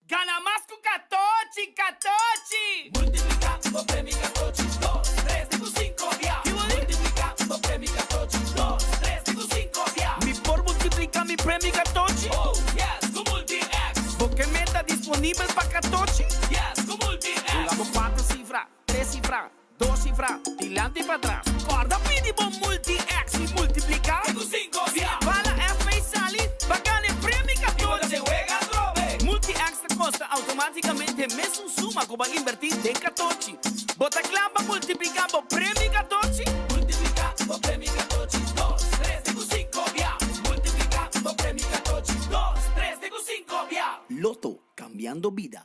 Gana más con Catochi, Catochi. Multiplicando premi Catochi, 2, 3 de tus 5 via. Multiplicando premi Catochi, 2, 3 de tus 5 via. Mi por multiplica mi premio Catochi. Oh, yes, con Multi-X. Porque meta disponible para Catochi. Yes, con Multi-X. Jugamos 4 cifras, 3 cifras, 2 cifras, delante y para atrás. Guarda mínimo Multi-X y multiplica. De tus 5 via. Para la F y salir, va a ganar premio Y cuando Catochi. se juega robe. Multi-X te costa automáticamente mes un suma que va a invertir en Catochi. Bota clava multiplicando premio Catochi. Multiplicando premi Catochi, 2, 3 de tus 5 via. Multiplicando premi Catochi, 2, 3 de tus 5 via. Loto, cambiando vida.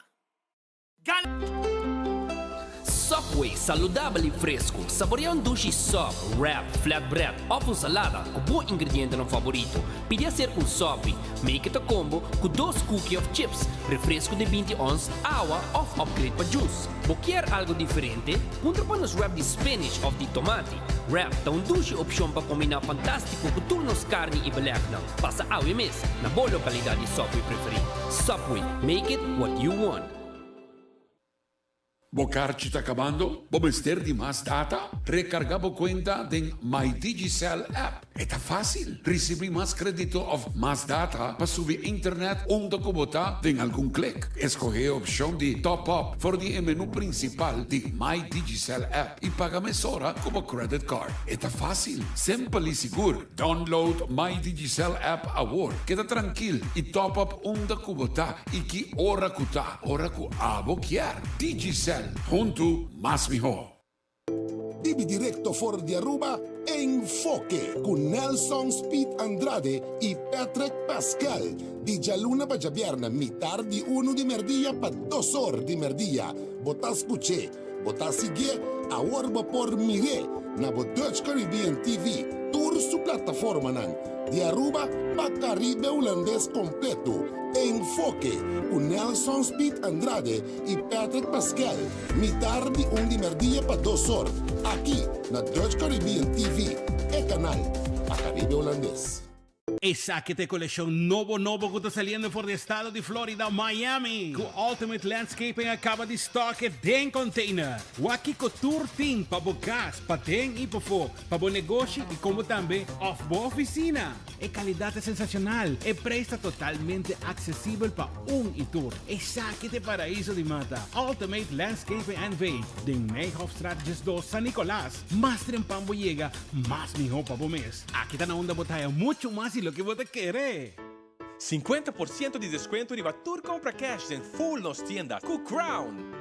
Gana. Subway, saludable e fresco. Saboreia um sushi sub, wrap, flatbread ou com salada com bom ingrediente no favorito. Pide ser um sub, make it a combo com 2 cookies of chips, refresco de 20 ons, água ou upgrade para juice. Ou quer algo diferente? Punta para nos wrap de spinach ou de tomate. Wrap dá sushi opção para combinar fantástico com turnos carne e belekna. Passa ao mes na boa localidade de Subway preferido. Subway, make it what you want. Bocarci está acabando? ¿Bomester de más data? Recarga tu cuenta en My Digicel app. Está fácil. Recibir más crédito of más data para subir internet onde kubota en algún clic. Escoge opción de top up por el menú principal de My Digicel app y paga mesora como credit card. Está fácil, simple y seguro. Download My Digicel app ahora. Queda tranquilo y top up onde kubota y que hora kuta, hora ku abo kier. Digicel. Junto más mejor. Vive directo for de Aruba, Enfoque, con Nelson Speed Andrade y Patrick Pascal. Di Luna Bajabierna, mitad de 1 de merdilla para 2 horas de merdilla. Botas escuché, botas sigue, ahora por mire, na Dutch Caribbean TV. Tour su plataforma nan, de Aruba para Caribe holandés completo. Enfoque, con Nelson Speed Andrade y Patrick Pascal. Mitad de 1 de merdilla para 2 horas. Aquí, na Dutch Caribbean TV, el canal para Caribe holandés. E saquete coleção novo que está saliendo por el estado de Florida, Miami. Con Ultimate Landscaping acaba de estoque den container. Waki Couture Team para bocas, para ten e para fo, para bom negócio e como também off boa oficina. E qualidade é sensacional. E preço totalmente acessível para e tour. E saquete paraíso de mata. Ultimate Landscaping and Vade. Den Nijhoffstraatjes 2 San Nicolás. Más trempambo llega, más mejor para mes. Aqui está na onda botaya mucho más y lo que você quer. 50% de desconto em Batur Compra Cash em full nos tienda com Crown.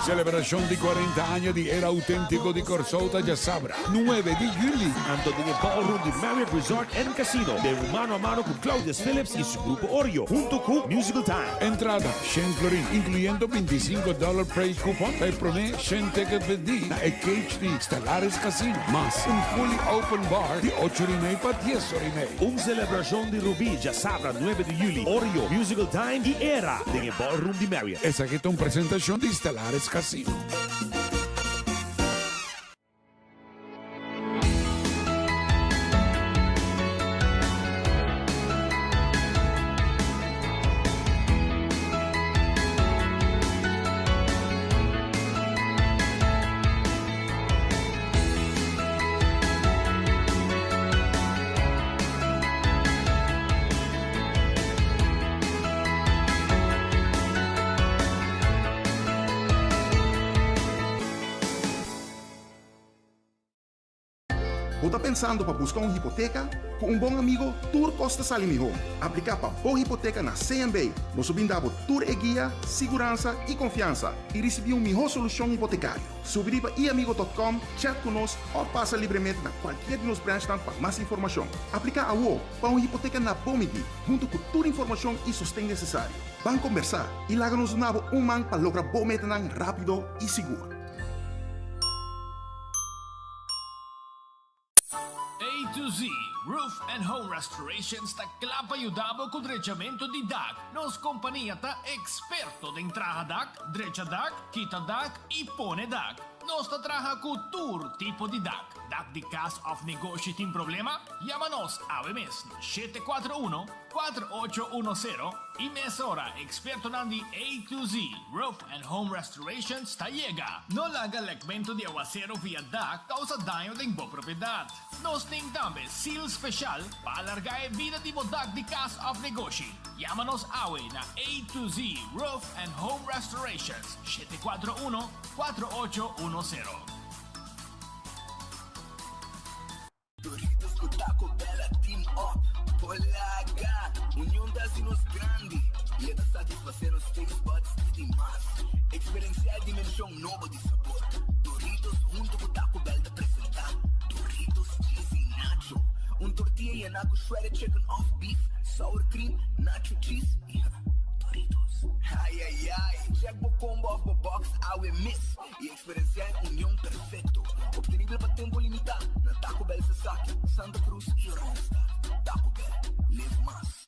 Celebración de 40 años de Era Auténtico de Corsota ya sabrá. 9 de julio. Ando en el ballroom de Marriott Resort and Casino. De mano a mano con Claudius Phillips y su grupo Oreo. Junto con Musical Time. Entrada, Shen Florin, incluyendo $25 price coupon. Para proné Shen Ticket Vendi. Na EKH de Stellaris Casino. Más un fully open bar de 8:30 para 10:30. Un celebración de Rubí ya sabrá 9 de julio. Oreo, Musical Time y Era. En el ballroom de Marriott. Esa que es una presentación de Stellaris Casino. Você está pensando para buscar uma hipoteca? Com um bom amigo, Tour Costa Salimi Home. Aplicar para boa hipoteca na CMB. Nós subimos Tour e guia, segurança e confiança. E receber uma melhor solução hipotecária. Subir para iamigo.com, chat conosco ou passa livremente na qualquer de nos branches para mais informação. Aplicar a UO para uma hipoteca na Bomidi, junto com toda a informação e sustento necessário. Vamos conversar e larga-nos um man para lograr bom metanang rápido e seguro. A to Z Roof and Home Restorations ta clapa ayudabo con drechamento di DAC. Nos companhia ta experto de entraha DAC, drecha DAC, quita DAC e pone DAC. Nos ta traha cu tour tipo di DAC. DAC di cas of negócio tem problema? Llámanos a mesmo 741-4810 e mesora experto nandi A to Z Roof and Home Restorations ta llega. No laga legmento de aguacero via DAC causa daño de boa propriedade. Nos tem também seal special para alargar a vida de DAC di cas of negócio. Llámanos awe na A to Z Roof and Home Restorations 741-4810. Doritos com Taco Bella Team Up. Polaga, união das nos grande. Leva satisfazer os taste buds de demais. Experienciar a dimensão nova de sabor. Doritos junto com Taco Bell de apresentar. Doritos cheesy nacho. Tortilla e naco shredded chicken off beef. Sour cream, nacho cheese. Doritos. Ai, ai, ai. Check the combo of the box, awe miss. E experienciar a união perfeito. Obtenível para tempo limitado. Na Taco Bell Sasaki, Santa Cruz e Ronsta. Taco Bell, live más.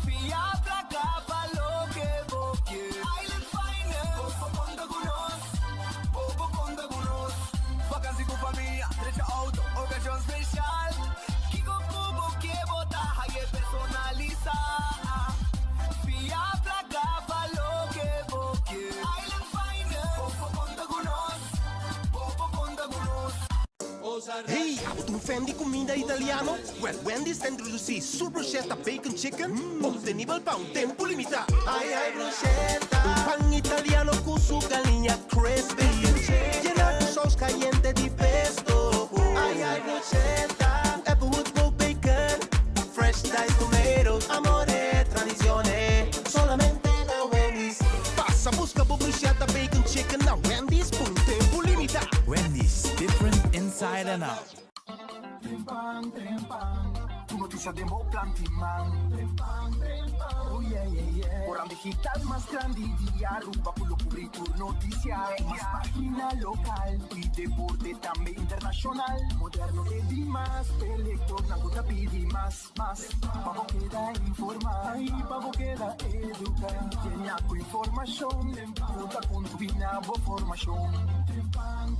Fiabla capa lo que vos quieres. Island Finance. Bobo conta con nos. Bobo conta con nos. Vacancy con familia, derecha auto, ocasión especial. Kiko Bobo que bota, hay personaliza. Fiabla capa lo que vos quieres. Island Finance. Bobo conta con nos. Bobo conta con nos. Hey, tu fan di comida italiano? Well, Wendy's sta introducendo su bruschetta bacon chicken, ottenibile pa un tempo limitato. Ai ai bruschetta, un pan italiano con su galinha crispy, llena con sauce caliente di pesto. Ai ai bruschetta, applewood smoked bacon, fresh diced tomatoes, amore, tradizione, solamente da Wendy's. Passa, busca bruschetta bacon chicken na Wendy's per un tempo limitato. Wendy's, different inside and out. Trempang, tu noticia de Mo Plantiman. Trempang, oh yeah, yeah, yeah. Orang digital más grande día, rumba por lo cubrir tu noticia. Más página local y deporte también internacional. Moderno de más, elector, naguta pidi más. Pavo queda informar, y pavo queda educar. Tiene con información, puta con tu binabo formación. Trempang.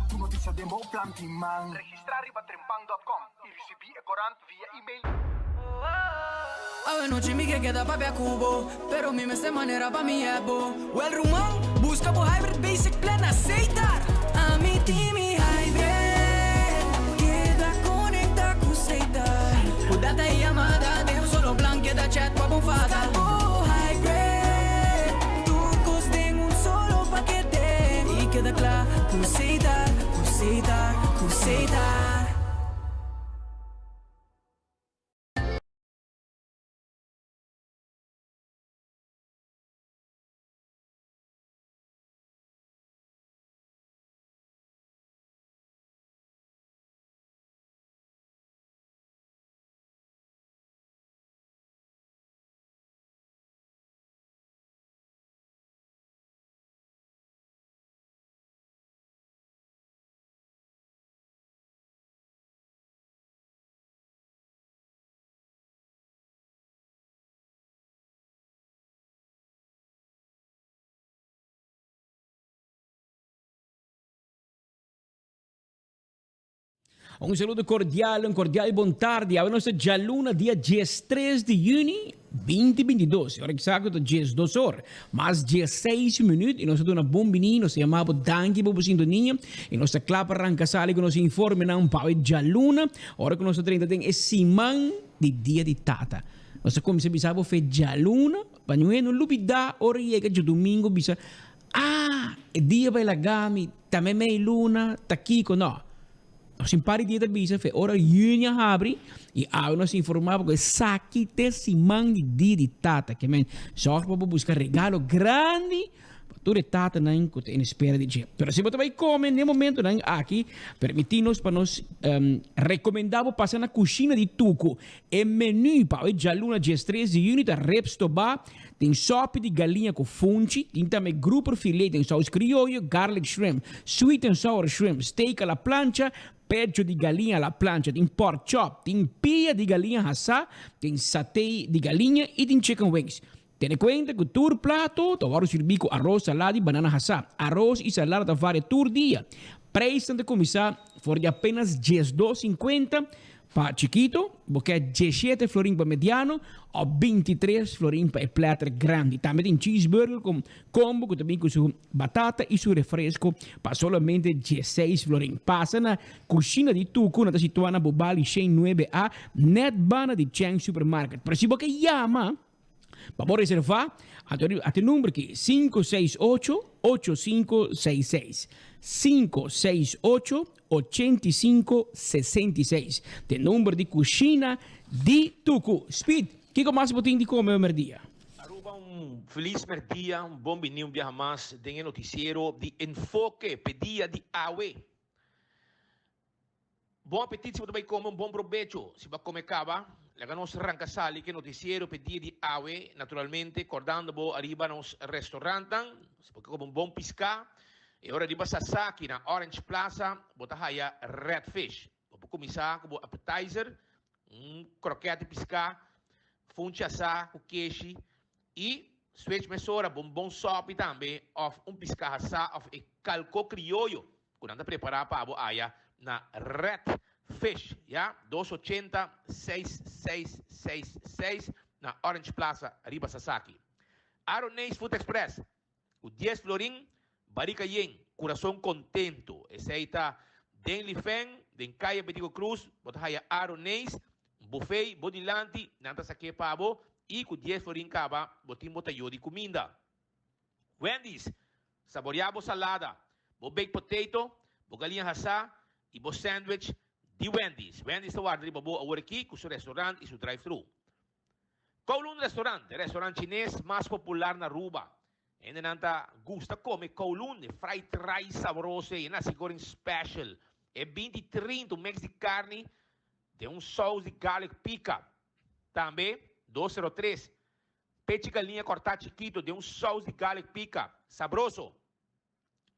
Tu noticia de Mo Plantiman. Registrar riba trempang.com y recibí corant via email. A noche mi que queda papi a cubo, pero mi mes de manera pa mi ebo. Well rumón, busca por hybrid basic plan aceitar. A mi team y hybrid, queda conecta con aceitar. O data y llamada, dejo solo plan, queda chat pa bufada. Oh hybrid, turcos tengo un solo paquete. Y queda claro, aceitar. Un saludo cordiale, un cordiale buon tardi. A nostra gialluna dia 13 de junho 2022. Ora exacto, 12 horas. Mas 16 minutos. E nós temos uma bombini, nós chamamos Danke por sintonia. E nossa clapa arranca sali que nos informe na um pau de gialluna. Ora que nós temos é simão de dia de tata. Nós como se bisava fe gialluna, panhueno lupida, ora chega de domingo bisa. Ah, é dia vai lagami também meia luna, tá Kiko, não. Nós simpari dia da bisa, fe ora junho abre e a nós informava que saki te simang de dia de tata, que men só para buscar regalo grande. Tudo tata não que tem espera de dia. Pero se você vai comer no momento não aqui, permitimos para nós recomendamos passar na cozinha de Tuco. E menu para hoje já luna dia 13 de junho, reps toba, tem sopa de galinha com fungi, tem também grupo filé, tem sauce criollo, garlic shrimp, sweet and sour shrimp, steak à la plancha, peggio di galinha alla plancha, tem pork chop, tem pia di galinha assá, tem satay di galinha e tem chicken wings. Tiene cuenta que tu plato, tu vas a servir con arroz, salada y banana assá. Arroz y salada te vale tu día. Precio de comisar por de apenas $12.50 para chiquito, porque 17 florín para mediano o 23 florín para el plato grande. También tem cheeseburger con combo, que también con su batata y su refresco para solamente 16 florín. Pasa na cocina di Tuco, na situada na Bobali 9A, net bana di Chang Supermarket. Pero si você llama, vamos a reservar a tu número que 568-8566. 568-8566. De número de cocina de Tuco. Speed, que mais você tem de comer o merdia? Aruba feliz merdia, bom vinho, viaja mais, tem noticiero de enfoque, pedia de AWE. Bom apetite se você vai comer, bom provecho. Se vai comer cava, la nos rancasali che noticiero pedir di AWE, naturalmente, cordando bo arriba nos restaurantan, se può come un buon pisca, e ora arriba Sasaki na Orange Plaza, botahaya red fish. Può cominciare come appetizer, croquete pisca, funci asa, kukeshi, e switch mesora, bon sopi também, of pisca asa, of e calco criollo, quando anda preparar para bo aya na red fish, ja? 280-6666 na Orange Plaza, arriba Sasaki. Aronês Food Express, o 10 florim, barica yen, coração contento. Esse aí tá den Lifeng, den Caia Betico Cruz, botahaya Aronês, buffet, bodilante, nanta saque pabo, e com 10 florim caba, botim botayo de comida. Wendy's, saboreabo salada, bo baked potato, bo galinha assá, e bo sandwich, de Wendy's. Wendy's está guardando agora aqui com seu restaurante e seu drive-thru. Kowloon restaurante chinês mais popular na Aruba. Ainda não gusta comer Kowloon, fried rice saboroso e nasi goreng special. É 20-30 mix de carne, tem sauce de garlic pica. Também 203 peixe galinha cortado chiquito, tem sauce de garlic pica, saboroso.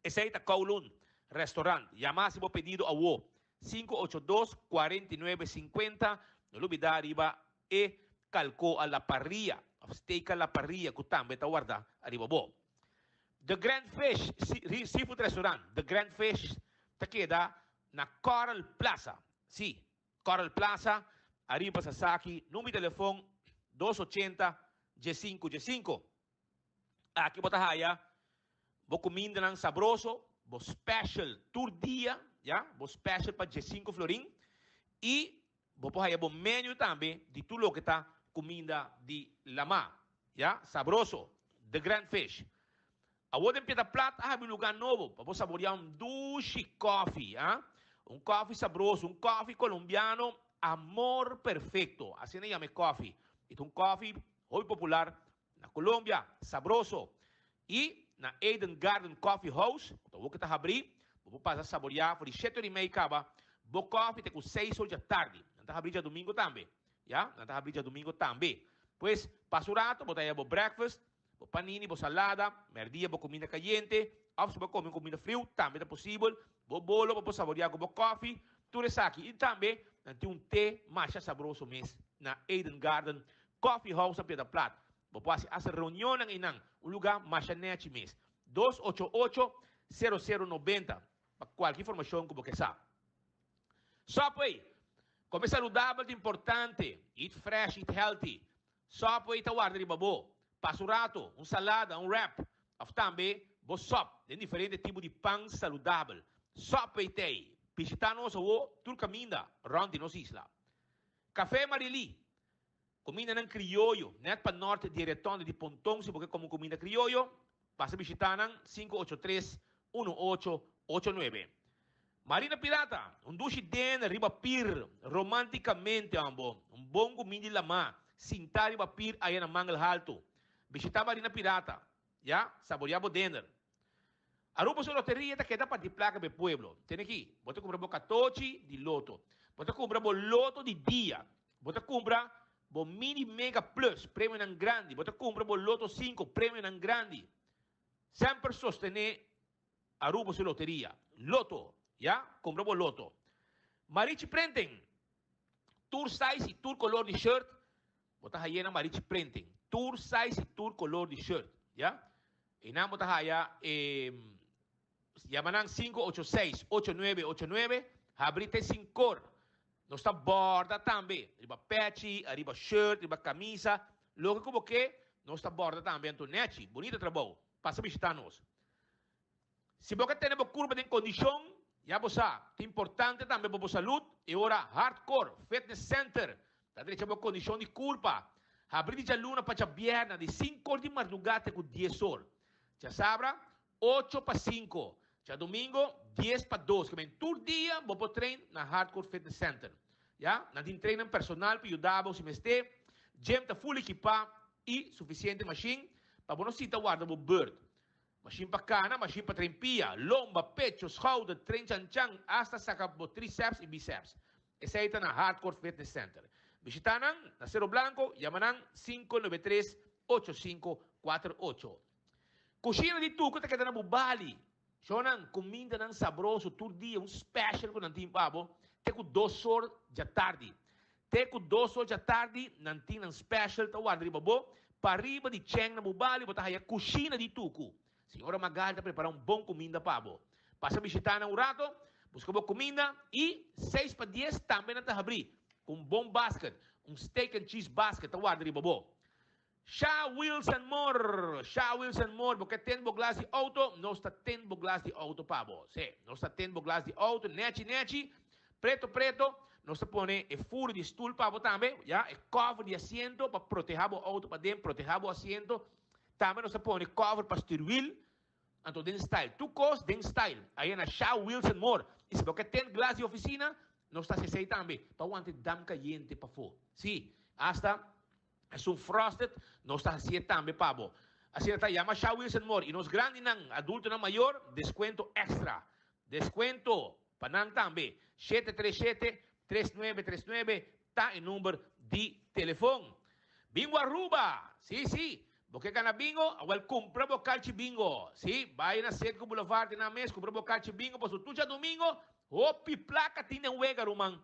Esse aí está Kowloon restaurante. Llamar se vou pedido a WO. 582-4950. No olvidar arriba e calco a la parrilla. Steak a la parrilla. Kutam, beta guarda. Arriba bo. The Grand Fish Seafood Restaurant. The Grand Fish te queda na Coral Plaza. Sí, Coral Plaza. Arriba Sasaki. Número de teléfono 280-G5. Aqui botahaya. Bo comida ng sabroso. Bo special tour dia. Ja, bo special para 5 florim e bo pohaya bo menu também de tudo que tá comida de lama, ja, sabroso, The Grand Fish. A outra pita plata há um lugar novo para saborear douche coffee, coffee sabroso, coffee colombiano, amor perfeito, assim chama coffee. É coffee muito popular na Colômbia, sabroso e na Eden Garden Coffee House, o que tá abrir. Vou passar a saborear, por 7h30 acaba, vou coffee até com 6 horas da tarde. Não está abrindo domingo também, já? Não está abrindo domingo também. Pois, passo o rato, vou dar breakfast, vou panini, vou salada, merdia, vou comida caliente, ou se vou comer comida frio, também é possível. Vou bolo, vou saborear com coffee, tudo isso aqui. E também, tem té mais saboroso mesmo, na Eden Garden Coffee House, a Pedra Plata. Vou passar essa reunião em lugar mais nete mesmo. 288-0090. Qualquer informação que você sabe. Subway, comer saudável é importante. Eat fresh, eat healthy. Subway está guardando de babo. Passo rato, salada, wrap. Também, você sopa. Tem diferentes tipos de pão saudável. Subway tem. Visitanos o Turcamina, around nos isla. Café Marili. Comida ng criollo. Net para norte, direto de Pontong, se você come comida criollo. Passa visitar 583-18 89. Marina Pirata, un dushi den riba pir, romanticamente ambo, un bongo mindi lama, sintari ba pir ayan ang mangal halto. Visita Marina Pirata, ya, saboreabo dinner. Aruba sa loteria ta queda para di placa be pueblo. Tiene aqui, bota compra bo 14 di loto. Bota compra bo loto di dia. Bota compra bo mini mega plus, prêmio nan grandi. Bota compra bo loto 5, prêmio nan grandi. Sempre sostener Aruba sa loteria. Loto, ya, compra bo loto. Marichi Printing, tour size y tour color de shirt. Bota hayena Marichi Printing. Tour size y tour color de shirt, ya. Inamo ta haya Yamanang 586-8989, abrite sin cor. No está borda também. Arriba patchy, arriba shirt, arriba camisa. Logo como que no está borda também. Antonete, bonito trabalho. Passa a visitar-nos. Se você tem uma curva de condição, já você é importante também para a saúde. E ora, Hardcore Fitness Center. Está direito uma condição de curva. Abrite já luna para a vierna de 5 de madrugada com 10 horas. Já sabra, 8 para 5. Já domingo, 10 para 2. Que vem todo dia, vou para treino na Hardcore Fitness Center. Já? Nós temos treino personal para ajudar você a estar. Gym está full equipado e suficiente machine para você não guardar o bird. Machine para cana, machine para trempia, lomba, pecho, schouder, tren chan-chan, hasta sacar o tríceps e bíceps. Essa aí está na Hardcore Fitness Center. Visitanan na Cerro Blanco, llamanan 593-8548. Coxina de tuco está quedando no Bali. Sonan comida nan sabroso todo dia, special com nantim pabo. Te com 2 horas da tarde. Te com 2 horas da tarde, nantim nan special ta guarda riba bo. Para riba de cheng na Bali, bota aí a coxina de tuco. Senhora Magalda preparar bom comida pabo. Passa a visitar na rato, busca boa comida e 6 para 10 também na abrir. Bom basket, steak and cheese basket, ta guarda riba bo. Shaw Wheels and More, porque tem glass de auto, não está tendo glass de auto pabo. Sim, não está tendo glass de auto, neti, preto, não está põe e furo de stool pabo também, já, e cover de assento para proteger o auto para dentro, proteger o assento, também não está põe cover para steering wheel, então den style, tu cos den style, aí na Shaw Wheels and More, e se porque tem glass de oficina, não está se também, para o ante dam caliente para fora. Sim, hasta é um frosted, não está assim também, pabo. Assim está, chama Shaw Wheels and More. E nos grandes, adulto na maior, desconto extra. Desconto, para também. 737-3939, está em número de telefone. Bingo Aruba, sim. Porque cada bingo, agora compra o calci bingo. Sim, vai na Setco Boulevard na mês, compra o calci bingo, pois tu já domingo, hopi placa tinha um ega, rumang.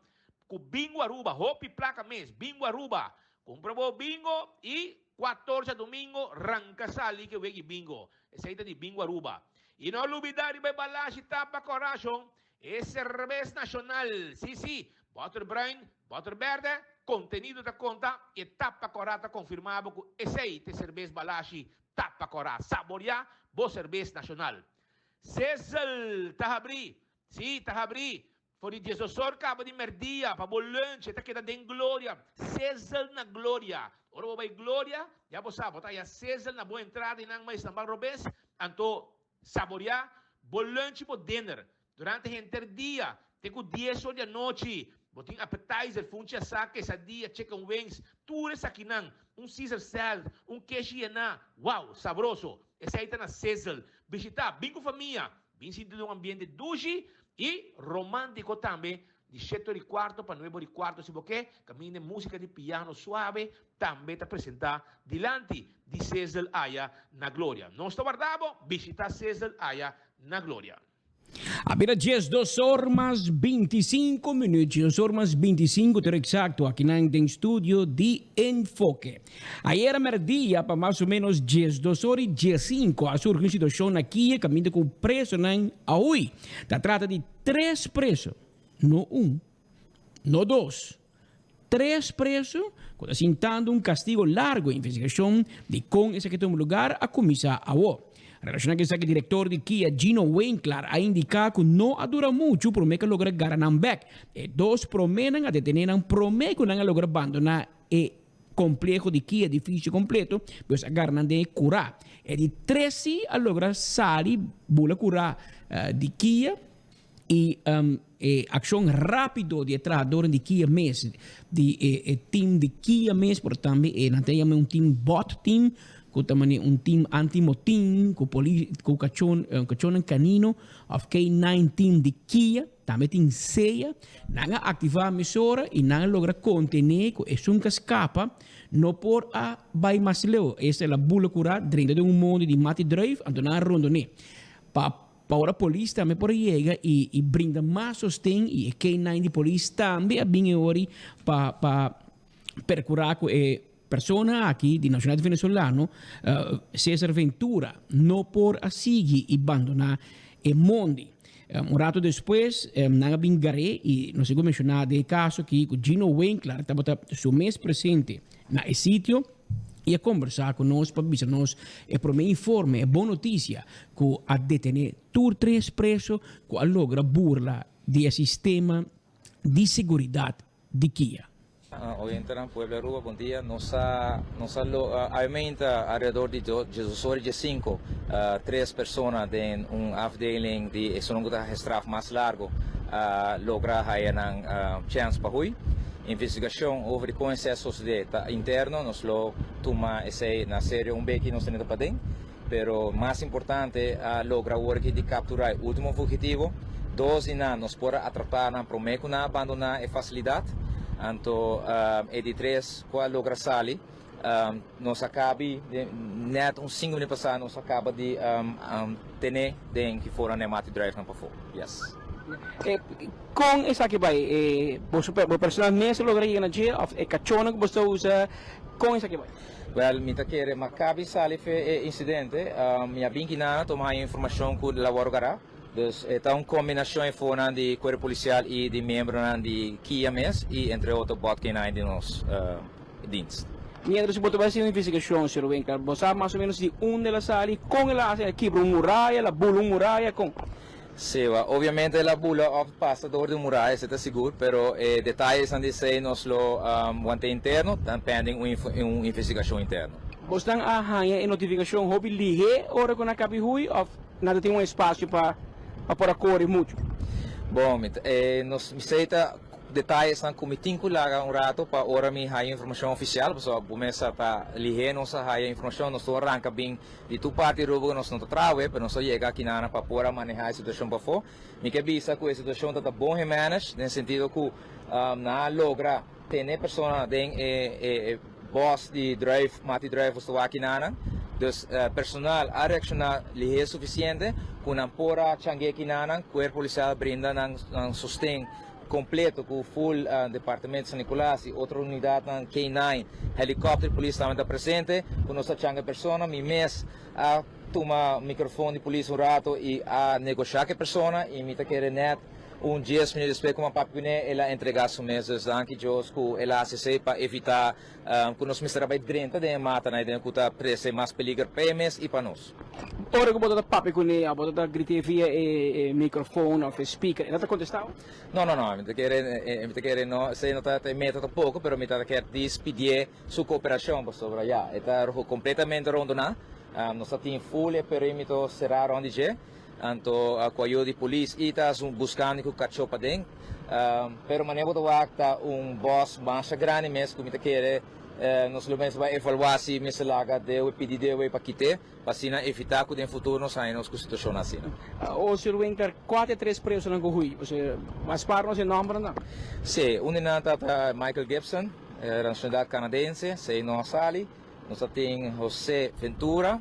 Com bingo Aruba, hopi placa mês, bingo Aruba. Compra o bingo e 14 domingo, arranca sali que vem bingo. Essa aí é de bingo Aruba. E não olvidar de balashi tapa coração. É cerveja nacional. Sim. Butter Brain, Butter Verde, contenido da conta e tapa corata confirmado com esse aí de cerveja balashi tapa corata. Saborear, boa cerveja nacional. César, tá abri. Sim, tá abri. Fori Jesus acaba de merdia, para o lanche, está queda em glória. César na glória. Ora vai glória, já você sabe, tá? Já César na boa entrada e não mais na Robes, então saborear, bom lanche, bom dinner. Durante o inteiro dia, tem com 10 horas da noite, botem appetizer, funcha saque, sadia, chicken wings, tudo isso aqui não. Caesar salad, queijo uau, saboroso. Esse aí está na César. Visitar, bem com família, bem sentido um ambiente duche, e romântico também, de 7:15 para 9:15, se você caminha música de piano suave, também está apresentar diante de César Aya na Glória. Não está guardado, visita César Aya na Glória. Apenas 2 horas mais 25 minutos, 2 horas mais 25, ter exacto, aqui na estúdio de Enfoque. Ayer merdia, para mais ou menos 2 horas e 15, a surge uma situação aqui, caminho com preso na Aui. Se trata de 3 presos, não 1, não 2. 3 presos, sentando um castigo largo, investigação de com esse que tem lugar a começar a o. Relacionado com o diretor de Kia, Gino Winkler, ha indicado que não dura muito para que lograr ganar back. E 2 prometem a detener, prometem que não lograr abandonar e complejo de Kia, edifício completo, pues agarran de curar. E de 13 a lograr sali, bula curar de Kia, e ação rápido de atrás de Kia mês de team de Kia mês por também não tem team bot team com também team anti-motim com cachorro canino of K9 team de Kia também tem ceia nanga ativar a emissora e nanga logra contener com nunca escapa não por a vai mais leu essa é a bula curar dentro de mundo de mati drive andando rondone para a polícia também por chegar e brinda mais sustento e K9 de polícia também bem ori para percurar com persona aqui de nacional venezuelano César Ventura não por a seguir e abandonar o mundo. Rato depois, não bem garé e não sei como mencionar de caso que Gino Winkler estava seu mês presente na sítio e a conversar com nós para avisar-nos e para me informe, é boa notícia que a detener todos três presos que a logra burla do sistema de segurança de Kia. Hoy entran Puebla Aruba, bom dia. Aumenta alrededor de 18 3 pessoas em afdeling de economia mais largo logra a chance para hui. Investigação over processos de interno, nós lo toma esse na série que nós temos para dentro, pero mais importante logra work de capturar o último fugitivo, 12 anos para atrapar na prometo na abandonar a facilidade, anto e de 3 qual logra sali, nós acaba net 5 minutos passado nós acaba de ter den que foram na mati drive na pafo, yes. Com essa aqui vai, você personalmente logra ir na dia, cachorro que você usa, com essa aqui vai. Well, mi takere makabi sali fe incidente, minha binkina toma informação que lavoro gara. Dus é uma combinação de corpo policial e de membros de Kia MES e entre outros bot K9 de nos dienst. Mientras se pode fazer uma investigação, Sr. Winkler, você mais ou menos de onde ela sai, com ela quebra muralha, la bula muralha, com. Sim, obviamente a bula passa dor de muralha, está seguro, pero detalhes antes de ser nos lo mantém interno, pending uma investigação interna. Você tem a notificação, hobby ligue, hora quando acaba hui, ou nada tem espaço para correr muito? Bom, nos aceita detalhes na comitinho lá rato para hora me há informação oficial, pessoal, começa para ligar nossa há informação, nós arranca bem de tu parte rubo nós não trabalha, mas nós chega aqui na para poder manejar a situação para fora. Me que bisa que a situação está bom manage, no sentido que na logra ter pessoa den boss de drive, mati drive estou aqui na dus personal a reaccionar lihe suficiente com a pora changue aqui na corpo policial brinda ng sustento completo com full departamento de San Nicolás e outra unidade ng K9 helicóptero polícia também presente com nossa changue persona mi mes a toma microfone de polícia um rato e a negociar com a persona e me tá querendo net 10 minutos depois como a papine ela entregar os meses anche jos que ela se para evitar que nós trabalhamos dentro de mata na ideia que tá prese mais peligro para eles e para nós. Ora que bota papo com ela, bota gritar via microfone ou speaker, ela tá contestando? Não, me quer não, sei não tá meta um pouco, pero me tá quer despedir sua cooperação para sobre já, está completamente rondona, nós temos full perímetro cerrado onde já. Anto com a ajuda de polícia e está buscando que o cachorro para dentro, pero maneira do acta boss mais grande mesmo que me quer nós vamos vai evaluar se me laga deu pedir deu para quitar para assim evitar que no futuro nós saímos com situação assim. O Sr. Winkler 4-3 presos na Guhui, você mas para nós nome não? Sim, tá Michael Gibson, nacionalidade canadense, sei nós ali, nós temos José Ventura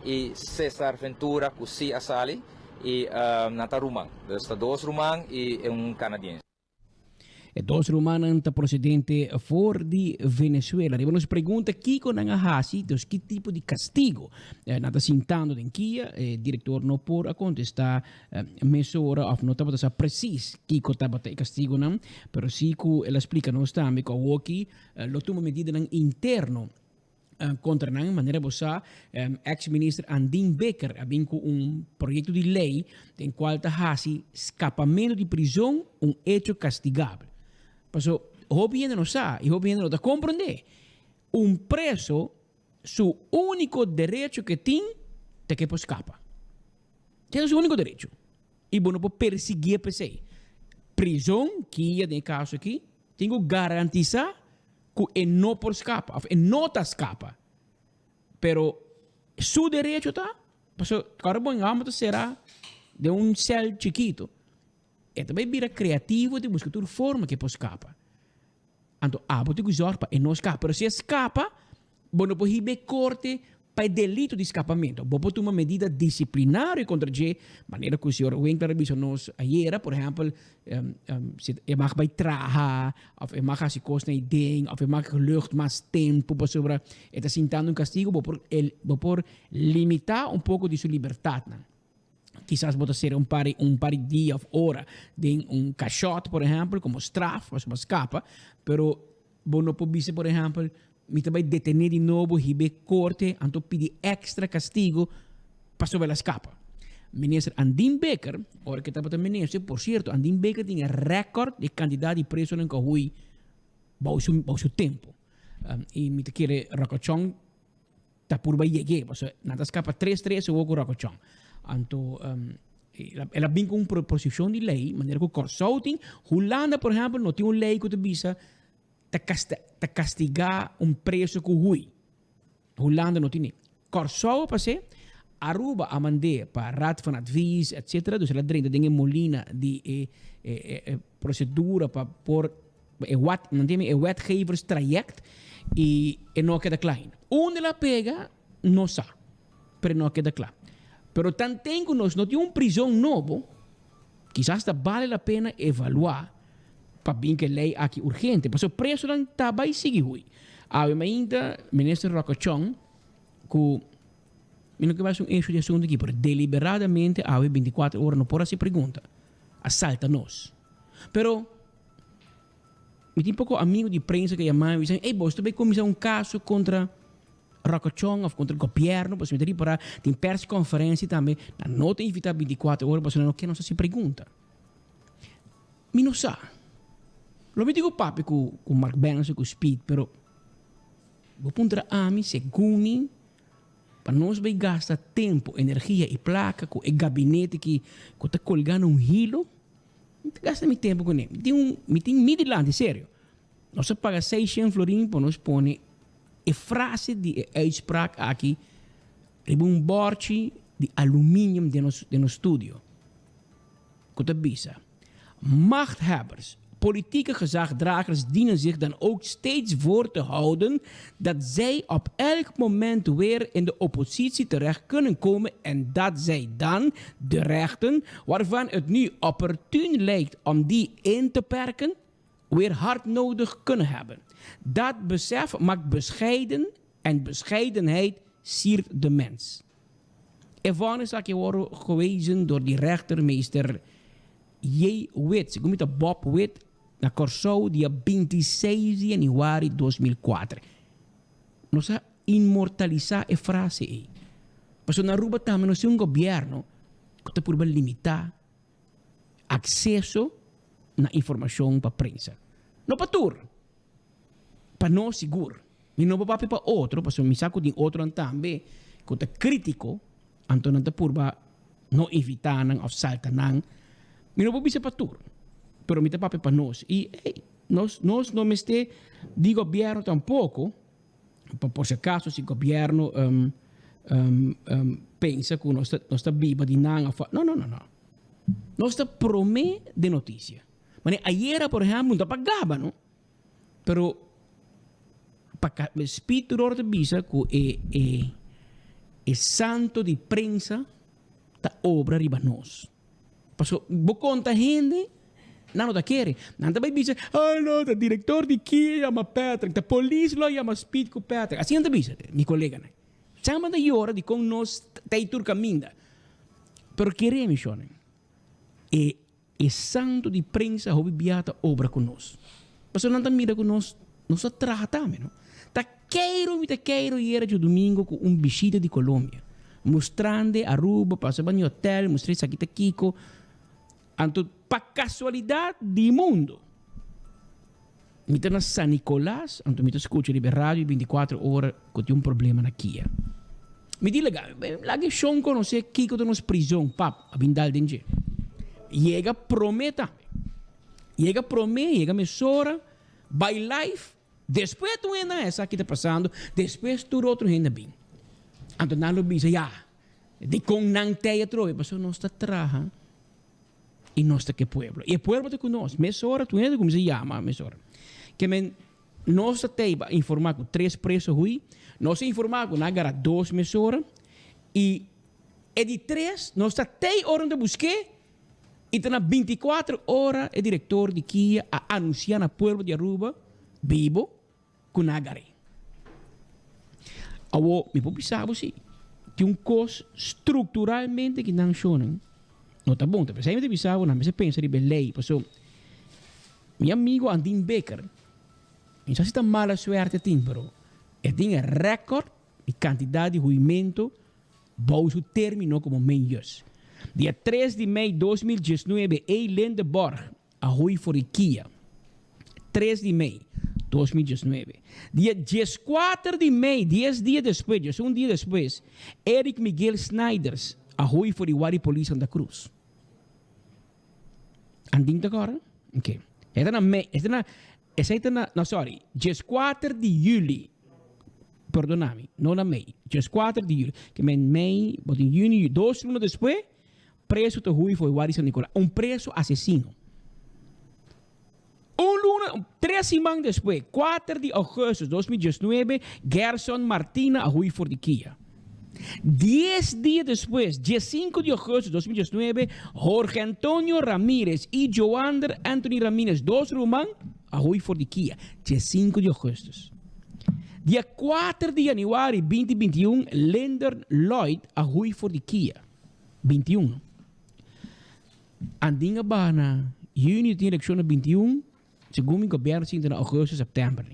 e César Ventura que se asali e nata rumang. Está 2 rumang e canadiense. E 2 rumanos está procedente for de Venezuela. Riba nos pergunta Kiko nang ahasi, dus que tipo de castigo nata sintando den Kia, diretor no por a contestar mesura of no tabata sa precis Kiko tabata castigo nam, pero si ku ela explica nos tambi ko woki lo tuma medida nang interno contra nang maneira bossa ex-ministro Andin Becker abin com projeto de lei em qual está hasi escapamento de prisão hecho castigável. Passo, o bien não sa, e o bien não está compreender. un preso, su único derecho que tem, é que escapa. Esse é o seu único direito. E você não pode perseguir a pessoa. Prisão, que é no caso aqui, tem que garantizar que ele não pode escapar, ele não está escapa. Pero, seu direito está, porque agora vamos será de um céu chiquito. E também vira criativo de buscar toda forma que pode escapar. Então, você tem que usar para ele não escapa. Pero se escapa, você não pode ir corte para delito de escapamento. Você pode tomar uma medida disciplinar contra a maneira que o senhor Winkler avisou nos ayer, por exemplo, se ele mag bij traha, of ele mag als hij kost naar ding, of ele mag gelucht mais tempo, para sobre, está sentando castigo, por limitar pouco de sua liberdade. Quizás pode ser um par de dias ou hora de caixote, por exemplo, como straf, para você escapa, pero você não pode dizer, por exemplo, me também detener de novo, ribe corte, então pedir extra castigo para sobre a escapa. Ministro Andin Becker, ora que estava também ministro, por certo, Andin Becker tinha recorde de candidato de preso em Cahui ao seu tempo. E me te querer Rocochong, está por vai chegar, porque nada escapa 3-3 ou com Rocochong. Então, ela vem com uma proposição de lei, maneira que o Corsouting, Holanda, por exemplo, não tem uma lei que te visa te castigar preso com Hui. Holanda não tem. Corsou, passei, Aruba a mandar para Raad van Advies, etc. Dus ela drenta tem molina de procedura para por wetgeverstraject e não queda claro. Onde ela pega, não sabe, mas não queda claro. Pero também que nós não temos prisão novo, quizás vale a pena evaluar para ver que a lei aqui urgente. Porque o preço não está bem seguindo. Ainda, ministro Rocochong, que não que vai ser eixo de assunto aqui, porque deliberadamente, há 24 horas, não pode se pergunta. Assalta nós. Pero, me tem pouco amigo de prensa que chamam e dizem, você vai começar caso contra Rocochong ou contra o governo, você me para tem persconferência também, não tem evitar 24 horas, você não quer, não se pergunta. Me não sabe. Lo mi dico papi com Mark Benson, com Speed, pero vou puntra a mim, segundo para nós vai gastar tempo, energia e placa com o gabinete que está colgando hilo, não gasta meu tempo com ele. Me tem Midland, sério. Nós paga 600 florim para nós pôr a frase de uitspraak aqui, um bordje de aluminium de nosso estúdio. Que te bisa. Machthebbers, politieke gezagdragers dienen zich dan ook steeds voor te houden dat zij op elk moment weer in de oppositie terecht kunnen komen en dat zij dan de rechten, waarvan het nu opportun lijkt om die in te perken, weer hard nodig kunnen hebben. Dat besef maakt bescheiden en bescheidenheid siert de mens. Ervan is ik worden gewezen door die rechtermeester J. Witt, ik noem Bob Witt, na Corsou, dia 26 de januari 2004. Nós a inmortalizar a frase aí. Mas na Aruba também nós temos governo que está por limitar acesso na informação para a prensa. Não para tudo, para nós seguro. E não para outro, porque me saco de outro também, que está crítico, então não está por não evitar, ou saltar, não para bisa para tudo. Pero me está para nós. E nós não me este de governo tampouco, por se acaso, se o governo pensa que nós está viva de não. Não. Nós está promê de notícia. Mas ayer, por exemplo, não está pagava, não? Pero para o espírito de bisa que é santo de prensa está obra riba nós. Porque vou contar gente não da quer. Não também bisa, não, o diretor de que chama Patrick, a polícia lá chama Speed com Patrick. Assim não bisa, meu colega, né? Chama da hora de com nós tem tur caminho. Pero queremos, Sean, é santo de prensa houve biata obra conosco. Mas não mira conosco, nós tratamos, não? Tá queiro ir de domingo com visita de Colômbia, mostrando Aruba, passava no hotel, mostrei aqui tá Kiko, anto para casualidade do mundo. Mita na San Nicolás, anto mita escucha de rádio 24 horas que tem problema na Kia. Me diz legal, lagi shon conoce Kiko de nos prisão, pap, abindal denje. Llega prometa. Llega mesora, by life. Depois tu ainda essa que está passando, depois tu outro ainda bem. Anto na lo bisa, de com nang teia trove, passou nós está traha e nós está que pueblo. E o pueblo te conosce, mesora tu ainda como se chama, mesora. Que men nós está teiba informar com 3 presos hui, nós informar com agora 2 mesora e de 3 nós está tei hora de buscar e tá na 24 horas o diretor de Kia a anunciar na pueblo de Aruba vivo com agare. Awo me publicava sim. Que coisa estruturalmente que não funciona. Não tá bom, tá pensando de bisavo, não me pensa de belei, passou. Meu amigo Andin Becker, não sei se tá mala suerte tem, pero tem recorde de quantidade de ruimento, bolso terminou como meios. Dia 3 de maio de 2019, Eilendeborg, a Rui for Kia. 3 de maio de 2019. Dia 14 de maio, 10 dias depois, um dia depois, Eric Miguel Snyders, a Rui for Iwari Police Santa Cruz. Anding agora? Ok. Sorry, 14 de julho. Perdonami, não na Mei. 14 de julho. Que men Mei, but em junho, 2 lunas depois, preso de Rui foi Iwari San Nicolás. Preso assassino. 3 semanas depois, 4 de agosto de 2019, Gerson Martina a Rui for de Kia. 10 dias depois, dia 5 de agosto de 2019, Jorge Antonio Ramírez e Joander Anthony Ramírez, 2 romãs, a Rui for de Kia. Dia 5 de agosto. Dia 4 de janeiro de 2021, Lender Lloyd a Rui for de Kia. 21. Andinga Bana, junho de eleição 21, segundo o governo, em agosto e setembro.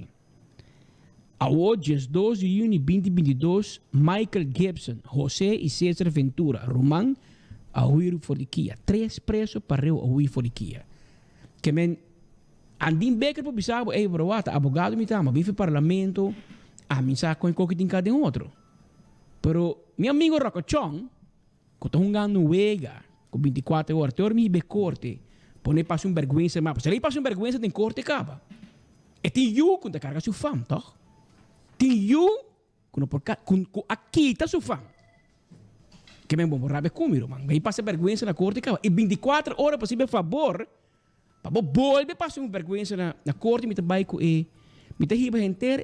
Hoje, 12 de junho de 2022, Michael Gibson, José e César Ventura, Román, a Rui for de Kia. 3 presos para a Rui for de Kia. Que men, Andin Becker por bisabo, broata, abogado me tama, vive parlamento, a mim sabe com o que tem cada outro. Pero, meu amigo Rocochon, que está jogando Vega, com 24 horas, teor mi be corte, pone passo vergonha, mas se ele passa vergonha, tem corte acaba. E tem you quando carga seu fam, toch? Tem you quando aqui está seu fam. Que men bom rabe comigo, man. Aí passa vergonha na corte acaba. E 24 horas para se favor, para volve passa vergonha na corte, me trabalha com me trabalha enter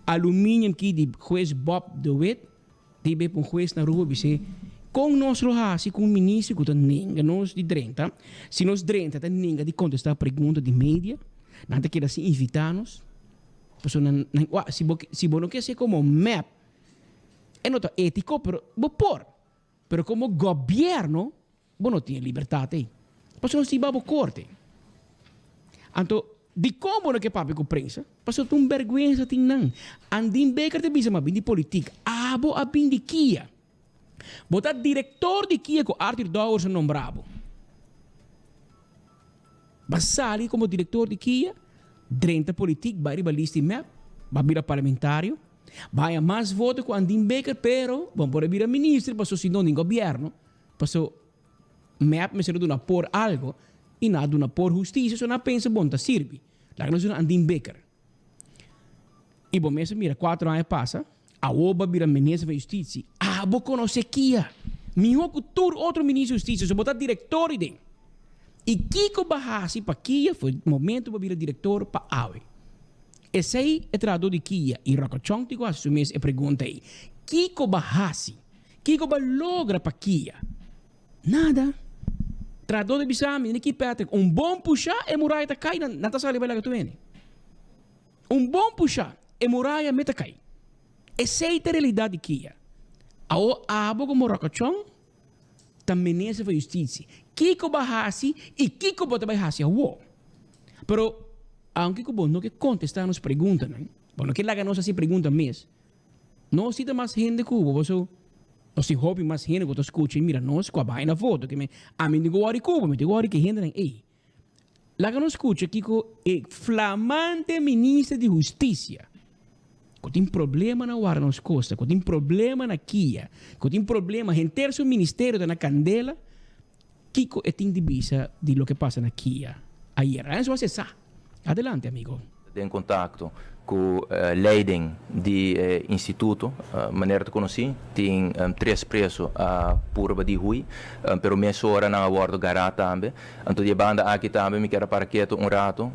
alumínio que de juiz Bob DeWitt, tibe um juiz na rua, você com nós rohasi, com o ministro, que ninguém nós de 30, se nós 30, ninguém de contestar a pergunta de mídia, não te queira se invitar-nos, se você não quer ser como map, é não ético, pero como governo, você não tem liberdade, porque não se babo corte. Então, de como não que papi com prensa, porque tu vergonha tem não. Andin Becker te bisa mas de política, abo a bin de Kia. Botar diretor de Kia com Arthur Dowers nombrado. Basali como diretor de Kia, 30 político, vai ribalista map, vai virar parlamentário, vai a mais voto com Andin Becker, pero vão poder virar ministro, passou se não em governo, passou map me será dona por algo e nada dona por justiça, só não pensa bom, tá sirve. Lá nós Andin Becker. E bom mesmo mira 4 anos passa. A oba vira ministro da Justiça. Vou conhecer Kia. Minha cultura, outro ministro da Justiça. Só botar diretor de. E Kiko Bahasi para Kia foi o momento para virar diretor para AWE. Esse aí é tradutor de Kia. E Rocochon te quase assumir e perguntei. Kiko Bahasi. Kiko ba logra para Kia. Nada. Tradutor de Bisami. Niki Patrick. Bom puxar e muraya ta cai na ta sali bela que tu vene. Bom puxar e muraya meta cai. Essa é a realidade de Kia. A abo como Rocochon, também nessa foi justiça. Kiko Bahasi e Kiko Bota Bahasi a uo. Pero, aunque Kiko Bota não que contestar nos perguntas, não? Bueno, que laga nós assim pergunta mesmo. Não cita mais gente que Cuba, você não se hobby mais gente que tu escuta, mira, nós com a baina foto, que a mim digo ori Cuba, me digo ori que gente não, ei. La que nos escucha, Kiko, el flamante ministro de Justicia. Que tem problema na Guarda nas Costas, que tem problema na Kia, que tem problema em ter seu ministério na Candela, Kiko é tem divisa de lo que passa na Kia. Aí, isso você sabe. Adelante, amigo. Em contato com a leiding do instituto, maneira de conhecer, tem 3 presos por de Rui, pero meia hora na abordo gará também. Então, de banda aqui também, me quero para quieto rato,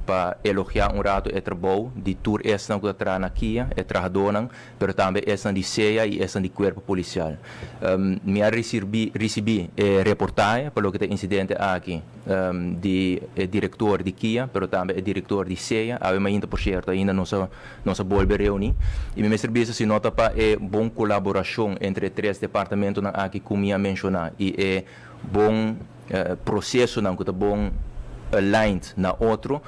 para elogiar rato é trabalho, de tour esta que está na Kia, é trabalhador, pero também esta de CEA e esta de corpo policial. Me recebi reportagem pelo que tem incidente aqui, de diretor de Kia, pero também é diretor de CEA, ainda por certo, ainda não se volve a reunir. E me serviço se nota para boa colaboração entre 3 departamentos aqui como eu mencionar e é bom processo não que tá bom aligned na outro,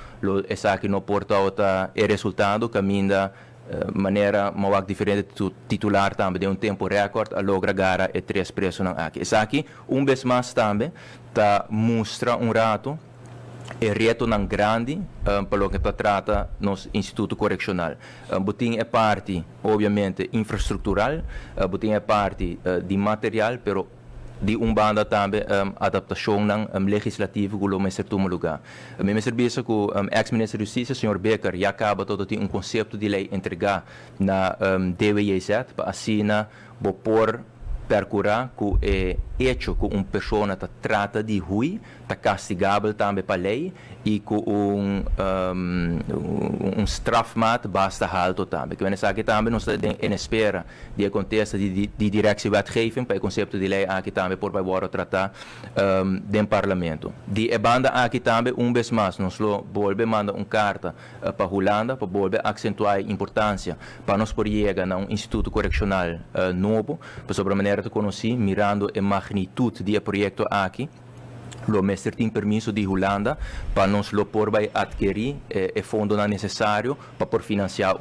essa aqui não porta outra resultado caminha maneira mawag diferente titular também de tempo recorde a logra gara 3 presos aqui. Essa aqui vez mais também tá mostra rato é reto não grande pelo que trata nos instituto correccional. Botin é parte, obviamente, infraestrutural, botin é parte de material, pero de banda também adaptação legislativa que o mestre toma lugar. Me serviço que o ex-ministro da Justiça, Sr. Becker, já acaba todo um conceito de lei entregar na DWIZ para assinar por percurar que é hecho que uma pessoa trata de ruim, está castigável também para a lei e que strafmaat basta alto também. Que aqui também nós estamos em espera de acontecer de direção wetgeving para o conceito de lei aqui também por vai tratar do parlamento. De banda aqui também vez mais nós volve mandar carta para a Holanda para volver acentuar a importância para nós por chegar a instituto correccional novo, para sobre a maneira de conhecer, mirando a magnitude do projeto aqui. O mestre tem permisso de Holanda para nós por adquirir o fundo necessário para financiar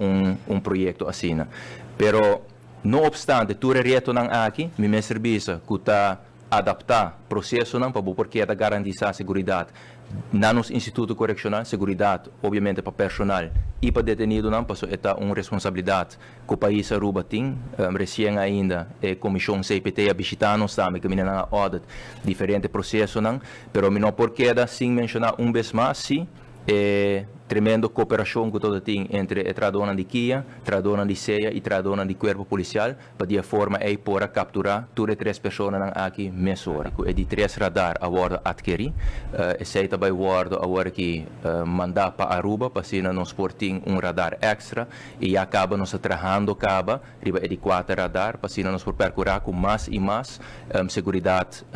projeto assim. Pero, não obstante, tudo reto aqui, me serviço que está adaptar o processo para porque da garantir a segurança na nos instituto correccional, segurança, obviamente para personal e para detenido não, porque é uma responsabilidade que o país Aruba tem, recém ainda a comissão CPT a visitar nós também, que me na audit diferentes processos não, pero não porque sem mencionar vez mais, sim, tremenda cooperação que todo tem entre a tradona de Kia, tradona de CEA e tradona de corpo policial para de forma aí para capturar todas 3 pessoas aqui mesma hora. É de 3 radar a hora adquirir, esse também hora a hora que mandar para Aruba para se nós portem radar extra e acaba nós trabalhando acaba riba de 4 radar para se nós por percorrer com mais e mais segurança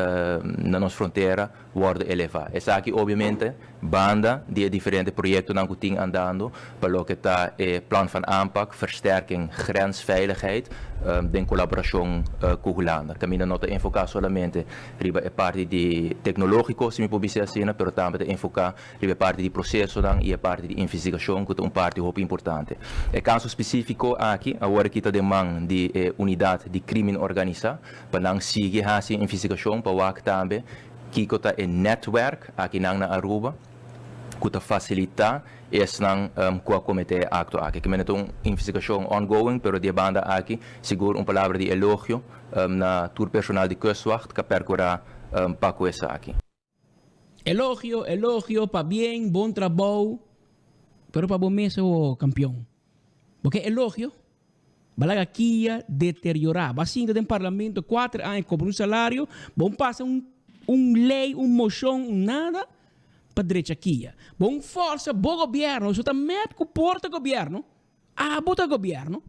na nossa fronteira hora elevar. Essa aqui obviamente banda de diferentes projetos que tem andando, para o que está o plano van aanpak, versterking, grensveiligheid, em colaboração com a Holanda. Caminho não está enfocar somente riba a parte de tecnológico, se me pode dizer assim, mas também enfocar riba a parte de processo e a parte de investigação, que é uma parte muito importante. O caso específico aqui, agora que está demanda de unidade de crime organizado, para não seguir a investigação, para o também que está em network aqui na Aruba, que facilitar esse com a comitê acto aqui. Que é uma investigação ongoing, pero de banda aqui, seguro uma palavra de elogio na tour personal de Kustwacht que percorrer para com essa aqui. Elogio, para bem, bom trabalho, pero para bom mesmo campeão. Porque elogio, balaga aqui deteriorar. Assim, dentro do parlamento, 4 anos, cobra salário, bom passa lei, moção, nada, para direita aqui. Bom força, bom governo, você está met com porta governo, bota governo.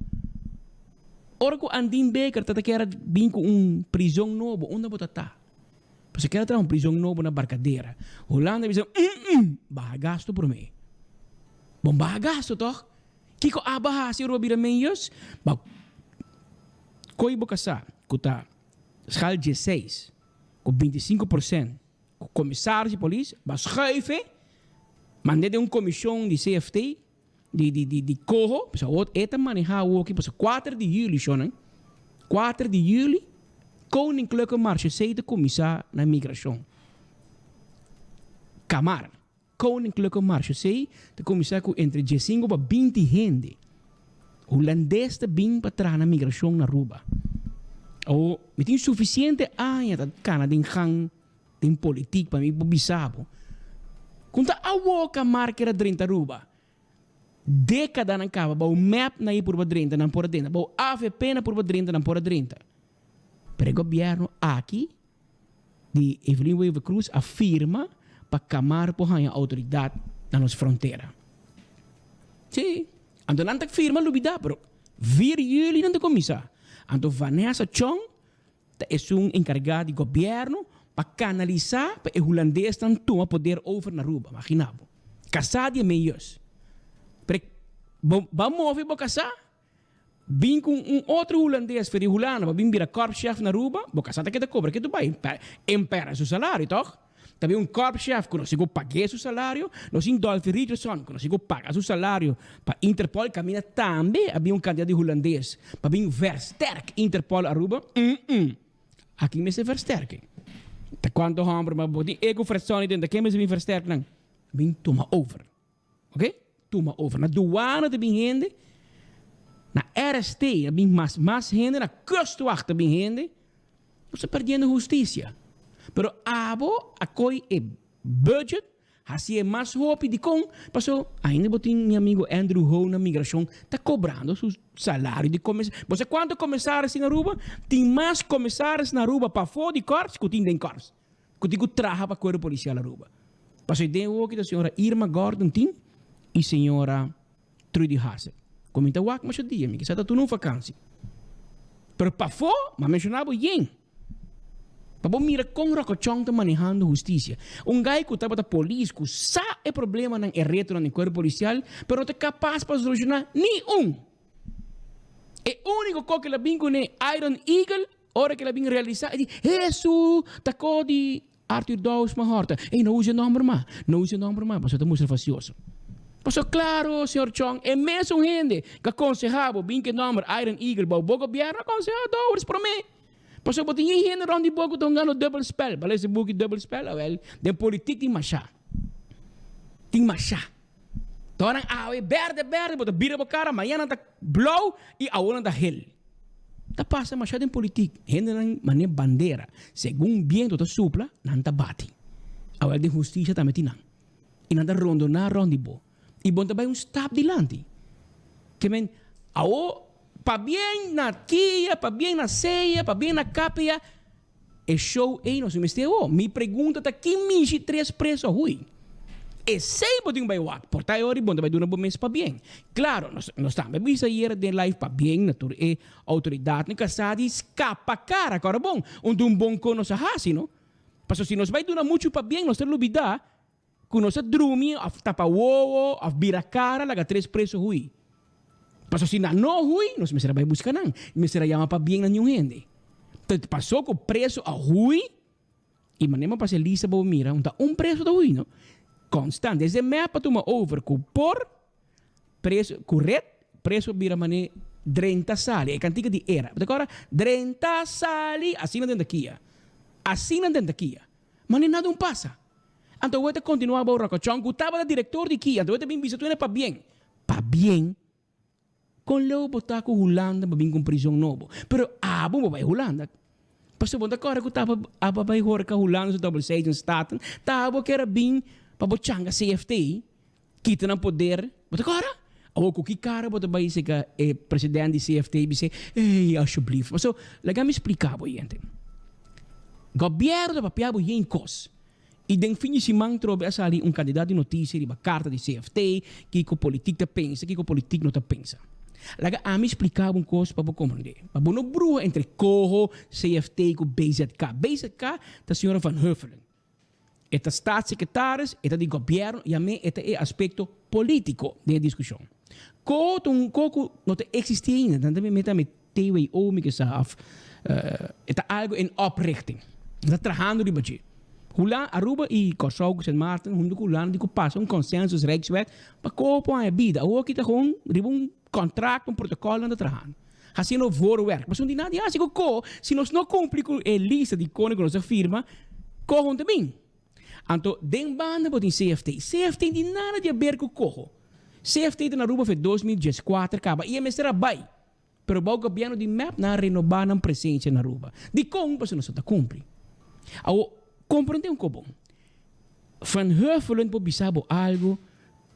Ora que Andin Baker está querendo vir com prisão novo, onde bota tá? Você quer ter prisão novo na barcadeira. Holanda diz, gasto por mim. Bom, gasto, toh? Kiko abahasi robira meios, ba koi boca sa, kuta schal 16, com 25%. O comissário de polícia vai schuiven, mandei de comissão de CFT, de Corro, para o outro manejar o aqui, para 4 de julho, 4 de julho, Koninklijke Marche, 7 comissário na migração. Kamar, koninklijke marché, de commissaris entre 15 para 20 gente. Holandês de bing patrana migração na Aruba. O met insuficiente anos dat Canada in gang in politiek para mim bisabo. Kunta awoka marca drin Aruba. Década na cava, o map na por drinta na por drinta, o AFP na por drinta na por drinta. Pero o governo aqui de Evelyn Weaver Cruz afirma para camar por a autoridade na nossa fronteira. Sim. Então não te firma lubida, pero vir jullie não te comissar. Então Vanessa Chong é encarregado de governo para canalizar para o holandês não toma poder over na Aruba, imaginavo. Casado é meios. Vamos mover para casar? Vim com outro holandês, para Holanda, vim virar corpschef na Aruba, vou casar que te cobra, que tu vai impera seu salário, toch? Também corpschef que consigo pagar seu salário, nós em Dolphy Richardson consigo pagar seu salário para Interpol caminha também havia candidato de holandês para vir versterk Interpol Aruba. Aqui me se versterk. Te quanto hambre maar die ego verstaan niet, dan kunnen ze weer versterken. Vim toma over, oké? Toma over. Na douane te bingende, na RST, bing mas gente, na kustwacht te bingende, você perdendo justiça. Pero abo akoi e budget, hasi e mas hopi di com, passou ainda botin meu amigo Andrew Ho na migração tá cobrando seu salário de comissário. Você quanto comissários na Aruba? Tem mais comissários na Aruba para fora de cortes que tem em cortes. Que tem que trabalhar para corpo policial na Aruba. Passou ideia que a senhora Irma Gordon tem e a senhora Trudy Hassel. Comenta o que mais dia, me que está tudo numa vacância. Pero para fora, mas mencionava yen. Para mira como Rocochong está manejando justiça. Gai que estava da polícia, que sabe o problema no retro no corpo policial, pero não é capaz para solucionar nenhum. O único que ela vem com Iron Eagle, hora que ela vem realizar, é Jesus, está de Arthur Dawes Mahorta. Não usa nome mais, mas está muito facioso. Mas claro, senhor Chong, é mesmo gente que aconselhava, vem que nome Iron Eagle, para o governo, aconselhava Dawes para mim. Pas op het heen rond die boek dan gaan dubbel spel. Wel is het boekje dubbel spel wel. De politiek die masha. Die masha. Dan awe berde maar de bieren elkaar, maar jij dat blauw en ouwe dat geel. Dat passa masha in politiek. Hende dan mane bandera. Según bien tot supla, nan tabati. Awel de justiça também tinang. E nada rondo na rondi bo. E bom também stap dilante. Que men awo para bem na Kia, para bem na Ceia, para bem na Capia, é show aí, nós me esteu. Me pergunta tá que minchi 3 preços ruim. E sei que tem baiuak, portai ori bom vai durar bom mês para bem. Claro, nós também bisa ir de live para bem, natura e autoridade nem casada escapa cara, agora bom, bom com nossa hasi, não? Passo se nós vai durar muito para bem, nós temos lubida, com nossa drumi, af tapa wowo, af bira cara, laga 3 preços ruim. Paso si na no hui, nos me será vai buscar nan, me será llama para bien na new gente. Então passou com preço a hui e manema para ser lista para mira, preço da hui, não? Constante, desde me para tomar over com por preço correto, preço vira mané 30 sali, é cantiga de era. Agora 30 sali, assim não dentro daqui. Assim não dentro daqui. Mas nem nada passa. Então eu te continuar a Rocochong, que estava da diretor de Kia, então eu te bem visto para bien. Para bien. Com leu botar com Holanda para vir com prisão novo. Pero bom vai Holanda. Pastor bom da cora que tava vai hora com Holanda so double stage staten. Tava que era bem para bochanga CFT. Kita na poder. Bota cora. Ou com que cara bota vai ser que presidente de CFT disse, "Ei, alsjeblieft." Mas so, lega me explicar bo gente. Governo da papiabo yen cos. E den fim de semana trobe ali candidato de notícia de carta de CFT, que com política pensa, que com política não pensa. Laga a me explicava coisa para compreender. Para não brua entre Coho, CFT e BZK. BZK é a senhora Van Huffelen. Esta staatssecretaris, esta de governo, e a mim, este é aspecto político da discussão. Coho não existia ainda. Também me TWO, me que sabe, está algo em oprichting. Está trabalhando de baixo. Hula, Aruba e Kosovo, Sint Maarten, junto com Holanda, que passa consensus rechtswet para copo a vida. Ou que está com contrato, protocolo na trabalho. Assim não voorwerk. Mas não tem nada assim que se nós não cumprimos a lista de cone que nós firma, corram também. Anto, den banda botin CFT. CFT di nada de ver com corro. CFT na Aruba foi 2014, acaba. E MSR vai. Pero o governo de MAP na renovar a presença na Aruba. De como você não está cumpre. Compreende um pouco. Van Huffelen po bisabo algo,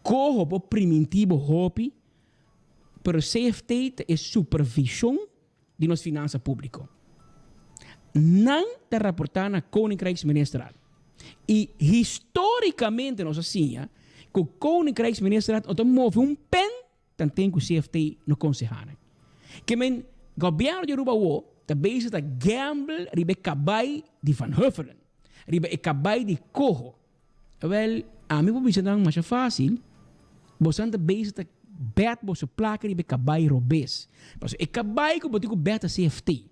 corro po primitivo hobby, pero CFT é supervisão de nossa finança pública. Não está reportando na Koninkrijksministeriat. E historicamente nós assim, que o Koninkrijksministeriat não move pen, dan tem que o CFT no concejana. Que men governo de Aruba está bezig a gamble ribe kabay de Van Huffelen, ribe kabay de corro. Wel, a mim vou dizer mais fácil. Você anda bezig a bet você placa ribe kabay robes. Mas e kabay ko botico bet a CFT.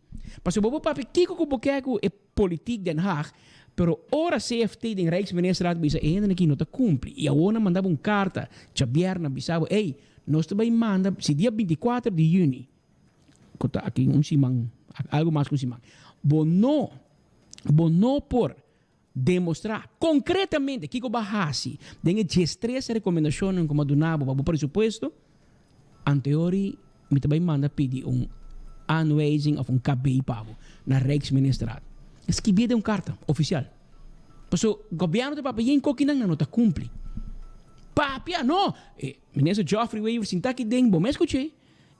Mas o bobo papi kiko ko bokeko e politiek Den Haag. Pero ora CFT den Rijksministeriat bisa ainda aqui não está cumpre. E a ONU mandava carta, Chabierna bisabo, ei, nós também manda, se dia 24 de junho, aqui simang, algo mais que simang, bono por demonstrar concretamente que o bahasi, tem 13 recomendações como donava para o presupuesto, anteriori, me também manda pedir aanwijzing of KBI pavo na Rijksministeriat. Escrevia de carta oficial. Mas o governo de papel coquinang não está cumpre. Papia, não. Ministro Geoffrey Weaver sinta que tem bom, me escutei.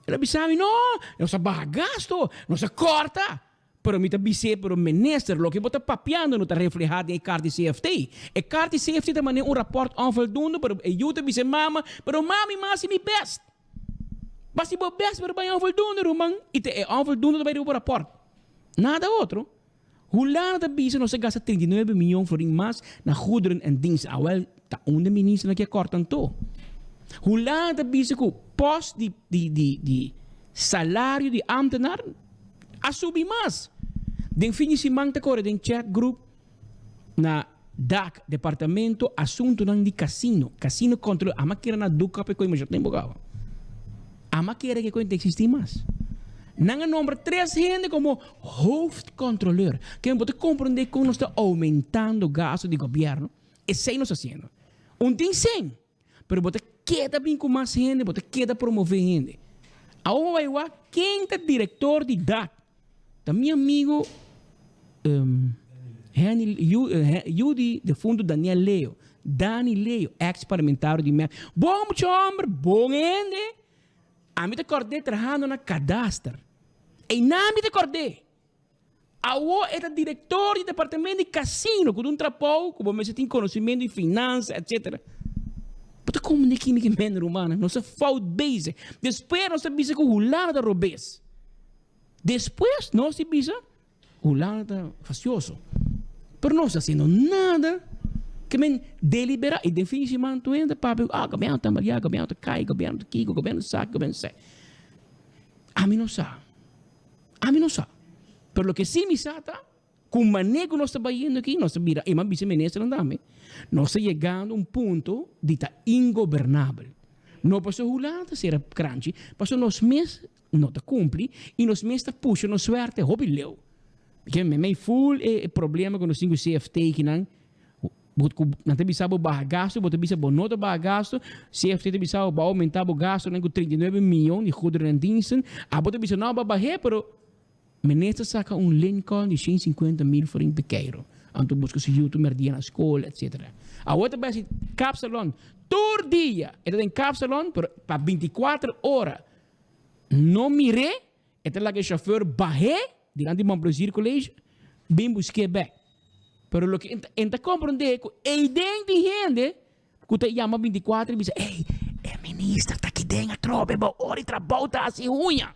Ele disse, não, não se bagasto, não se corta. Pero me disse para o ministro, lo que bota papiando não está reflejado em carta CFT. E carta CFT também é rapport onvoldoende, pero eu te disse, mama, pero mami, mas me best. Mas se o best, pero vai onvoldoende, romang, e te é onvoldoende também o rapport. Nada outro. Hoe lang dat bezig nog se gasta 39 miljoen voor in mas na goederen en diensten. Awel, ta onder minister que cortan to. Hoe lang dat bezig ku post die salário de ambtenaar asubi mas. Den finisi mang te corre den chat group na DAC departamento assunto nang di casino. Casino control ama kira na duka pe ko imagine tempo gawa. Ama kira que cointe existe mas. Nanga número 3 gente como hoofdcontroleur. Que você compreender como está aumentando o gasto do governo. E sem nós fazendo. Tem sem. Mas você quer bem com mais gente, você quer promover gente. Agora, quem é diretor de DAC? Da meu amigo Judy, de fundo Daniel Leo. Dani Leo, ex-parlamentar de MEC. Bom, homem, bom gente. A mim te acordei trabalhando na cadastro. E não me acordei. Awo era diretor do departamento de cassino, com trapou, como você tem conhecimento de finanças, etc. Mas como é que me mente romana? Não se faz base. Depois não se bisa com o lado da robês. Depois não se bisa o lado da facioso. Mas não está fazendo nada. Que men delibera e definitivamente ainda para governo também, governo cai, governo aqui, governo sabe, governo sai. A mim não sabe. Pero lo que sí me sata, com o manejo nós estamos indo aqui, nós estamos e mais vice-ministro andame, nós estamos chegando a ponto de estar ingovernável. Não passou o lado ser crunchy, passou nós mesmos não está cumpre e nós mesmos está puxando a suerte, hobileu. Porque me full problema com os 5 CFT que não te bisabo barra gasto, te bisabo nota barra gasto, CFT te bisabo ba aumentar o gasto com 39 milhões de goederen en diensten, te bisabo não barra, pero minister saca Lincoln de 150 mil voor een pequeno. Anto busca se YouTube merdia na escola, etc. A outra vez capsalon, todo dia, era em capsalon, para 24 horas. Não mirei, era lá que o chauffeur barré, diante de Montplaisir College, bem busquei back. Pero lo que enta compreender que e de gente que te chama 24 e diz, ei, ministro, está aqui dentro a tropa, ora e trabalho tá assim unha.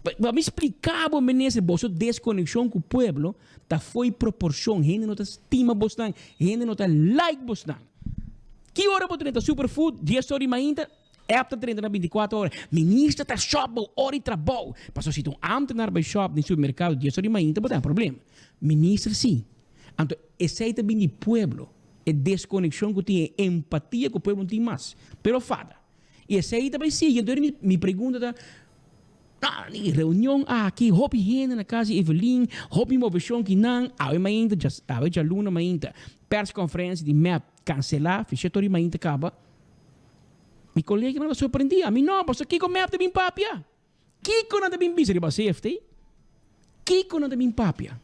Para me explicar, ministro, você desconexão com o povo, tá foi proporção, gente não tá estima bostan, gente não tá like bostan. Que hora você tá superfood, 10 horas ainda, apta 30 na 24 horas. Ministro tá shop, hora e trabalho. Passou se tu ambtenaar bij shop no supermercado, 10 horas ainda, não tem problema. Ministro, sim. Então, esse aí também de povo, é desconexão que tem empatia com o povo não tem mais. Pero fada. E esse aí também sim. Então, me pergunta, Ni reunião aqui, hobby gente na casa Evelyn, hobby movição que não, awe mainta, awe já luna mainta, persconferência de MEP cancelar, fichetori mainta acaba. Mi colega não surpreendi, a mim não, mas aqui com MEP também papia. Kiko não também bisa riba safety. Kiko não também papia.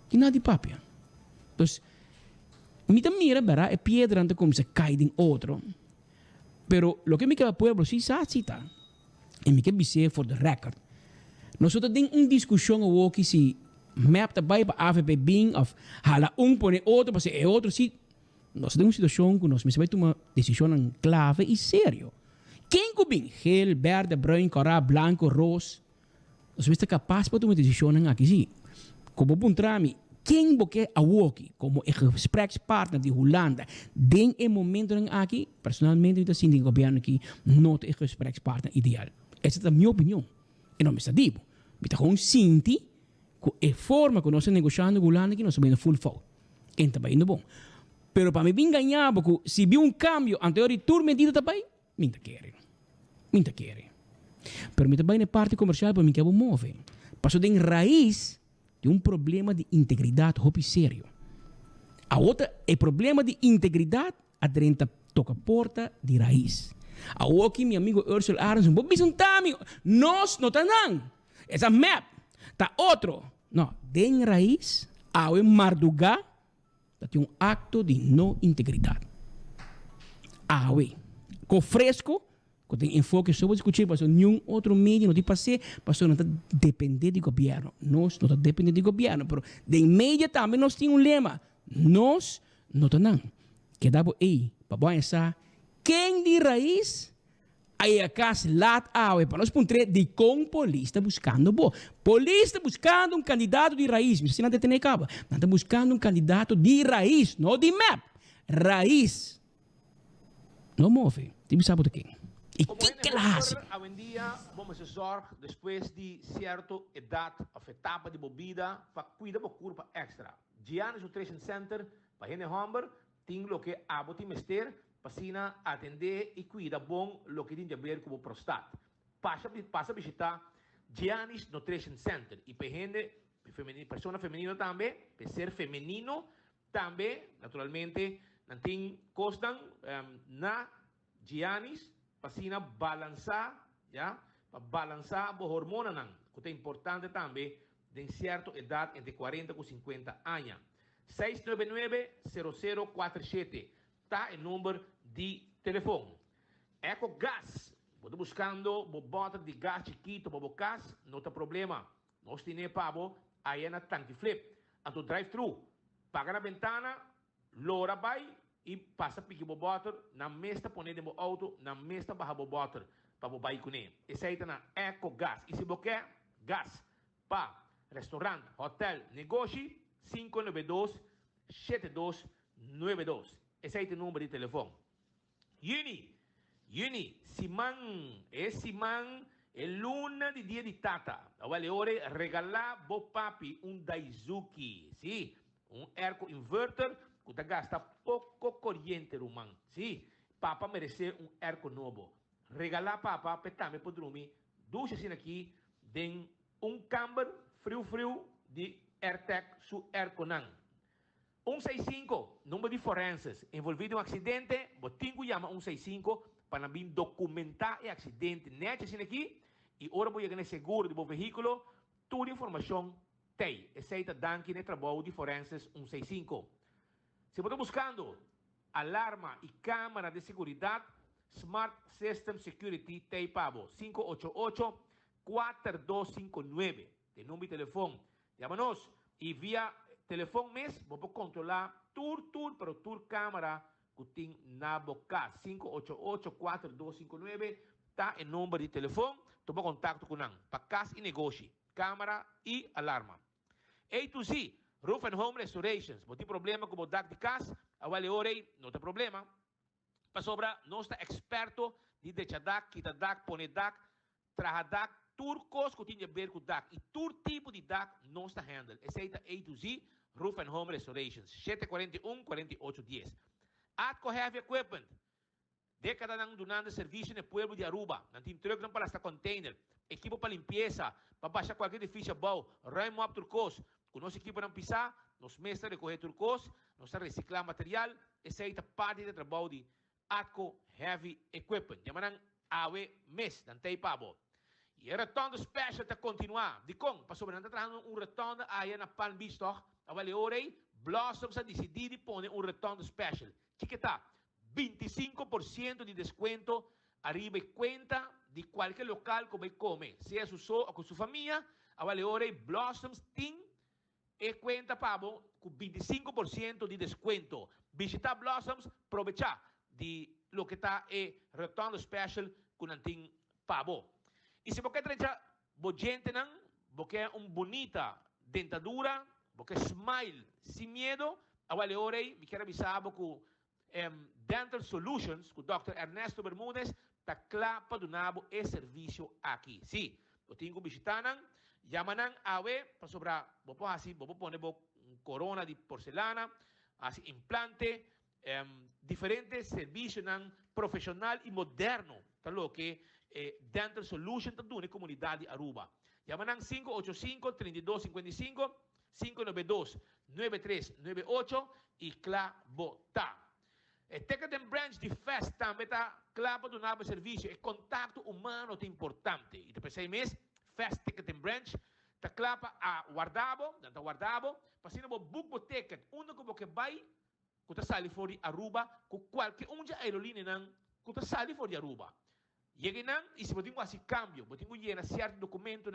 Que nada de papia. Então, mi mira, vera, é piedra ante como se cai em outro. Pero lo que me queda pueblo si sa cita. E me queda bisa for the record. Nós temos uma discussão aqui se map também para AVP bem of hala põe outro para ser outro se nós temos uma situação que nós me tomar decisão clave e sério. Quem que bem gel, verde, branco, coral, branco, rosa, nós somos capazes para tomar decisão aqui sim. Como bom trami, quem você aqui como gesprekspartner de Holanda, den em momento aqui, personalmente eu sinto que o governo aqui não é o gesprekspartner ideal. Essa é a minha opinião. E não me está dito. Me está com sinti que a forma que nós estamos negociando com Holanda aqui nós estamos indo full fault. Então está indo bom. Pero para mim bem ganhar, porque se viu um cambio anterior e tudo medida também, minta quer. Pero me também na parte comercial para mim que é bom mover. Passou de raiz de um problema de integridade hobby sério. A outra é problema de integridade aderente toca porta de raiz. A outra meu amigo Ursula Aronson, vou dizer um tami, nós não tá não. Essa map tá outro. Não, de raiz, ao mardugar, tem um acto de não integridade. Awe, com fresco, que tem enfoque sobre discutir, para nenhum outro mídia não tem passei, para não depender do governo. Nós não dependemos do governo, mas de mídia também nós temos um lema. Nós não estamos. Que dá aí, para pensar, quem de raiz, aí a casa lá, para nós ponter de com polícia buscando, polícia buscando um candidato de raiz, mas se não tem acaba, não está buscando um candidato de raiz, não de map, raiz. Não move, tem sabe de quem. E que lá hace? Hoje em dia, vamos se zorgar depois de certa idade, ou etapa de bebida, para cuidar da curva extra. Giannis Nutrition Center, para gente Humber, tem o que abo tem mester, para atender e cuidar bom o que tem a ver com o prostate. Passa a visitar Giannis Nutrition Center. E para gente, pessoa feminina também, para ser feminino também, naturalmente, não tem costam na Giannis, para balançar, já? Para balançar a hormona, não. Que é importante também, de certa idade, entre 40 e 50 anos. 699-0047. Está o número de telefone. Eco Gas. Estou buscando bota de gás chiquito, bobo gás, não tem problema. Nós temos pabo, aí na tanque flip. A tu drive-thru. Paga na ventana, lora vai e passa pique bobota, na mesta põe de auto, na mesta barra bobota, para bobai com ele. Esse aí está na Eco Gas. E se você quer gás para restaurante, hotel, negócio, 592-7292. Esse aí é o número de telefone. Uni, Simão, é luna de dia de tata. Vale ora regalar bo papi Daizuki, sim, air inverter que gasta pouco corrente rumang, sim. Papa merece air novo. Regalar papa petame por dormir. Duas assim aqui, den camber frio de AirTech su air conan. 165, número de forenses. Envolvido em um acidente, botinho chama 165 para vir documentar o acidente. Nete assim aqui, e ora vou chegar seguro do veículo, toda a informação tem. Aceita danke no trabalho de forenses 165. Se você está buscando alarma e câmera de segurança, Smart System Security tem pabo 588-4259. Tem número de telefone. Chama-nos e via telefone mesmo, vou controlar tour para tour câmera que tem na boca. 588-4259 está o número de telefone. Toma contato com nós para casa e negócio, câmera e alarma. A to Z, Roof and Home Restorations. Não tem problema com o DAC de casa, a vale orei, não tem problema. Para sobra, nós está experto de deixar DAC, quitar DAC, pôr DAC, trazer DAC, turcos que tem a ver com DAC. E todo tipo de DAC não está handle. Esse aí A to Z, Roof and Home Restorations. 741-4810. Atco Heavy Equipment. Década nang donando serviço no pueblo de Aruba. Não tem truck não para esta container. equipo para limpeza, para baixar qualquer edifício bom, ruim up turcos. Com nossa equipe não pisar, nós mestres recolher turcos, nós reciclar material, essa é a parte do trabalho de ATCO Heavy Equipment. Chamaram AWE MES, não tem pabo. E o retorno special está continuar. De como? Para sobreviver, trazendo retorno aí na Palm Beach, toch? A valeu Blossoms a decidir pôr retorno special. Que está? 25% de desconto arriba e conta de qualquer local que vai comer. Seja só ou com sua família, a valeu Blossoms tem e conta pabo com 25% de desconto. Visitar Blossoms, aproveitar de lo que está retorno special com tem pabo. E se você trecha gente não, você bonita dentadura, você smile sem medo, a valeu me quero avisar com Dental Solutions, com o Dr. Ernesto Bermúdez, está claro para donar esse serviço aqui. Sim, eu tenho que visitar, llaman a ver, para sobrar, vou poner corona de porcelana, assim, implante, diferentes serviços profissional e moderno, tá lo que Dental Solutions está dando na comunidade de Aruba. Llaman 585-3255, 592-9398 e Clabota. Tecate Branch de Fest também está claro para donar serviço. O contato humano é importante. E depois de 6 meses, Fest Tecate Branch está claro para guardar, para se não book o ticket, onde que vai, que está sali fora de Aruba, com qualquer aerolínea que está sali fora de Aruba. E se você tem assim cambio, você tem que llenar certo documento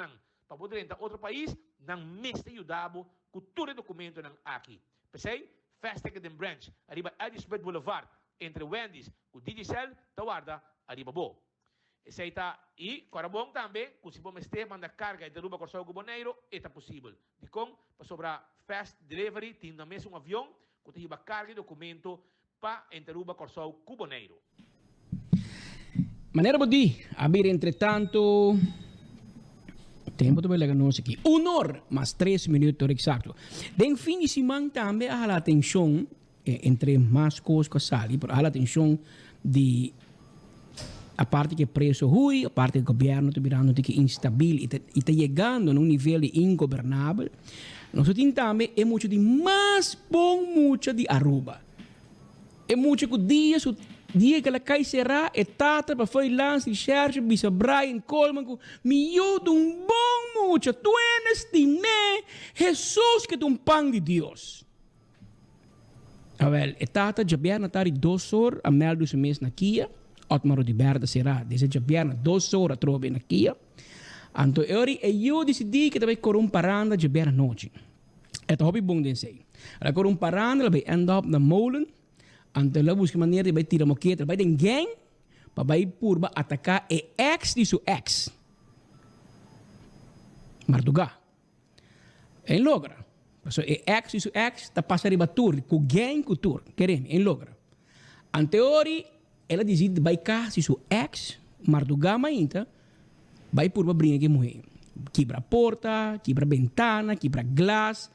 para poder entrar outro país, não mestre ajudado com todo o documento aqui. Pensei? Fast Ticket and Branch, arriba Edisbeth Boulevard, entre Wendy's, com Digicel, Tawarda, arriba bo. Esse aí tá, e, para bom também, se você manda carga de Aruba Corsão Cuboneiro, é possível. De como, para sobrar Fast Delivery, tem também um avião, que tem carga de documento para entre Aruba Corsão Cuboneiro. Maneira bodi, abrir entretanto, tempo de belaga nós aqui. 1 hora, mais 3 minutos exato. Den fim de semana também há a atenção entre mais coisas que saem, há a atenção de a parte que preço ruim, a parte do governo está virando instável e está chegando a nível ingovernável. Nós temos também é muito de mais bom muito de Aruba. É muito que dia que ela cai será é tata para foi lance de Sérgio Bisa Brian Coleman com miúdo bom muito tu eres né Jesus que tu pão de Deus. A ver, é tata já bem na tarde 2 horas a mel dos meses na Kia, Otmaro de Berda será desde já bem 2 horas trobe na Kia. Anto eu decidi que também com paranda já bem na noite. É hobby bom de sei. Ela com paranda vai end up na molen. Anto la busca maneira de vai tirar moqueta, vai den gang, para vai purba atacar e ex de seu ex. Marduga. Em logra. So e ex de seu ex tá passa riba tour, com gang com tour, querem, em logra. Anteori ela decide vai cá se seu ex, Marduga mainta, vai purba brinca que morrer. Quebra porta, quebra ventana, quebra glass.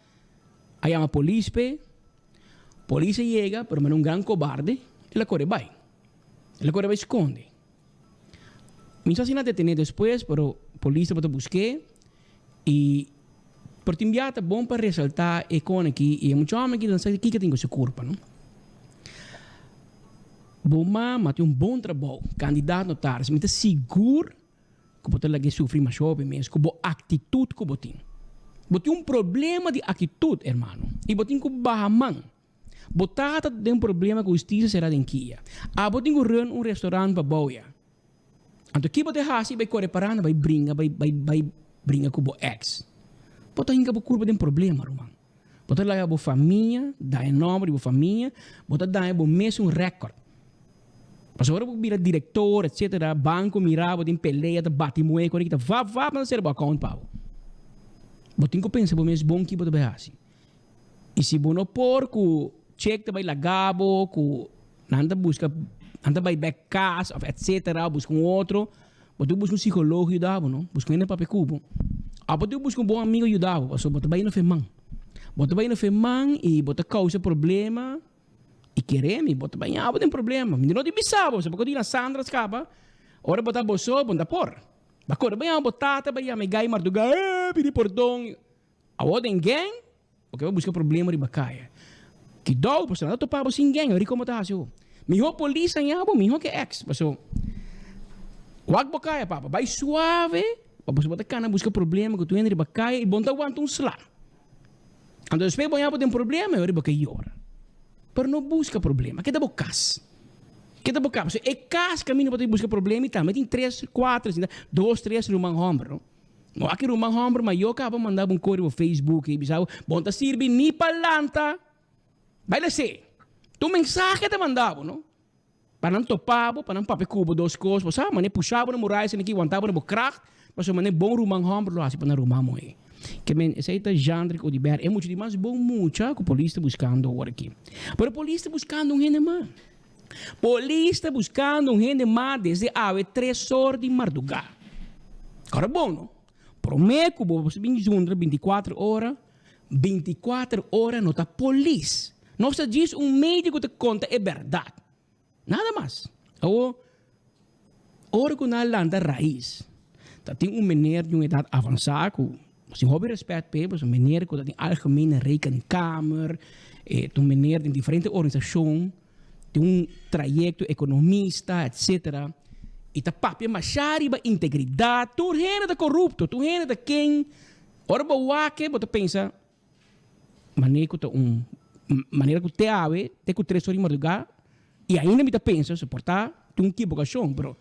Aí a polícia polícia chega, pero é gran cobarde, ela corre vai. Ela corre vai esconde. Me assassina detener depois, pero polícia para buscar e por timbiata bom para ressaltar e com aqui e muito homem que não sabe que tem sua culpa, não? Boma, mas tem bom trabalho, candidato notário, se me seguro que você lá que sofre mais jovem mesmo, com boa atitude que você tem. Você tem problema de atitude, irmão, e você tem que barrar mão. Botata tem problema com justiça será em Kia. Abo tem que restaurante para boia. Então aqui você hasi vai correr parando, vai brinca com o ex. Bota ainda por curva tem problema, irmão. Bota lá a família, dá em nome da família, bota dá em mesmo recorde. Mas agora vira diretor, etc. Banco mirava, tem peleia, bate moeda, corrida, vá para ser o account pau. Bota tem que pensar por mesmo bom que você vai assim. E se você não por check também lagabo, com nada busca, nada vai back cash, etc. Busca outro, você busca psicólogo ajudava, não? Busca ainda papel cubo. Você busca bom amigo ajudava, você bota bem no femang. Bota bem no femang e bota causa problema e queremos, bota bem, tem problema. Não te bisava, você pode ir na Sandra escapa, ora bota bolso, bota por. Bakor, ba yan, botata, ba yan, may gay marduga, pidi pordong. Awo den gang, porque vai buscar problema de bacaia. Que dó, pastor, não topava sem gang, eu como tá assim. Miho polícia yabo, miho que ex, pastor. Wag bacaia, papa, vai suave, para você botar cana busca problema que tu entra de bacaia e bonta aguanta slá. Quando eu espero banhar tem problema, eu riba que iora. Pero não busca problema, que dá bocas. Que dá bocas, é cas caminho para buscar problema e tá, mas tem 3, 4, 2, 3 rumang hombro. No aqui rumang hombro, mas eu acabo mandar código no Facebook e bisau, bonta sirve ni palanta. Vai lá ser. Tu mensagem te mandava, não? Para não topar, para não papel cubo 2 coisas, sabe? Mas puxava no murais aqui, aguentava no crack, mas eu mandei bom rumang hombro lá, assim para não rumar moe. Que men aceita jandre o diber é muito demais bom mucha que a polícia buscando agora aqui. Pero a polícia buscando um gente mais. Polícia buscando um gente mais desde a 3 horas de madrugada. Agora bom, não? Prometo que você vem junto 24 horas não está polícia. Não se diz médico te conta é verdade. Nada mais. Ou hora que na landa raiz. Tá tem meneer de uma idade avançada que hobby respeito people, een meneer dat in algemene rekenkamer, een meneer in diferente organisatie, een trajecto economista, etc. E ta papia machari ba integridade, tu hena da corrupto, tu hena da quem, ora ba wake, bota pensa, maneira que te ave, te ku 3 horas de madrugada, e ainda me ta pensa, suportar, tu equivocação, bro.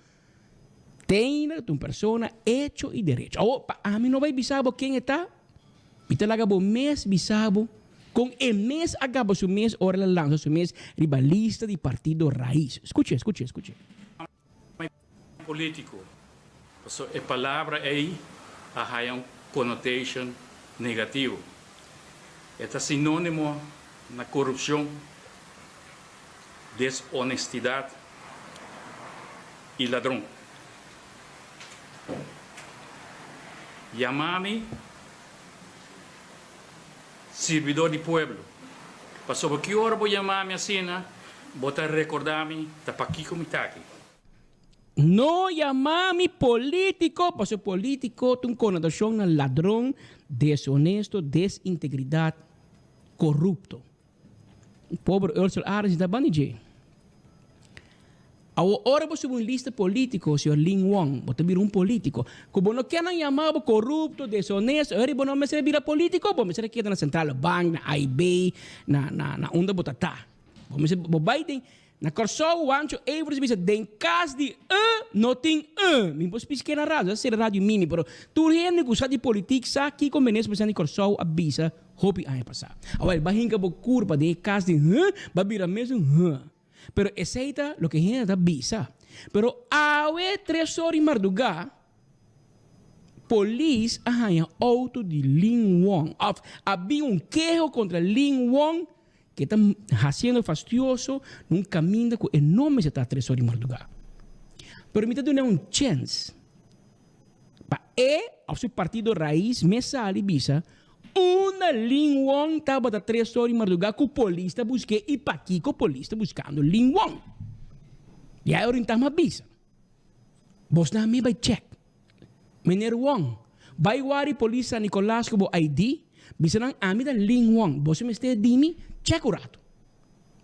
Tem uma pessoa hecho e direito. A mim não vai bisabo quem está. Me talagabo mês bisabo. Com o mês acaba o mês, ora lança o mês rivalista de partido raiz. Escute. Político. A palavra aí há uma connotation negativa. É sinônimo na corrupção, desonestidade e ladrão. Llamame servidor de pueblo. Pasó que hora voy a llamarme así, voy a recordarme, tapaqui como está aquí. No llamame político, pasó político, tu connotación al ladrón, deshonesto, desintegridad, corrupto. Pobre Ursula Ares da Banijé. Agora você um lista político, o senhor Lin Wang, você vira político. Como não querem chamar corrupto, desonesto, ele não me serve virar político, você quer na Central Bank, na AIB, na onda botatá. Você vai ter na Corsol, o Ancho, Everest, você tem caso de não tem me posso piscar na rádio, essa é a rádio mini, pero tu rende que de política, aqui com menes pensando em Corsol, avisa, hope a passar. Agora, vai hinca por curva de caso de vai virar mesmo Pero aceita lo que gente da visa. Pero awe 3 horas de madrugada, polícia arranha auto de Lin Wang. Havia queijo contra Lin Wang que está fazendo fastidioso num caminho que enorme se está 3 horas de madrugada. Pero me dá chance. Para ao seu partido raiz, me sale visa. Una Lin Wang estava da 3 horas de madrugada com o polícia busquei e para aqui com o polícia buscando Lin Wang. E aí orientamos a bisa. Você não me vai check. Meneer Wang, vai wari polícia Nicolás com o ID, bisa nang ami da Lin Wang. Você me está dimi, check o rato.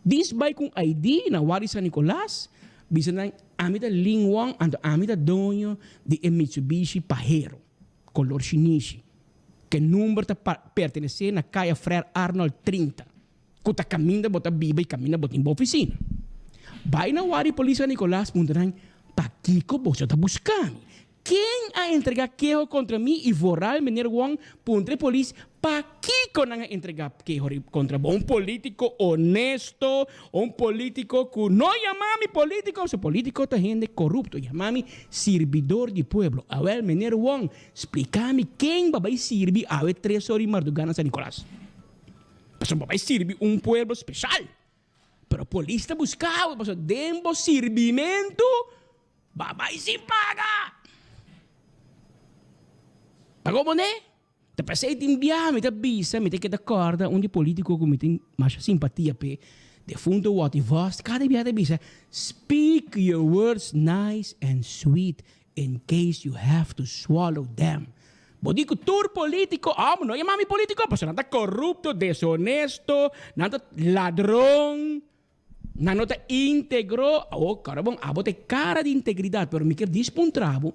Dis vai com ID na wari sa Nicolás, bisa nang ami da Lin Wang, ando ami da dono de Mitsubishi Pajero, color chinese. Que número está pertencendo a Caia Frère Arnold 30. Que está caminhando, bota biba e caminha, bota em boa oficina. Vai na Wari Polícia Nicolás, perguntarão, para que você está buscando? Quem a entregar queijo contra mim e vorar o menino Wang, puntre polícia, para que não entregar queijo contra um político honesto, um político que não chama-me político, se político está gente corrupto, chama-me servidor de pueblo. A ver, menino Wang, explica-me quem vai servir a 3 horas de madrugada San Nicolás. Mas vai servir pueblo especial. Pero polícia buscava, mas dembo servimento, vai se paga. Pagou boné? Te passei de enviar, me avisa, me tem que dar corda, onde político que me tem mais simpatia pe, de fundo what e voz, cada dia te avisa, speak your words nice and sweet in case you have to swallow them. Dico tour politico, no chiamami politico, perché non è corrupto, dishonesto, non è ladrón, non è integro, carabon, abo te cara di integrità, però mi che dispuntravo,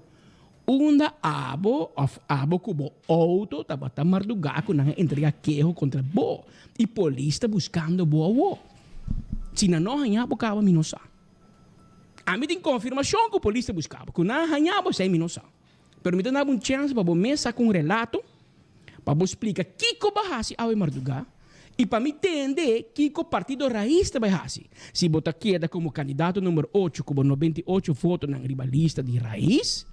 unda abo kubo auto, tabata mardugaku, nang entrega quejo contra bo, i polista buscando bo. Se não hanhabo cava minosa. A mim tem confirmação que o polícia buscava. Que não hanhabo sei minosa. Pero me dava chance para mesa com relato para explicar Kiko bahasi ao Marduga e para me entender Kiko partido raiz da bahasi. Se botar queda como candidato número 8 com 98 votos na ribalista de raiz,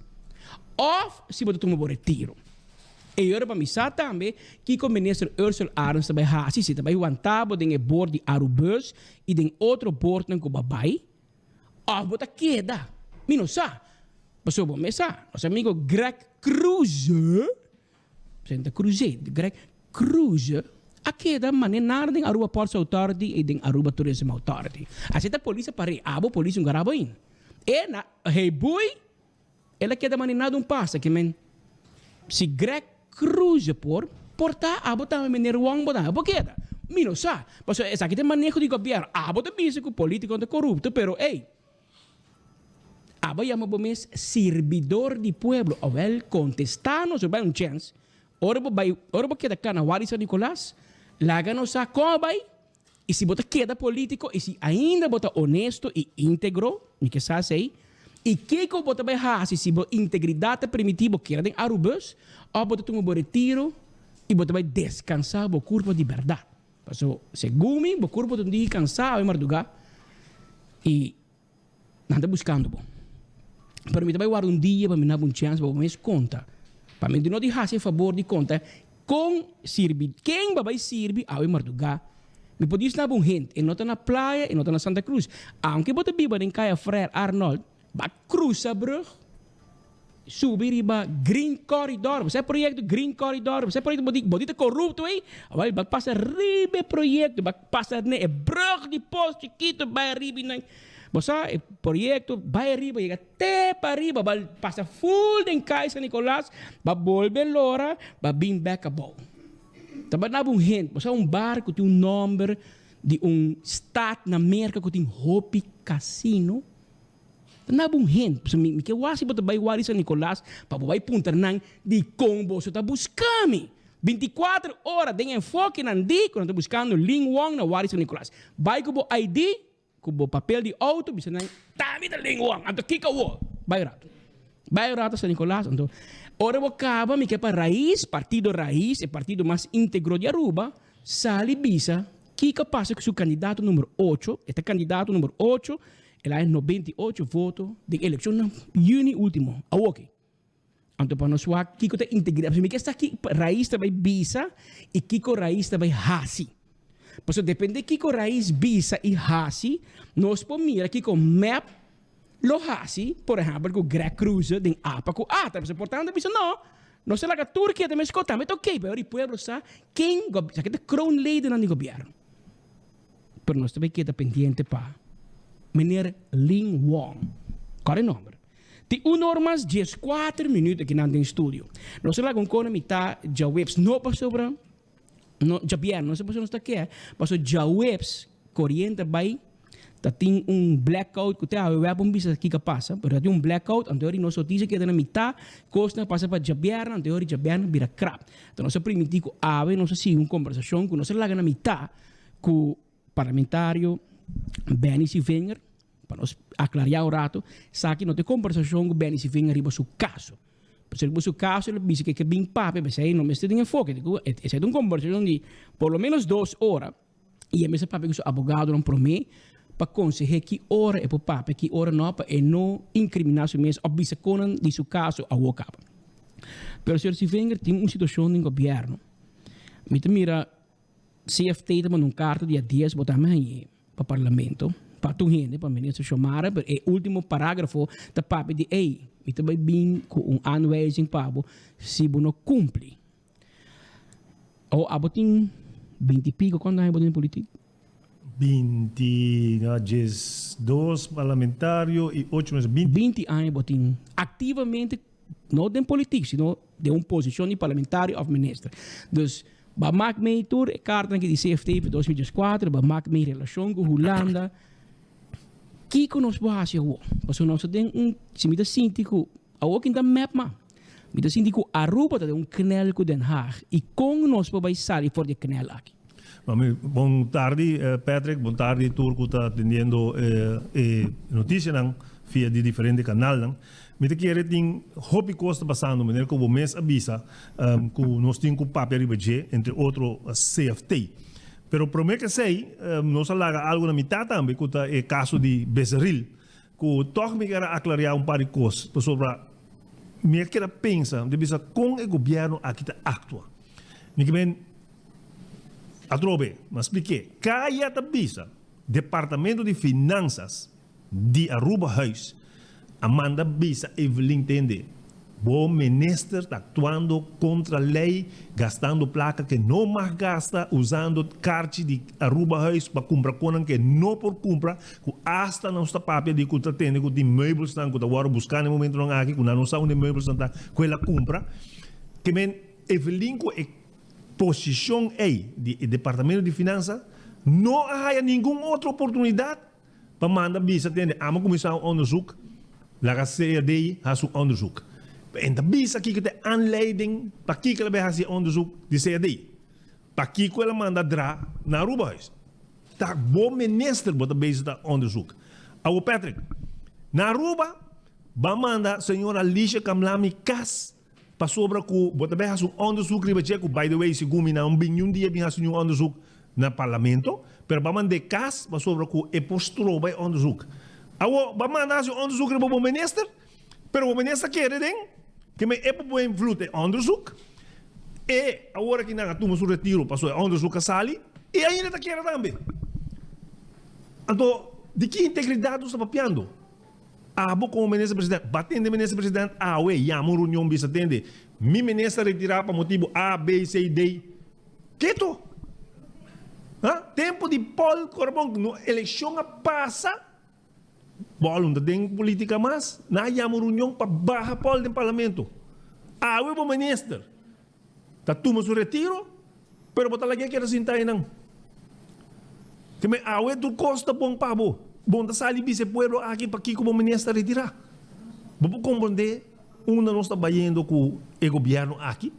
ou se botar como retiro. E agora para me saber também que o ministro Ursula Arons também hasi se também wantabo den board de Arubus e den outro board ng kubabai. Bota queda. Minosa. Passou bom mesa. Nosso amigo Greg Cruz. Senta Cruze, Greg Cruz. A queda manenar den Aruba Ports Authority e den Aruba Tourism Authority. Assim a polícia pare, polícia garabo in. E na hey boy, ela queda manenar passa que men si Greg Cruz portar também menino Wang botar porque queda. Mino sa, paso essa aqui tem manejo de governo. Bota bisa que o político é corrupto, pero llama bomes servidor de pueblo, ou el contestando sobre um chance. Ora queda cá na Wari San Nicolás, laga no sa como vai, e se bota queda político, e se ainda bota honesto e íntegro, me que sa sei, e que bota vai se bota integridade primitiva que era de Arubus, ou bota um retiro, e bota vai descansar o corpo de verdade. Paso, segundo o corpo de um dia cansado, Marduga, e não está buscando bom. Pero me vai guardar dia para me dar chance para me conta. Para me não deixar a favor de conta com sirvi. Quem vai servir ao Marduga? Me pode estar bom gente, e não está na praia, e não está na Santa Cruz. Aunque bota biba em Caia Frère Arnold, vai cruzar brug. Subir riba Green Corridor. Você projeto Green Corridor. Você projeto bodita corrupto aí. Vai passar riba projeto, vai passar ne brug de posto chiquito vai riba na. Você projeto vai riba chega até para riba, vai passar full em Caia San Nicolás, vai volver lora, vai bring back a boat. Também na bom gente, você barco tem número de estado na América que tem Hopi Casino. Na bom gente, me que wasi bota vai Wari San Nicolás, para vai puntar nang de combo so tá buscando 24 horas de enfoque nandi quando tá buscando Ling Wong na Wari San Nicolás. Vai com o ID, com o papel de auto, bisa nang tami da Ling Wong, anto kika wo. Vai rato San Nicolás, anto ora bo acaba me que para raiz, partido raiz, e partido mais íntegro de Aruba, sali bisa kika passa com seu candidato número 8, este candidato número 8 ela é 98 votos de eleição no junho último. Então, para nós, Kiko está integrado. Porque está aqui, raiz também bisa e Kiko raiz também hasi. Por isso, depende de Kiko raiz bisa e hasi, nós podemos mirar Kiko map lo hasi, por exemplo, com Greg Cruz, de APA, com ATA. Mas, portanto, bisa não sei lá que a Turquia também escuta, mas ok, mas o povo sabe quem, já que é crown lady no governo. Mas nós também queda pendente para meneer Ling Wong. Qual é o número? Tem normas 14 minutos aqui no estúdio. Nós estamos com a mitad de webs. Não passou para... Já bem, não sei se você está aqui. Passou de webs, corrente vai... Tem blackout, que tem a web bisa aqui que passa. Mas tem blackout, anterior nós notícia que é na mitad, costa passa para Jabiana, anterior Jabiana vira crap. Então nós permitimos a ver, não sei se conversação, que nós lá na mitad, com o parlamentário Benny Sylvanger, para nós aclarar o rato, sabe que não tem conversação com Benny Sylvanger riba seu caso. Por exemplo, seu caso, ele disse que é bem papo, mas aí não me está em foco. Essa é uma conversação de por lo menos 2 horas, e a mesma papo que o advogado não promete, para conseguir que hora é para papo, que hora não, para não incriminar seu mês, ou bisa conan de seu caso ao acaba. Pero o senhor Sylvanger tem uma situação no governo. Me mira, CFT tem uma carta dia 10, botamos aí para o parlamento, para tu gente, para o ministro chamar, para o último parágrafo da papo de ei, e também bem com anweising pabo, se você não cumpre. Ou abotin 20 e pico, quando é abotin político? 22 parlamentários e 8 meses. 20 anos, botin. Ativamente, não de política, sino de uma posição de parlamentário ou ministro. Dus, ba maak mee tour, carta que dice CFT para 2004, ba maak mee relação com Holanda. Que nos bahasa wo? Paso nós tem se me dá síntico, a walking da map ma. Me dá síntico Aruba de canal com Den Haag e com nós vai sair for de canal aqui. Bom tarde, Patrick. Bom tarde, Turco está atendendo notícias via de diferentes canais. Me quero ter hobby costa passando, maneira como o mês avisa, que nós temos papel ribeje, entre outros CFT. Pero prometo que sei, nós alaga algo na metade também, que é o caso de Becerril, que toch me quero aclarar par de coisas, sobre me quero pensar, de bisa com o governo aqui está atua. Me quero atrobe, mas expliquei, caia da bisa, Departamento de Finanças de Aruba Huis, Amanda Bisa Evelyn Tende. Bom ministro está atuando contra a lei, gastando placa que não mais gasta, usando carte de Aruba Huis para comprar coisas que não por comprar, que hasta não está papel de que tem, que tem meubles estão, que agora buscando no momento não aqui, que não sabe onde meubles estão, que ela compra. Que men Evelyn com a posição aí do Departamento de Finanças, não há nenhuma outra oportunidade para mandar Bisa Tende. Ama começar um onderzoek. Laga CAD has een onderzoek. En de bisa kijken de aanleiding, para kijken bij has onderzoek de CAD. Para kijken manda dra naar Aruba-huis. Tak bom minister wat de bezig dat onderzoek. Oude Patrick, naar Aruba, ba manda senhora Alicia Kamlami Kas, para sobre que wat de has een onderzoek ribeje, by the way, se gumi na bilhão dia bin has een onderzoek na parlamento, pero ba manda Kas, para sobre que e postulou bij onderzoek. Awo, ba mandar se onderzoek para o minister, pero o minister quer que me é para invloed em onderzoek. E agora que nós tomamos o retiro para o onderzoek a sali, e ainda está querendo também. Então, de que integridade você está papiando? Abo como ministro presidente, batendo ministro presidente, llamo reunião bisa atende. Mi ministro retirar para motivo A, B, C e D. Que to? Tempo de Paul Corbon, eleição passa. Bolon da tem política mas na llamo reunião para barra pol do parlamento. O bom ministro tá toma seu retiro, pero botar lagi que era sentar não. Que me do costa bom pabo. Bom da sali bise pueblo aqui para que como ministro retirar. Vou compreender da nós está bayendo com o governo aqui.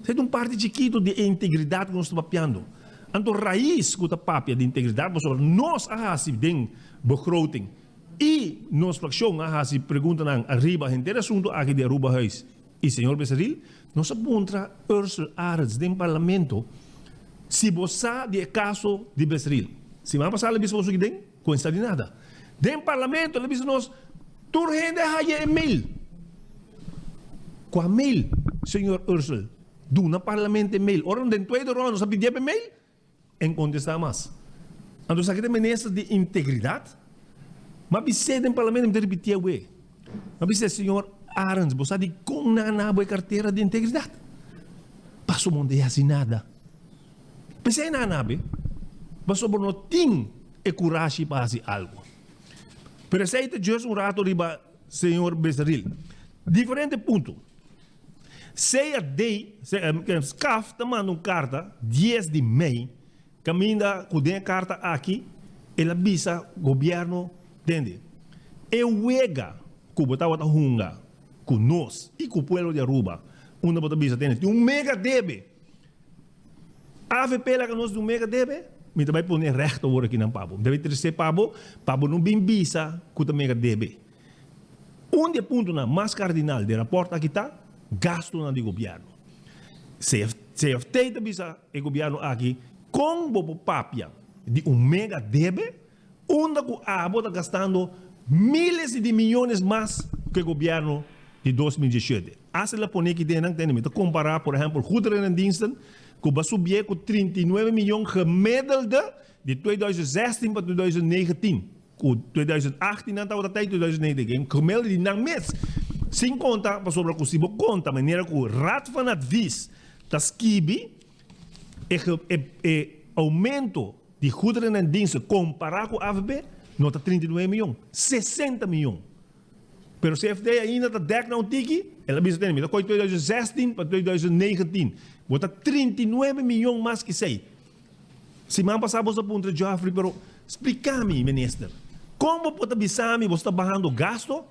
É parte chiquito de integridade que nós está papiando. Então raiz que tá papia de integridade, nós assim den begroting. E nos fracção, se perguntam arriba, inteiro assunto aqui de Aruba Huis. E senhor Becerril, nós aponta Ursula Arends do parlamento, se você de caso de Becerril. Se vai passar, ele disse você que tem, com de nada. Do parlamento, ele disse nós, tu rende a e-mail. Com mail, senhor Ursula, do na parlamento e-mail. Ora, dentro do ano, nós pedimos e-mail, em contestar mais. Então, aqui tem ministro de integridade. Mas você tem parlamento de repetir o e. Mas você, senhor Arends, você de com na boa carteira de integridade. Passou o mundo assim nada. Pensei na nabe, mas sobre não tem coragem para fazer algo. Pero sei que just rato riba, senhor Becerril. Diferente ponto. Sei a day, SCAF está mandando carta 10 de maio, caminha com a carta aqui, ela avisa governo. Entende? Eu ega que botava a hunga com nós e com o povo de Aruba. Uma bota bisa tem mega debe. A AVP lá que nós mega debe, me também põe reto agora aqui na Pabo. Deve ter ser Pabo não bem bisa com o mega debe. De ponto na mais cardinal de rapporto aqui está gasto na de governo. CFT da bisa e governo aqui com o papia de mega debe. Onde a está gastando miles de milhões mais que o governo de 2017. Assim, ela põe que tem comparar, por exemplo, goederendiensten, que vai subir com 39 milhões gemiddelde de 2016 para 2019. Com 2018 não estava até 2019. Gemiddelde de não mês. Sem conta, para sobre o que conta, a maneira que o rato van advies, das kibi, e aumento de goederen en diensten comparado com AVB, nota 39 milhões, 60 milhões. Pero CFD ainda está dek na tiki, ela bisa tem, da 2016 para 2019, bota 39 milhões mais que sei. Se man passamos a ponto de Joffrey, pero explica-me, ministro, como pode bisami você está barrando gasto,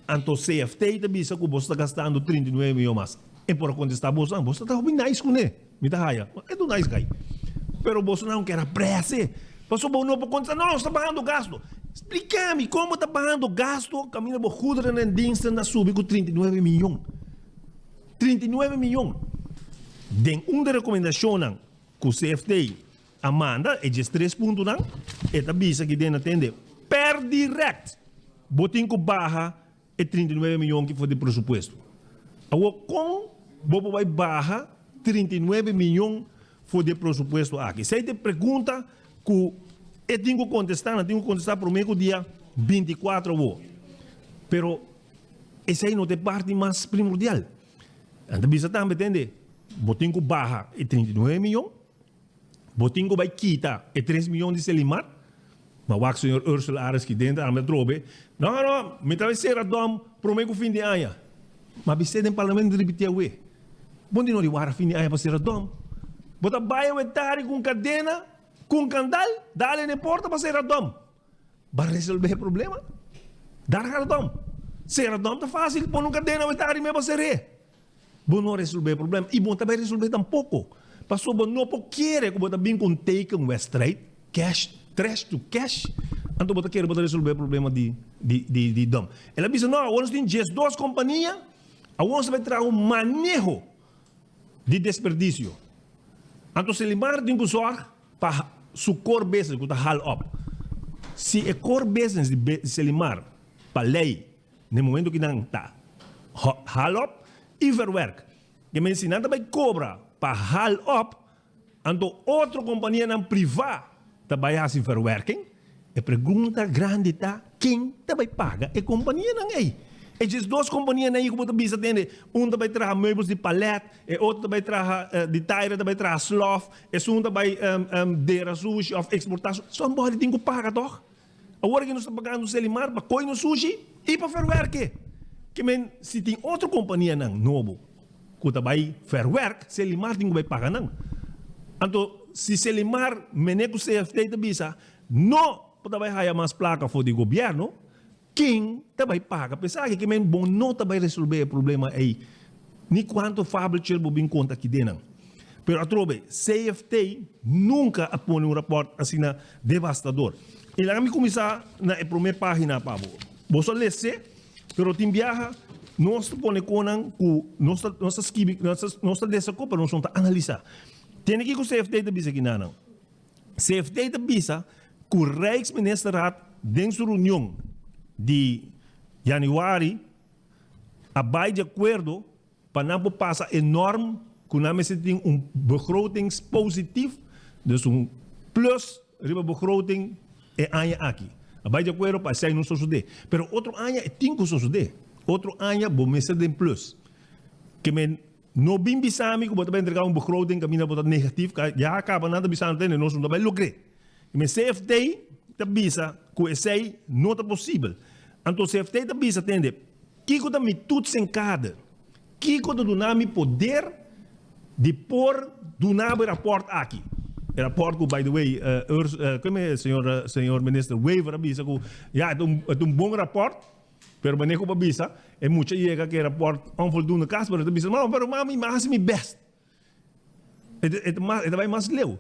anto CFD está bisa que você está gastando 39 milhões mais. E por contestar você está bem nice com ele, me dá raia, é do nice guy. Pero você não quer pressa, passou bom não para contestar, não, está barrando gasto. Explica-me como está pagando gasto, caminho por goederen en diensten na subir com 39 milhões. 39 milhões. Den uma recomendação que o CFD amanda é de 3 pontos não, é da bisa que den atende per direct. Botin com barra é 39 milhões que foi de presupuesto. Agora com bobo vai barra 39 milhões foi de presupuesto aqui. Se te pergunta que eu tenho que contestar por meio do dia 24 horas. Pero esse aí não é parte mais primordial. Então, bisa também entende? Botinho barra é 39 milhões. Botinho vai quitar é 3 milhões de Selimar. Mas o senhor Ursula Ares que dentro, a metrobe, não, me traz ser a dom por meio do fim de ano. Mas bisa no parlamento de repetir o e. Bom de não ir fim de ano para ser a dom. Bota baia o etari com cadena, com candal, dá-lhe na porta para ser a dom. Vai resolver o problema? Dar a dom. Ser a dom está fácil, pôr um cadena o etari mesmo para ser. Bom não resolver o problema. E bom também resolver tampouco. Passou bom não querer que bota bem com taken West Straight, cash, trash to cash. Então bota querer resolver o problema de dom. Ela disse, não, nós temos 2 companhias, nós vai trazer manejo de desperdício. Então, se limar tem que usar para o core business, que está hal up. Se é core business de Selimar, para lei, no momento que não está hal up, e verwerk. Que me ensina também cobra para hal up, então outra companhia não privada também faz verwerking. A pergunta grande está, quem também paga? A companhia não é. Essas 2 companhias aí que você bisa atende, também traz meubels de palete, e outro também traz de tire, também traz slof, e um também de sushi of exportação. Só embora tem que pagar, toch? Agora que nós estamos pagando o Selimar para comer no sushi e para verwerken. Que se tem outra companhia não, novo, que também verwerk, Selimar tem que pagar não. Então, se Selimar meneco CFT da bisa, não também há mais placa for de governo, quem também paga? Pensar que quem bom não também resolver o problema aí. Nem quanto fábrica bem conta aqui dentro. Pero a trobe, CFT nunca põe um rapport assim devastador. E lá me começar na primeira página para você ler, pero tem viaja nós põe conan ku nós escrever nós dessa copa nós vamos analisar. Tem aqui que o CFT da bisa aqui não. CFT da bisa que o Rijksministerraad dentro da reunião de januari abai de acordo para não passar enorme que nós temos begrotingspositief, dus plus riba begroting é ano aqui. Abai de acordo para sair no suceder. Pero outro ano é 5 suceder. Outro ano vou meter em plus. Que men no bem bisami que botar entregar begroting que mina botar negativo, já acaba nada bisami tem nós não vai lucrar. Que men CFT da bisa que esse não é possível. Então CFT da bisa tende que quando me tudo sem cada, que quando do nome poder de pôr do nome rapport aqui. O rapport que, by the way, como é senhor ministro Weaver bisa que já é bom rapport, pero manejo para bisa é muito chega que rapport onvoldoende caso para bisa, pero mami mas me best. É vai mais leu.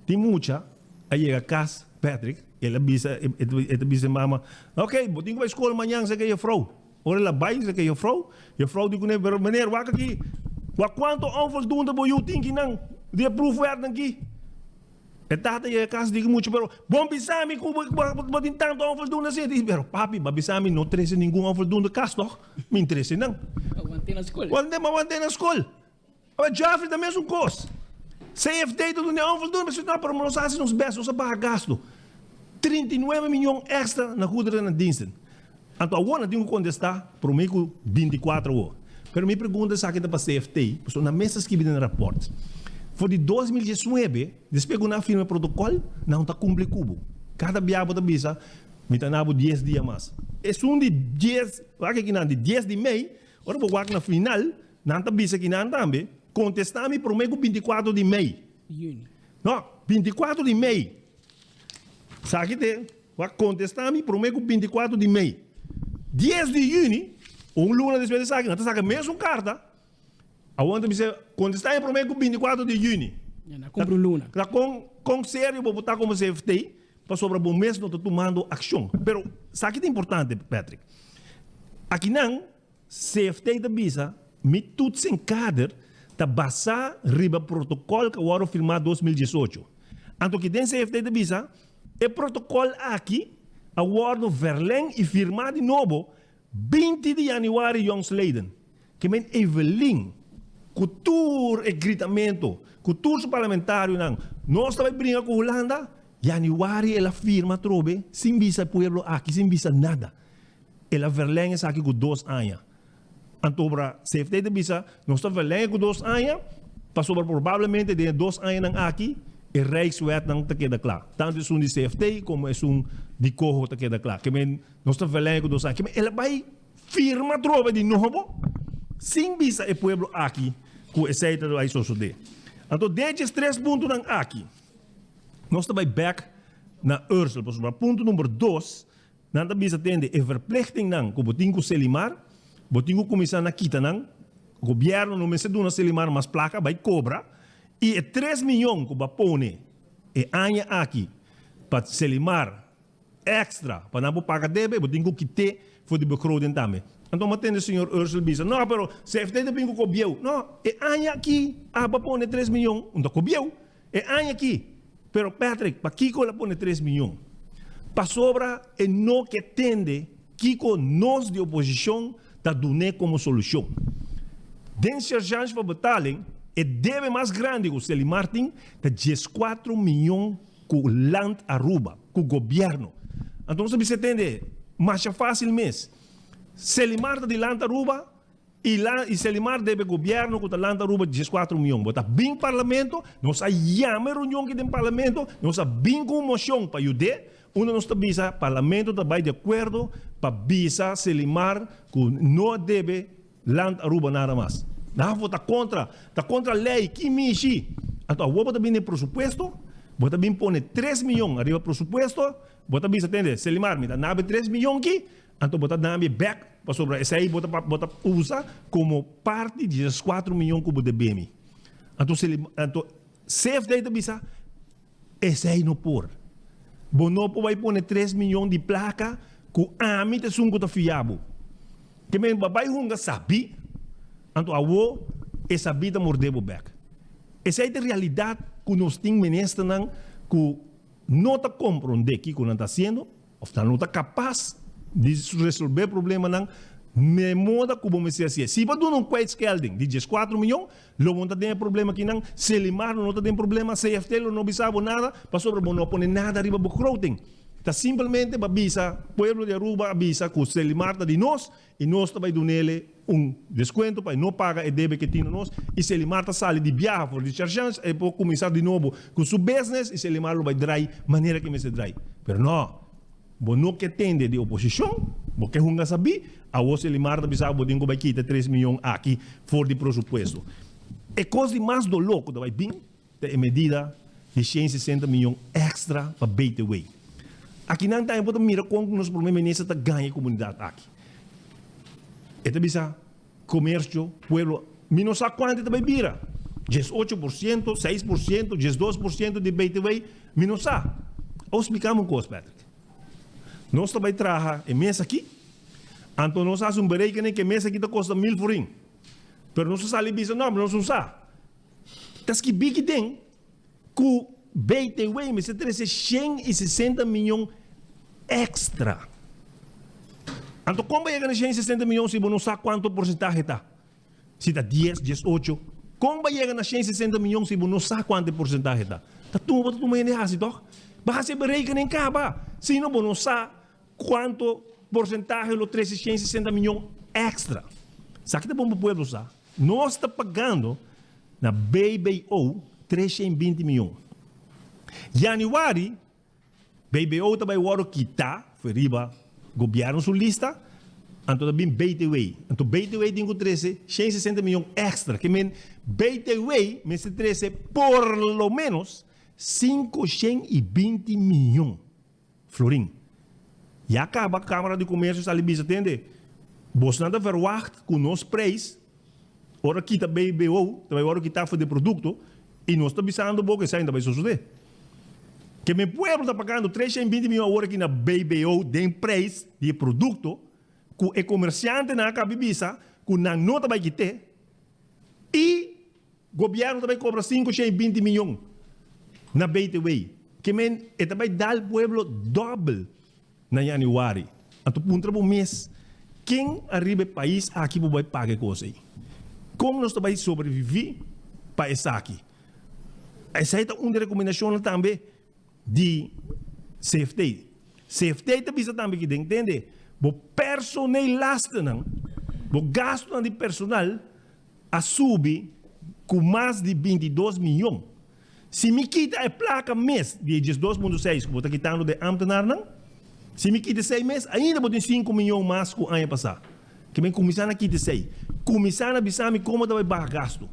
Tem muita aí chega cas Patrick, ela bisa mama, ok, botinho vai escola amanhã, sei que é frau. Ora ela vai, sei que é frau. E frau digo, né, maneiro, waka aqui. Quanto onvoldoende bo you think não? De proof werden aqui. É tata e a casa digo muito, pero bom bisami que botin tanto onvoldoende assim, pero papi, babisami não interessa nenhum onvoldoende caso, toch? Me interessa não. Mantém na escola. Quando mantém na escola. O Joffrey da mesma coisa. CFT tudo não onvoldoende, mas não para nós assim nos bestos, nós paga gasto. 39 milhões extra na goederen na diensten. Então agora tenho que contestar por meio 24 horas. Pero minha pergunta é que para CFT, na mesa que vem no rapport. Foi de 2019, depois que na firma protocolo, não está cumprindo cubo. Cada biabo da bisa, me tá nabo 10 dias mais. É de 10, aqui não de 10 de maio, ora vou na final, não está bisa que não também, contestar-me por meio 24 de maio. Não, 24 de maio. Sabe que vai contestar-me por meio 24 de maio. 10 de junho, luna depois de saque, não está a mesma carta. Aonde você contestar por meio 24 de junho. Não compra luna. Com sério, vou botar como CFT, para sobre o mês não estou tomando ação. Pero, sabe que é importante, Patrick? Aqui não, CFT da Bisa, me tudo sem cadre, está basado no protocolo que eu firmado em 2018. Então, que tem CFT da Bisa, o protocolo aqui, agora verleng e firmado de novo, 20 de janeiro, jongsleden. Que men Evelyn, cultura e gritamento, cultura parlamentário, não. Nós também brincamos com a Holanda, janeiro ela firma trobe, sem visa pueblo aqui, sem visa nada. Ela verleng é aqui com 2 anos. Então, para CFT de visa, nós estamos verleng com 2 anos, passou provavelmente de 2 anos aqui, e Rijkswet não está queda claro. Tanto é de CFT como é de Corro está queda claro. Que men, nós estamos verleng com 2 anos. Ela vai firma trobe de novo, sem visa é pueblo aqui, com esse aí vai suceder. Então, desde 3 pontos aqui, nós estamos back na Ursel. Ponto número 2, nós estamos atendendo a verplichting que o Botinho Selimar, Botinho começar na quita, o governo não me cedeu na Selimar, mas placa vai cobrar, e 3 milhões que vai pôr e aña aqui, para Selimar extra, para não pagar débito, Botinho que te foi de begroting também. Então, matendo o senhor Ursel Bisa, não, pero CFT de bingo cobieu. Não, é aña aqui, para pôr 3 milhões, não cobieu. É aña aqui. Pero Patrick, para Kiko la pone 3 milhões. Para sobra, é não que tende, Kiko nós de oposição, está dando como solução. Den charge para betaling, é deve mais grande que o Celi Martin, está 14 milhões com o Land Aruba, com o governo. Então, você entende, mais fácil mesmo. Selimar de Land Aruba, e Selimar deve governo com o Land Aruba 14 milhões. Bota bem parlamento, nós chama reunião que tem parlamento, nós bem com moção para ajudar, nós está parlamento também de acordo para bisa Selimar que não deve Land Aruba nada mais. Não vota contra a lei que mexe. Então, vou botar bem no pressuposto, bota bem pôr 3 milhões arriba pressuposto, bota bem atender Selimar, me dá 3 milhões aqui. Então, botar nome back para sobre esse aí, bota usa como parte de 4 milhões cubo de BM. Então, CFT da bisa, esse aí não por. Bonopo vai pôr 3 milhões de placa que a mim te sungo ta fiabo. Que men babai hunga sabi, então awo e sabi ta mordebo back. Essa é a realidade que nós temos ministro que não está compreendendo o que não está fazendo, ou não está capaz de resolver o problema me moda como me dizer assim. Se você não quer escalding de 4 milhões, não tem problema aqui não. Selimar não tem problema, CFT não bisava nada, para sobre não põe nada arriba do crowding. Tá simplesmente para bisa, pueblo de Aruba avisa que o Selimar está de nós e nós também dando ele desconto para não pagar o débito que tem nós e Selimar está sale de viagem por de charges e pode começar de novo com o seu business e Selimar vai drai maneira que me se drai. Pero não. Bo no que tende de oposição, porque hunga sabi, a você Selimar da bisa bodinho vai quitar 3 milhões aqui for de presupuesto. E coisa mais do louco da vai bem, é medida de 160 milhões extra para Beiteway. Aqui não tem para mirar como nos problemas nessa tá ganha comunidade aqui. Eta bisa comércio, pueblo, menos a quanto também vira. 18%, 6%, 12% de Beiteway, menos a. Ou explicamos uma coisa, Patrick. Nós também trabalhamos em mês aqui, então nós fazemos berekening que mês aqui custa 1.000 florim. Mas nós saímos bisa não, nós não sabemos. Das que big tem, que BTW me se traz 160 milhões extra. Então, como vai ganhar 160 milhões se você não sabe quanto porcentagem está? Se está 10, 18. Como vai ganhar 160 milhões se você não sabe quanto porcentagem está? Está tudo uma energia, toch? Basta berekening cá, se não sabe quanto porcentagem do 360 milhões extra. Sabe que é bom para o povo, sabe? Nós estamos pagando na BBO 320 milhões. Januari, BBO também o kita, foi riba, governo sua lista, então também BTW. Então BTW tem que 160 milhões extra, que men BTW, me se 13, por lo menos 520 milhões. Florim. E acaba a Câmara de Comércio está ali, entende? Você não está verwacht com os preços, ora kita BBO, também ora kita foi de produto, e nós estamos pensando que isso ainda vai suceder. Que meu povo está pagando 320 milhões agora aqui na BBO de preço de produto, que o comerciante na cabibisa, que não nota vai ter, e o governo também cobra 520 milhões na BTW. Que men, também dá ao povo doble na januário. Então, punta para o mês, quem arriba ao país aqui vai pagar coisa aí? Como nós também sobreviver para isso aqui? Essa é uma recomendação também de CFT. CFT também que entende, o personal lasta não, o gasto de personal a subir com mais de 22 milhões. Se me quita a placa mês de 12.6 que você está quitando de Amtenar não, se me quita 6 meses, ainda vou ter 5 milhões mais que o ano passado. Que vem começando a quitar 6. Começando a avisar-me como vai baixar gasto.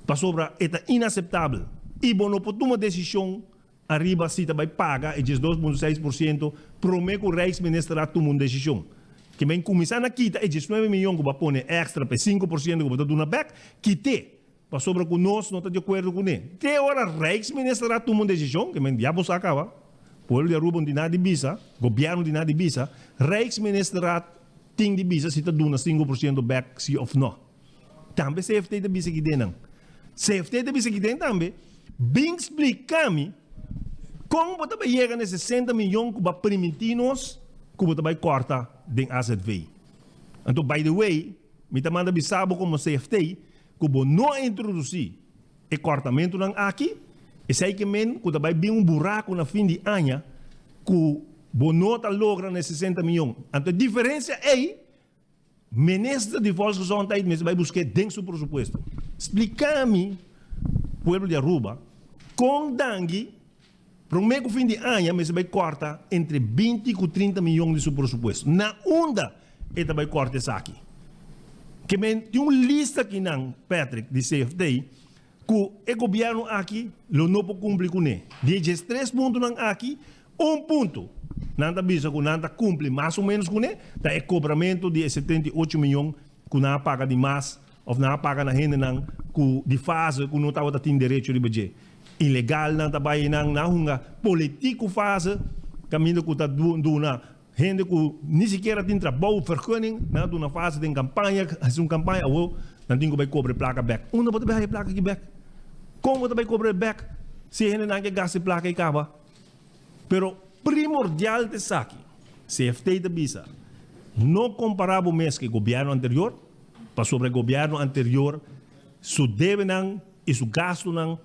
Para sobra, é inaceitável. E bom, não pode tomar decisão arriba se vai pagar e 2.6%, promete que o Rijksminister toma uma decisão. Que vem começando a quitar e 19 milhões que vai pôr extra para 5% que vai dar back, quite. Para sobra que nós não estamos de acordo com ele. Até agora, o Rijksminister toma uma decisão, que vem diabo se acaba. Povo de Aruba de nada de visa, governo de nada de visa, Rijksminister tem de visa se está dando 5% back, sim ou não. Também CFT de visa que tem não. CFT de visa que tem também, bem explicar-me como você vai chegar a 60 milhões que vai permitir-nos que você vai cortar de asset fee. Então, by the way, me também manda bisabo como CFT que você não introduzir o cortamento aqui, e sei que você vai ver um buraco na fim de ano que você não logra 60 milhões. Então, a diferença é ministro de Volksgezondheid vai buscar dentro do pressuposto. Explica-me, povo de Aruba, com Dangue, para o meio fim de ano, você vai cortar entre 20 e 30 milhões de seu pressuposto. Na onda, ele vai cortar isso aqui. Que tem uma lista aqui, não, Patrick, de CFT, que o governo aqui não pode cumprir com ele. De 3 pontos aqui, 1 ponto. Nada bisa que nada cumpre mais ou menos com ele, da é cobramento de 78 milhões que não paga de mais, ou não paga na renda que de fase que não estava tendo direito de budget. Ilegal não está bem não político fase, caminho que está dando gente que nem sequer tem trabalho, vergunning, não uma fase de campanha, uma campanha, ou não tem que vai cobrar placa back. Não pode vai placa aqui back. Como você vai cobrar back? Se a gente não quer gastar placa e acaba. Pero primordial de saque, CFT de visa, não comparável mesmo com o governo anterior, para sobre o governo anterior, su deve não e su gasto não,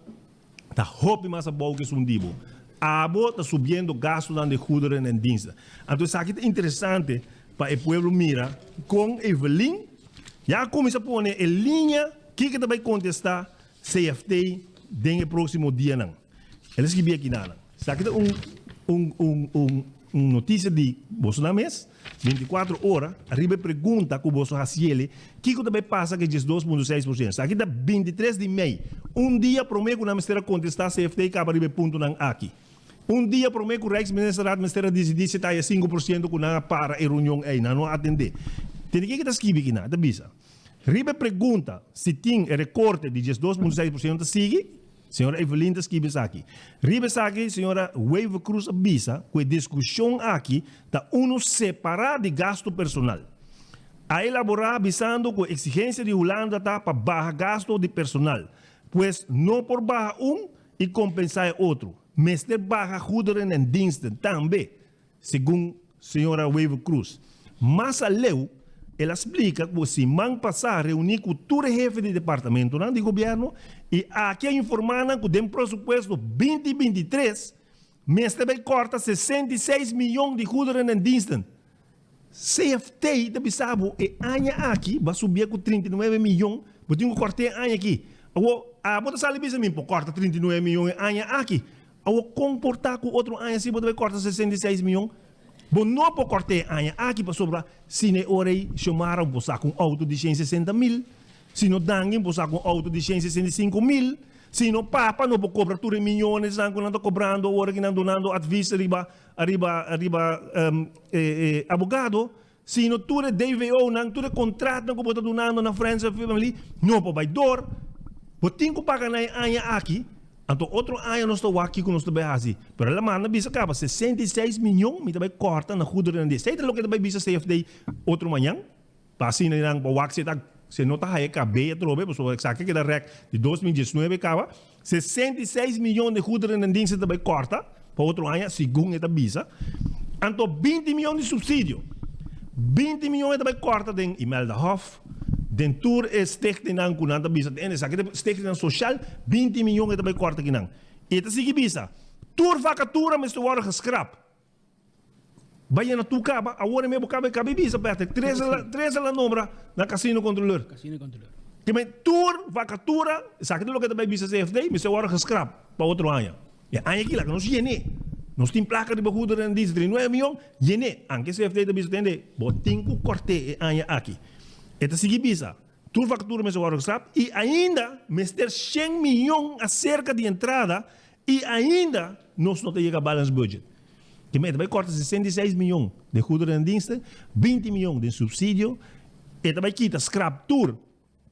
está roupa mais a boa que um dibo. A boa está subindo gasto não de goederen en diensten. Então, isso aqui é interessante para o povo mira, com Evelyn, já começa a pôr em linha, que vai contestar CFT no próximo dia não. Eles que vêm aqui não. Isso aqui é notícia de Bolsonaro mês, 24 horas, arriba pergunta que o Bolsonaro ele, que também passa que diz 2.6%. Isso aqui é 23 de maio. Um dia promete que o Ministério contestar CFT e acaba arriba ponto não aqui. Um dia promete que o Rijksminister decidir se está a 5% que não para a reunião aí, não atender. Tem que estar escrito aqui, não, bisa. Ribe pergunta se tem recorte de 2.6% sigue, senhora Evelyn está escrito aqui. Ribe aqui, senhora Wave Cruz avisa que a discussão aqui está separar de gasto personal. A elaborar avisando que a exigência de Holanda está para baixar gasto de personal, pois não por baixar e compensar outro. Mas ter baixar goederen en diensten também, segundo a senhora Wave Cruz. Mas a lei, ela explica que se man passar reunir com todo jefe de departamento de governo e aqui informando que tem pressuposto 2023, mas também corta 66 milhões de goederen en diensten. CFT, também sabe, e ano aqui vai subir com 39 milhões, porque tem que cortar ano aqui. bota sali bisa mim, corta 39 milhões anha aqui. Ao comportar com outro anha, se bota vai corta 66 milhões. Bom, não pode cortar anha aqui para sobrar. Se ne orei, chamaram por sacar um auto de 160 mil. Se não dangem, por sacar um auto de 165 mil. Se não papa, não pode cobrar tudo milhões, não está cobrando, hora que não donando advice arriba abogado. Se não tudo DVO, não tudo contrato, não pode donando na Friends of Family, não pode vai dor. But tem que pagar na anha aqui. Então, outro ano nós estamos aqui com nós também assim. Pero a mana bisa acaba 66 milhões, me também corta na rua durante. Sei lá o que também bisa CFD outro manhã. Passa na nang bawak se não está aí cabeia trobe, pessoal, sabe que da rec de 2019 acaba 66 milhões de rua durante se também corta para outro ano, segundo esta bisa. Então, 20 milhões de subsídio. 20 milhões também corta den Imelda Hof. Den tour é stichting ang kunanta bisa. Den sa kita stichting social 20 milhões também corta aqui não. E esta sigue bisa. Tour vacatura mas tu hora scrap. Vai na tu caba, a hora mesmo caba bisa perto. 13 la nombra na casino controller. Casino controller. Que men tour vacatura, sa kita lo que também bisa CFD, mas tu hora scrap para outro ano. E ano aqui lá que nós gene. Nós tem placa de bahuda en 19 milhões, gene. Anche CFD bisa tende, botinho corte ano aqui. Esta sigue bisa. Tour factura me agora e ainda mester 100 milhões acerca de entrada e ainda nós não temos balance budget. Que me vai cortar 66 milhões de goederendiensten, 20 milhões de subsídio, e também quita scrap tour.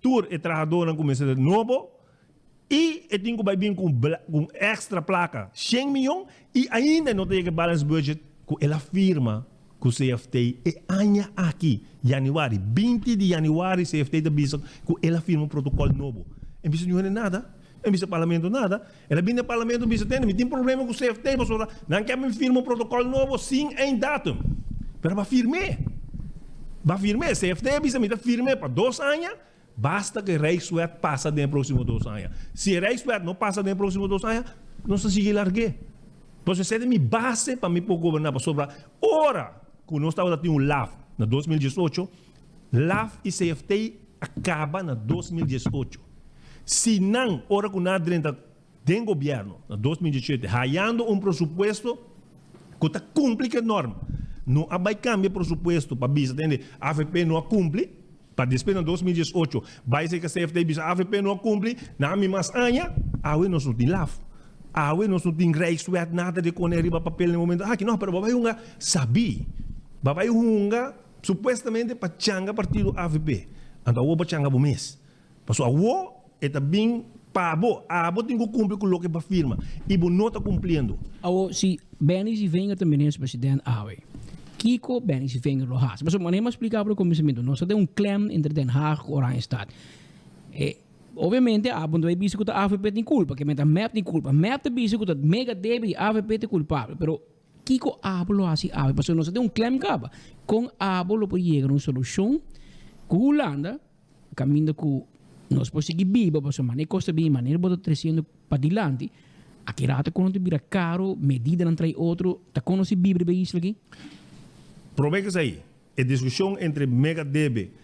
Tour é trabalhador não começa de novo e tem que vai vir com extra placa 100 milhões e ainda não tem balance budget com ela firma com o CFT e anha aqui, januário, 20 de januário, CFT da bisa, com ela firma um protocolo novo. Em bisa não é nada, em bisa parlamento nada, ela vem no parlamento, bisa tem problema com o CFT, pessoal, não quer me firma um protocolo novo, sim, em datum. Mas vai firme, CFT, bisa me firme para 2 anos, basta que Rijkswet passa nos próximos 2 anos. Se Rijkswet não passa nos próximos 2 anos, não se sigue largue. Então, essa é a minha base para me poder governar, para sobrar. Ora, quando nós estávamos tendo LAF na 2018, LAF e CFT acaba na 2018. Se não, ora que nós dentro do governo, na 2017, raiando um pressuposto que está cumprindo a norma. Não vai cambiar o pressuposto para bisa, entende? A AFP não cumpre, para depois na 2018, vai ser que a CFT bisa, a AFP não cumpre, na minha mais anha, aí nós não temos LAF. Aí nós não temos Rijkswet, nada de quando arriba papel no momento. Aqui não, mas vai unga sabi. Babai hunga supostamente para changa partido AVP. Então o para changa bo mês. Passo o é também pabo, abo tem que cumprir com o que para firma e bo não está cumprindo. Awo si Benny si venga também o presidente Awe. Kiko Benny si venga lo has. Mas maneira explicar para o começamento. Nós tem um clem entre Den Haag e Oranjestad. Obviamente, a bunda vai dizer que a AVP tem culpa, que a MEP tem culpa. MEP tem dizer que a mega débito a AVP tem culpável, pero Kiko abolo assim, porque nós temos claim caba. Com abolo por chegar uma solução, com Holanda, caminho com nós podemos seguir viva, porque maneira custa bem, maneira bota 300 para dilante. Aqui rata quando vira caro, medida não trai outro, tá quando se vive bem isso aqui. Problema que aí, a discussão entre mega débito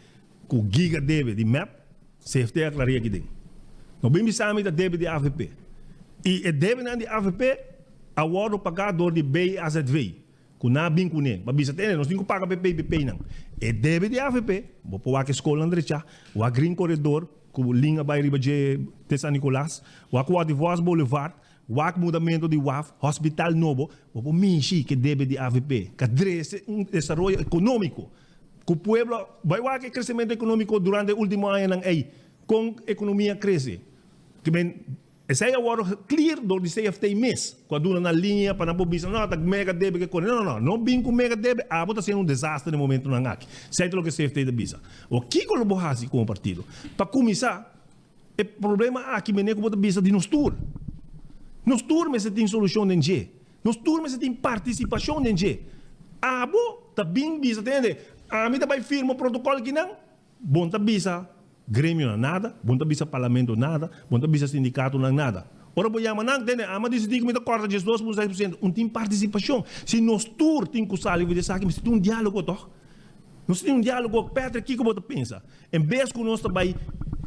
com giga débito de MEP, CFT aclaria aqui dentro. Nós bem pensamos da débito de AVP. E a débito de AVP agora o pagador de BAZV, que não é bem com ele. Mas nós temos que pagar PP não. É débito de AVP, vou pôr a escola Andrecha, o Green Corredor, com linha vai riba de São Nicolás, o Aqua de Voz Boulevard, o mudamento de WAF, Hospital Novo, vou pôr Minchi, que é débito de AVP, que adresse desenvolvimento econômico. Que o pueblo vai ter crescimento econômico durante o último ano aí, com a economia cresce. Que bem, esse é agora clear do CFT mês, quando na linha para não bisa, não, tá mega débito que não bem com mega débito, está sendo um desastre no momento na aqui. Sei o que CFT da bisa. O que que o Bohasi com o partido? Para começar, o problema aqui é que o bisa de nos tour. Nos tour mas tem solução de G. Nos tour mas tem participação de G. Abo tá bem bisa, entende? A mim também firma o protocolo que não, bom tá bisa, grêmio não nada, bom tá bisa parlamento nada, bom tá bisa sindicato não nada. Ora vou chamar não, entende? A mim decidir que me corta de 2,6%, não tem participação. Se nos tour tem que usar, eu vou dizer que mas tem um diálogo toch? Nós temos um diálogo, Petra, o que você pensa? Em vez que nós também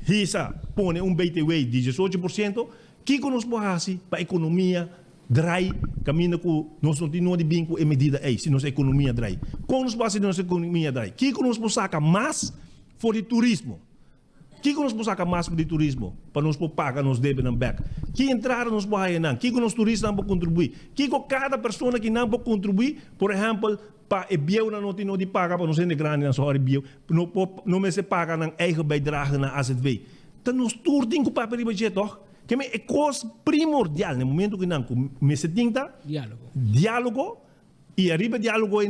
Hisa pone un BTW de 18%, que nos pode para a economia drai, caminho com nós não temos de bem com a medida aí, se nossa economia drai. Como nos pode nossa economia drai? Que nos pode sacar mais for de turismo? Que nos pode sacar mais de turismo para nos pagar nos deve não back? Que entrada nos pode não? Que nos turistas não pode contribuir? Que cada pessoa que não pode contribuir, por exemplo, para o biel não tem de pagar para nos ser grande na sua biel, não me se paga na eigen bijdrage na AZV. Então nós tudo tem que pagar budget toch? Que é coisa primordial no momento que não se tinta diálogo e arriba diálogo em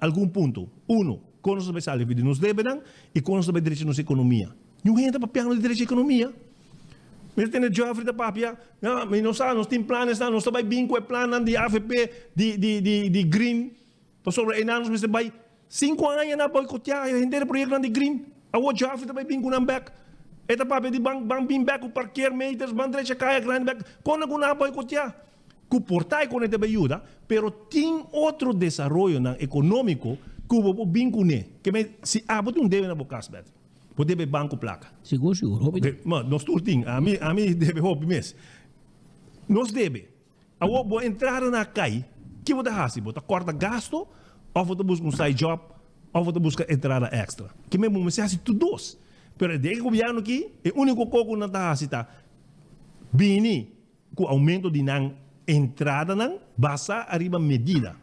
algum ponto. Uno, com os especiais de nos devem e com os direitos de nossa economia. Não entra para pegar no direito de economia. Mas tem o Geoffrey da papia, nós temos planos, nós também bem com o plano de AFP, de Green, para sobre enanos, mas vai 5 anos na boicotear, eu entendo o projeto de Green, a o Geoffrey também bem com o back. Eta papel de bang bim back o parquear meters, bang direita caia grande back, quando não há boicotear. Que portai com ele ajuda, pero tem outro desenvolvimento econômico que o bem com ele, que se abre um deve na boca bet. Pode be banco placa. Seguro. Mas nós tudo tem, a mim deve hobby mes. Nós deve. A vou entrar na cai, que vou dar assim, vou corta gasto, ou vou buscar um side job, ou vou buscar entrada extra. Que mesmo se assim tudo dois. Pero de governo aqui, o único coco na taxa está bem com aumento de entrada não basta arriba medida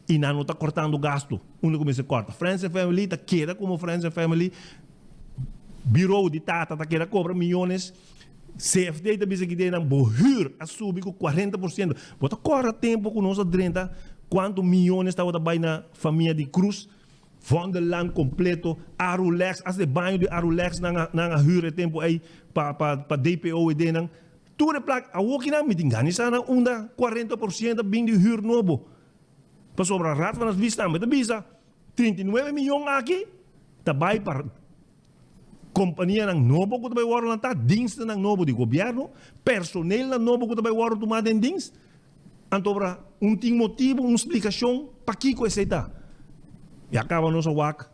e não está cortando gasto. O único que se corta. Friends and Family está queda como Friends and Family. Bureau de Tata está queda cobra milhões. CFD está bisa que tem não bohur a subir com 40%. Bota corta tempo com nossa 30 quanto milhões está bota na família de Cruz. Van der Land completo, Arulex, as de banho de Arulex na huur tempo aí para DPO e denang. Tudo é placa, a woki na mitingani sana unda 40% bem de huur novo. Para sobra rat van as vista, mas bisa 39 milhões aqui, tabay para companhia ng novo que tabay waro lang ta, diensten ng novo de governo, personel ng novo que tabay waro tumada em dienst. Antobra tem motivo, uma explicação para que coisa está. E acaba nosso WAC,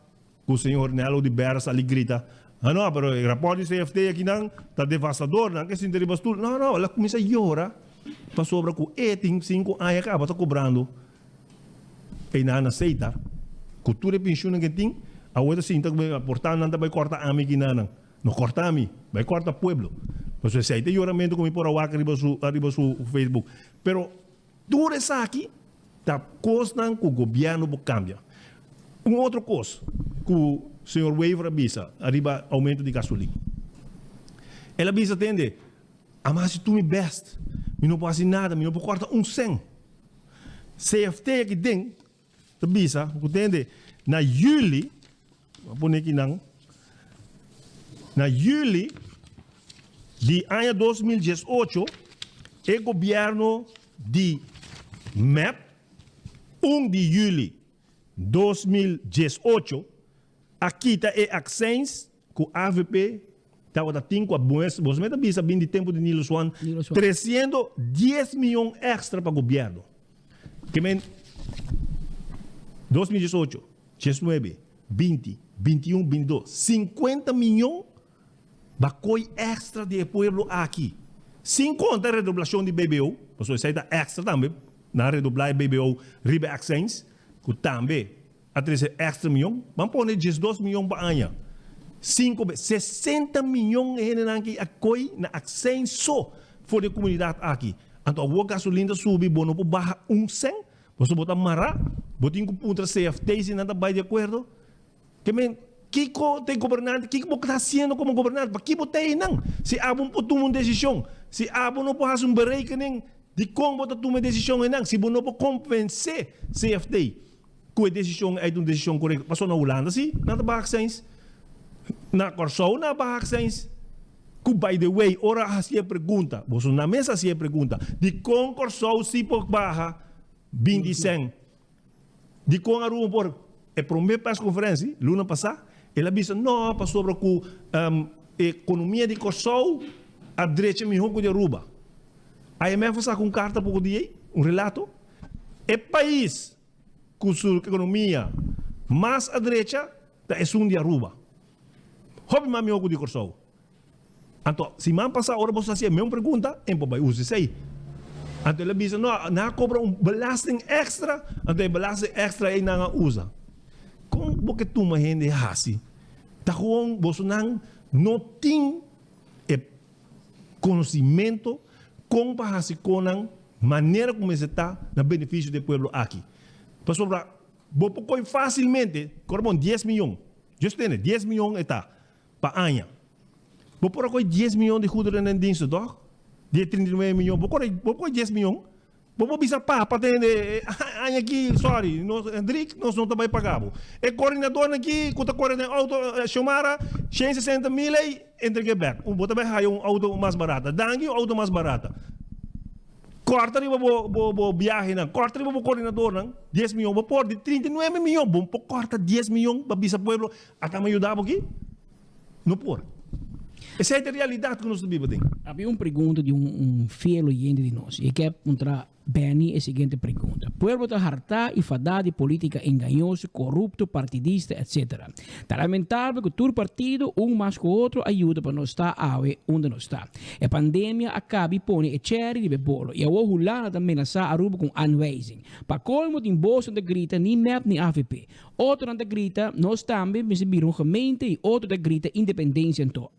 com o senhor Nelo de Beras ali grita, não, pero o rapport do CFT aqui não, está devastador, não, que se interessa tudo. Não, ela começa a chorar, para sobra com 5 anos, acaba, está cobrando. E não aceita, cultura e pensão que tem, a outra sim, está portando, não vai cortar a mim que não corta a mim, vai cortar o pueblo. Você aceita choramento como por a WAC arriba su Facebook. Pero, tudo isso aqui, está custando que o governo cambia. Outra coisa que o senhor Waiver avisa, arriba aumento de gasolina. Ela avisa, entende? Mas se tu me best, me não pode nada, me não pode cortar cent. CFT aqui tem, avisa, entende? Na juli, vou pôr aqui não, na juli de ano 2018, o governo de MEP, 1 de julho 2018, aqui está a Accents, com a AVP, estava da 5 a Boas, você me bisa bem de tempo de Nilo Swan, 310 milhões extra para o governo. Que men 2018, 19, 20, 21, 22, 50 milhões bacoi extra de pueblo aqui. Sem conta a redoblação de BBO, você sai da extra também, na redoblar BBO, Ribe Accents, que também a 13 extra milhões, vamos pôr 12 milhões para ano. 60 milhões aqui acolhe na ascenso for a comunidade aqui. Então, a gasolina sube, bono por barra 100, você botar mará, botar em contra CFT, se nada vai de acordo. Que men, que tem governante, que está fazendo como governante, para que botei não? Se há um tomar uma decisão, se há não pode fazer berekening de como botar tomar decisão não, se não pode convencer CFT. Que a decisão é uma decisão correta. Passou na Holanda, sim, nada baixens. Na Corsou, nada baixens. Que, by the way, ora assim a pergunta, você na mesa assim a pergunta, de com Corsou se por barra, 20 de com a rua por, é para uma press conferência, luna passada, ela disse, não, para sobre a economia de Corsou, a direita me rouba de Aruba. A IMF está com carta para o dia, relato, é país com sua economia mais à direita é um de Aruba. Houve mais de Corsou. Então, se man passa a hora você faz a mesma pergunta, em vai usar isso aí. Então, ele diz, não, cobra belasting extra, então, belasting extra aí não usa. Como porque tu me gente assim? Tá gewoon, você não tem conhecimento como para fazer com a maneira como você está no benefício do povo aqui. Por exemplo, você facilmente, corre 10 milhões. Just tem 10 milhões está para ano. Você pode 10 milhões de goederen en diensten, toch? Die 39 milhões. Você pode 10 milhões. Você bisa para ter ano aqui, sorry, Hendrik, nós não estamos pagando. E coordenador aqui, quando coordenador auto chamara, 160 mil e entregue back. Você vai auto mais barata. Dangue auto mais barata. Corta riba bo viaje na, corta riba bo coordenador na, 10 milhões, bo por de 39 milhões, bom corta 10 milhões, ba bisa pueblo, até me ajudar aqui? Não por. Essa é a realidade que nós vivemos. Havia uma pergunta de fiel oyente de nós, e que é contra Benny a seguinte pergunta. Pueblo está harta e fadada de política engañosa, corrupto, partidista, etc. Está lamentável que todo partido, mais que o outro, ajuda para nós estar onde nós está. A pandemia acaba e põe a cherry de bebolo, e a Hulana também está a Aruba com anwijzing. Para colmo de bolsa de grita, nem MEP nem AVP. Outro da grita, nós também recebemos gemeente e outro da grita independência em todo.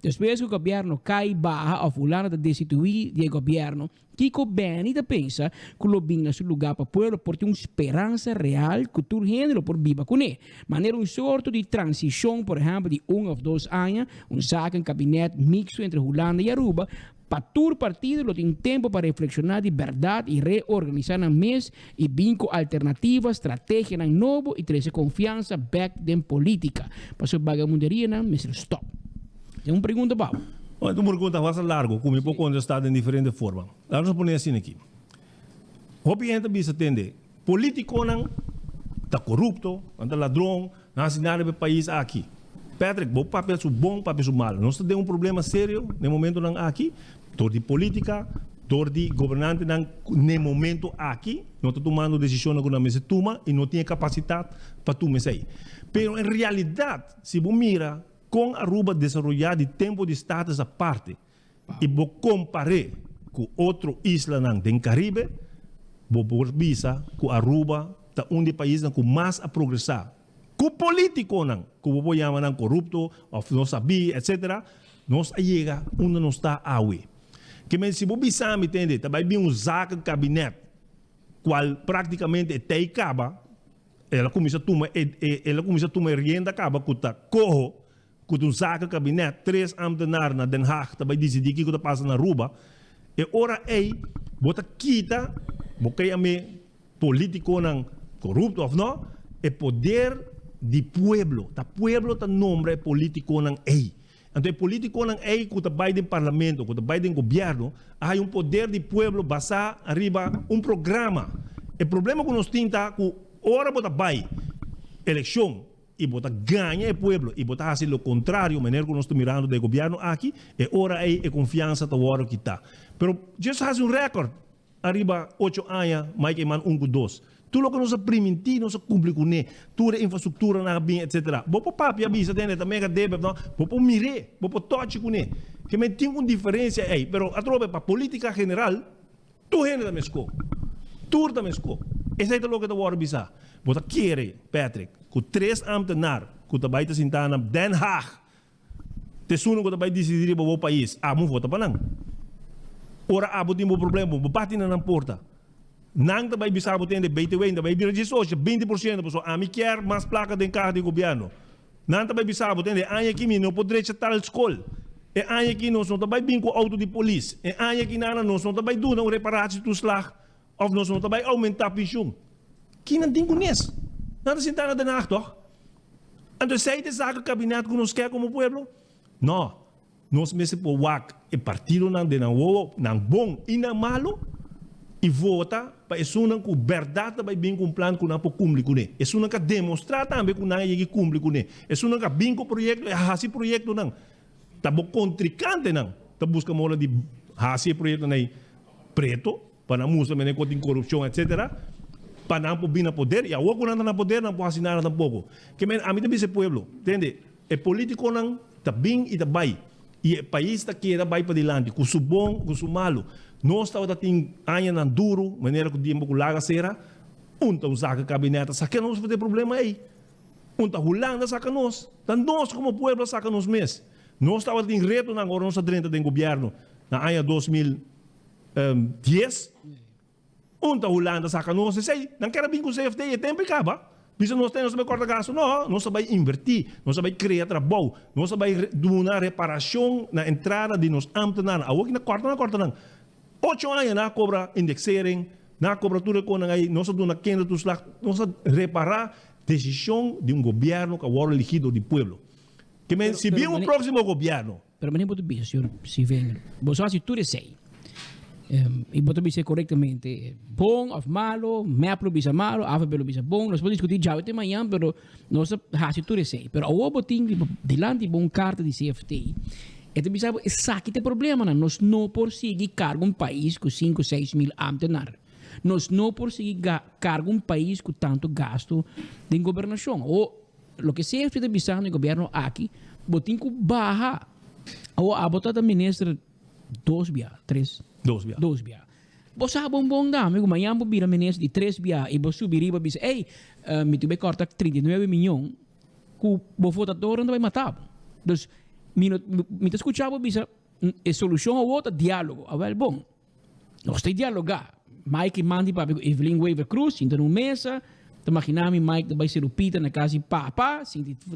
Depois que o governo cai barra, a Hulana de destituir o governo, Kiko Benny da pensa que o binga sul lugar para o povo por ter uma esperança real que todo gênero por viva com ele. Maneira sorto de transição, por exemplo, de 1 ou 2 anos, saca em gabinete mixto entre Holanda e Aruba, para todo partido lo tem tempo para reflexionar de verdade e reorganizar na mês e vinco alternativa, estratégia na novo e trazer confiança back em política. Para sua bagamunderia, mas stop. Tem uma pergunta, Paulo. Uma pergunta mais larga, como eu posso contestar de diferente forma. Vamos pôr assim aqui. O gente bisa entender. Político não está corrupto, está ladrão, não assinar o país aqui. Patrick, o papel é bom, o papel é malo. Nós temos um problema sério no momento não aqui. Dor de política, dor de governante no momento aqui. Não está tomando decisões que não se toma e não tem capacidade para tomar isso aí. Mas, em realidade, se você mira com Aruba desenvolver de tempo de status à parte e vou comparar com outro isla do Caribe, vou visa que Aruba é um dos países que mais a progressar. Com político não, que vou chamar corrupto, ou não sabia, etc. Nós chega onde nós está hoje. Que se você bisa me entender, também tem um zaque de gabinete, qual praticamente até acaba, ela começa a tomar renda acaba que está corro. Quando um saca gabinete, 3 ambtenaar na Den Haag, também decidir que está passando na Aruba, e ora aí, bota quita, porque a me político não corrupto ou não, é poder de pueblo. O pueblo está nome político não aí. Então, político não aí, quando vai do parlamento, quando vai do governo, há poder de pueblo basar arriba programa. O problema que nós temos é que ora bota vai eleição, e bota ganha o pueblo e bota fazer o contrário, maneira que nós estamos mirando do governo aqui, e ora aí a confiança da hora que está. Pero just faz recorde, arriba 8 anos, mais que man 1 2. Tudo que nós permitimos, nós cumprimos com ele, toda a infraestrutura na bem, etc. Bopo papi avisa também que deve, bopo mire, bopo toque com ele. Que me tem uma diferença aí, pero a tropa para política general, tu gente da mesco, tu da mesco. Esse é o que eu vou avisar. Bota querer, Patrick, com 3 ambtenaar, que tu vai te sentar na Den Haag, te suno que tu vai decidir para o país, não vota para não. Ora, tem um problema, bate na porta. Não te vai bisar para ter BTW, não vai vir de soja, 20%, pessoal, a mim quer mais placa de carro de governo. Não te vai bisar para ter, aqui não poderia estar na escola. E aqui nós não vai vir com auto de polícia. E aqui nós não vai dar uma reparação do slag, ou nós não vai aumentar a pensão. Que não tem conhece. Não se está na Den Haag, toch? Então, se é saca o gabinete que nós quer como povo? Não. Nós mesmo por WAC, o partido não de não bom e não malo, e vota para isso não com verdade vai vir com um plano que não pode cumprir com ele. Isso não quer demonstrar também que não é cumprir com ele. Isso não quer vir com o projeto, esse projeto não. Está bom contrincante não. Está buscando mola de esse projeto não preto, para não mostrar que tem corrupção, etc. Para não vir no poder, e a outra não está no poder, não pode assinar tampouco. Que a mim também esse povo, entende? É político não, está bem e está bem. E o país está queda vai para adiante, com o bom, com o malo. Nós estamos tendo anos na duro, maneira que o tempo que laga será, um saca gabinete, saca nós vai ter problema aí. Holanda saca nós. Então nós como povo saca nós mesmos. Nós estamos tendo reto na agora nossa dentro do governo na ano 2010. Holanda saca nós, sei, não quero vir com o CFT e tempo acaba. Bisa nós temos que cortar gasto, não, nós vamos invertir, nós vamos criar trabalho, nós vamos dar uma reparação na entrada de nos ambtenares. A outra não corta não. 8 anos na cobra indexering, na cobertura com aí, nós vamos nós reparar decisão de governo que agora elegido do povo. Que se vier um próximo governo. Pero maneira muito bem, senhor, se vem, você se tudo sei. E botar bisa corretamente bom ou malo, me apro bisa malo, ava pelo bisa bom, nós podemos discutir já até amanhã, pero nós hasi tudo sei. Pero o botin delante bom carta de CFT. Este bisa saque tem problema, nós não por seguir cargo um país com 5, 6 mil ambtenares. Nós não por seguir cargo um país com tanto gasto de governação. Ou o que CFT está bisa no governo aqui, botin com barra. Ou a botada ministra 2 bia, 3 2 bia. Você sabe bom dá, amigo, amanhã vou vir a ministra de 3 bia e vou subir e vou dizer, ei, me tu vai cortar 39 milhões, que o votador não vai matar. Então, me escuchava, vou dizer, a solução ou outra, diálogo. Ah, bom, nós temos que dialogar. Mike manda para Evelyn Weaver Cruz, então no mesa, imaginamos Mike vai ser o Peter na casa de papá,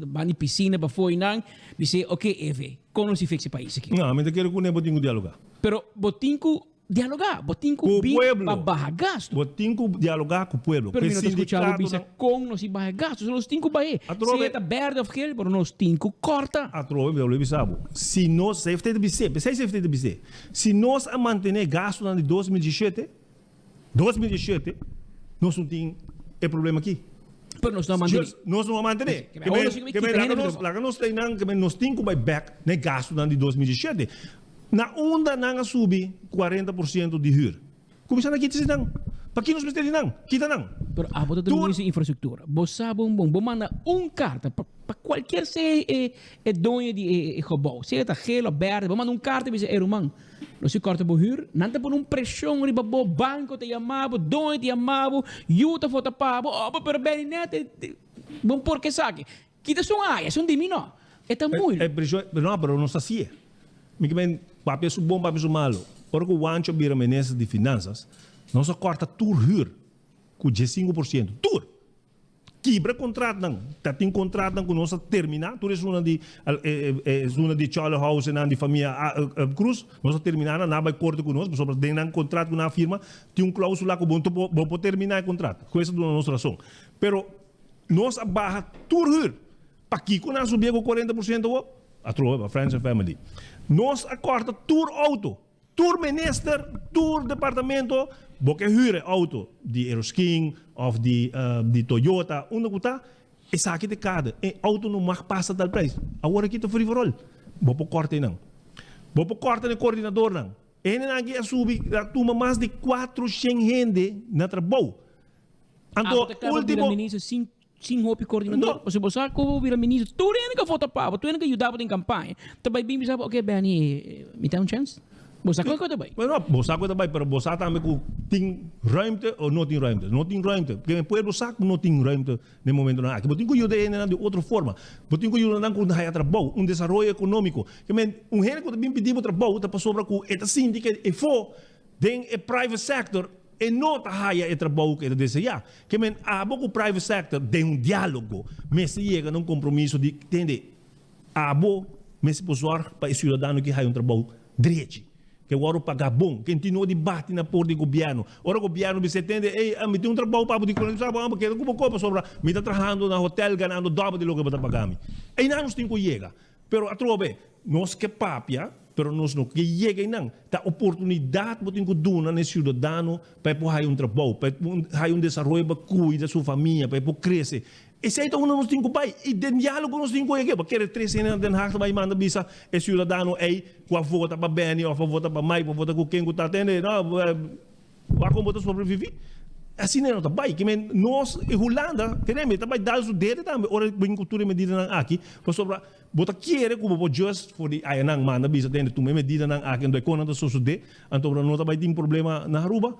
vai na piscina para fora e não, dizer, ok, Eve, como se fez esse país aqui? Não, mas eu quero que não botinho dialogar. Pero botinho dialogar, botinho vir para barra gasto. Botinho dialogar com o povo. Pero não escuchava bisa com nós barra gasto, nós tinco vai. Se está verde ou aquele, pero nós tinco corta. Atrove, eu lhe sabe. Se nós CFT de BC, CFT de BC. Se nós a manter gasto no 2017, nós não tem problema aqui. Pero nós não manter. Nós não manter. Que nós temos que back no gasto no 2017. Na onda não subir 40% de huur. Começando aqui dizer não. Para que nós precisamos não? Kita não. Pero a botar de muita infraestrutura. Você bom manda carta para qualquer dono de gebouw. Se está gelo, verde, manda carta e diz, irmão, nós corta por huur, não está por pressão de o banco te chamava, dono te chamava, yuta foto pago, pero bem net, bom porque sabe. Kita são áreas, são dimino. É tão muito. Não, pero não assim. Me que papel bom, papel malo. Ora que o ancho vira ministro de finanças, nós corta tur huur com 15%. Tur. Quebra contrato não. Tá tem contrato não com nós terminar. Tu é uma de Charlie House e de família Cruz. Nós terminar na vai corte com nós, sobre tem contrato com a firma, tem cláusula que vou terminar o contrato. Com essa é a nossa razão. Pero nós barra tur huur. Para que quando nós subir com 40% a trova, Friends and Family. Nós acorda tour auto, tour minister, tour departamento, porque huur auto de Aerosking of de Toyota, onde está, é saque de cada, e auto não mais passa tal preço. Agora aqui está free for all. Vou por corte não. Vou por corte de coordenador não. Ele aqui a subir, toma mais de 400 gente na trabalho. Então, último sem roupa coordenador. Você sabe como virar ministro. Tu ainda que vota para, tu ainda que ajudava em campanha. Também bem sabe, ok, Benny, me dá chance? Você sabe também. Não, você sabe também, mas você também tem ruimte ou não tem ruimte? Não tem ruimte, porque o povo sabe que não tem ruimte no momento não. Você tem que ajudar de outra forma. Você tem que ajudar com trabalho, desenvolvimento econômico. Um gente que também pediu trabalho, está sobre com esta síndica e for den o private sector. E não está o trabalho que ele deseja. Que há pouco private sector tem diálogo, mas se chega num compromisso de entender. Há pouco, mas se possuar para o cidadão que tem trabalho direito. Que agora pagar bom, que continua debate na porta do governo. Ora o governo me entende, me tem trabalho para poder colonizar, porque eu não compro sobre, me está trabalhando na hotel, ganhando dobro de lo que para pagar. E não nos tem que chegar. Pero a trove, nós que papia, pero nós não que chega não. Tá oportunidade para ter que dar no cidadão para ter trabalho, para ter desenvolvimento, para cuidar da sua família, para crescer. Esse é então nós temos que ir. E de diálogo nós temos que ir. Porque 3 anos de hard vai mandar bisa o cidadão aí, com vota para Benny, ou vota para Mike, ou vota com quem está tendo, não, vai como vota sobreviver. assim não tá bem, que nós em Holanda, queremos tá bem dar o dedo também, ora bem cultura medida aqui, por sobre bota querer como vou just for the aí não manda bisa dentro tu medida não aqui onde quando so de, então não tá bem tem problema na Aruba.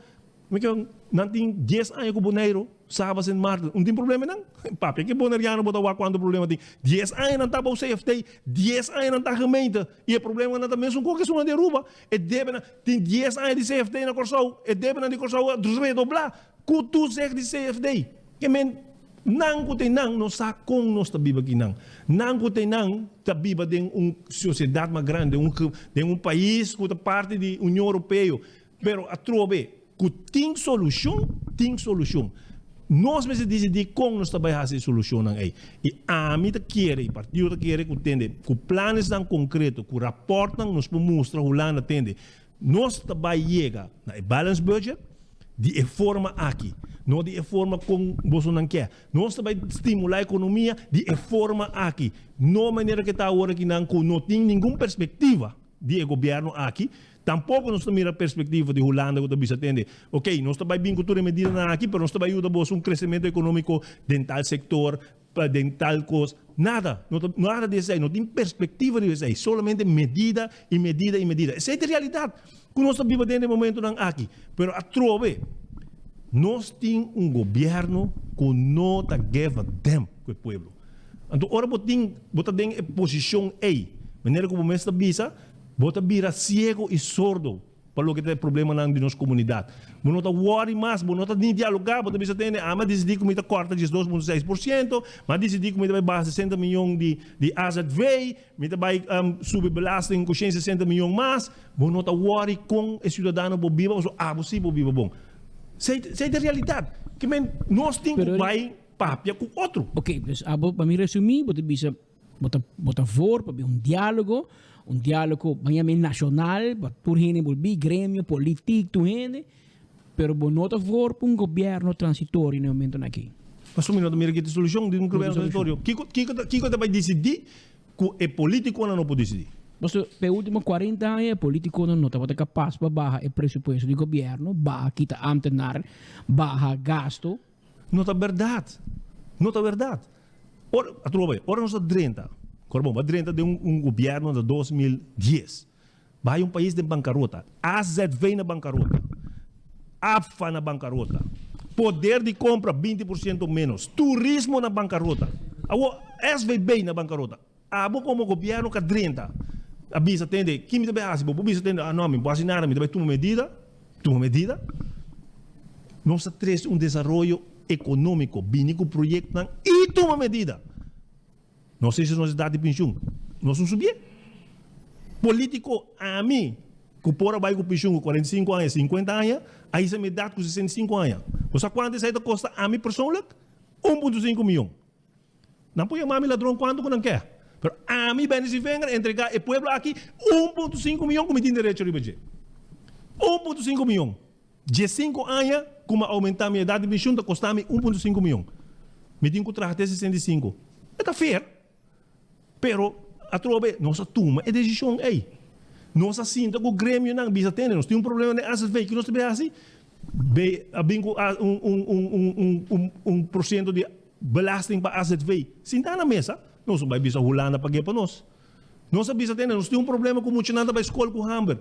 Porque não tem 10 anos com o boneiro, sábado e martes, não tem problema não. Papi, que boneriano bota lá quando o problema tem. 10 anos não está o CFT, 10 anos não está a gemeente, e o problema não está mesmo com a questão de Aruba. E deve tem 10 anos de CFT na Corsau, e deve na de Corsau redoblar, com tu zeg de CFT. Que men, não tem não sabe como nós está viva aqui não. Não tem não está viva de uma sociedade mais grande, de um país que é parte da União Europeia. Pero a trove, que tem solução. Nós precisamos decidir como nós estamos fazendo solução aí. E a mim quer, o partido quer que entenda, que planos tão concretos, que raportam, nos mostram o lado atende. Nós estamos chegando na balance budget de forma aqui, não de forma como você não quer. Nós estamos estimular a economia de forma aqui, não maneira que está agora que não tem nenhuma perspectiva de governo aqui. Tampouco nós temos a perspectiva de Holanda que está atende. Ok, nós estamos bem cultura medida aqui, mas nós estamos ajudando a crescimento econômico dentro tal setor, dentro tal coisa. Nada disso aí, não tem perspectiva disso aí. Solamente medida. Essa é a realidade que nós estamos vivendo dentro do momento aqui. Mas a trove, nós temos governo que não está give a damn com o povo. Então, ora, você tem a posição aí. Maneira como o mestre bisa, bota vira cego e sordo para o que tem problema na nossa comunidade. Você não está worry mais, você não está nem dialogar, você bisa tem, mas decidir que você corta 2,6%, mas decidir que você vai baixar 60 milhões de AZV, você vai subir belasting com 60 milhões mais, você não está worry com o cidadão que vive, ou você vive bom. Essa é a realidade. Que nós temos que vai papia com outro. Ok, para me resumir, você bisa botar for para diálogo banyak nacional, por gente volver grêmio político, tu gente, pero bonota for para governo transitório no momento aqui. Mas o minuto mira que a solução de governo transitório, que vai decidir que é político ou não pode decidir? Mas pe último 40 anos, político não está capaz para baixar o presupuesto do governo, baixar quita amtenar, baixar gasto. Não é verdade. Ora nós estamos 30. Corbom, a 30 de governo de 2010. Vai país de bancarrota. AZV na bancarrota. AFA na bancarrota. Poder de compra 20% menos. Turismo na bancarrota. SVB na bancarrota. Abo como governo que 30. A bisa tende, que me deve fazer? A bisa tende, não, me pode nada, me deve tomar medida. Nós temos desenvolvimento econômico, bínico projeto e toma medida. Não sei se nós dá de pensão. Nós não subir. Político, a mim, que por vai com pensão com 45 anos, 50 anos, aí se me dá com 65 anos. Você quanto isso aí custa a mim pessoalmente? 1,5 milhão. Não põe a mami ladrão quanto que não quer. Mas a mim, bem, se venga entregar o povo aqui, 1,5 milhão que me tem direito a receber. 1,5 milhão. De 5 anos, como aumentar a minha idade de pensão, custa-me 1,5 milhão. Me tem que trazer 65. É fair. Pero a trove, nossa turma é decisão aí. Nossa cinta com o grêmio não bisa ter, nós temos problema de AZV que nós temos assim, porcento de belasting para AZV. Sinta na mesa, nós não vai bisa Holanda pagar para nós. Nós bisa ter, nós temos problema com muito nada para escola com Hamburg.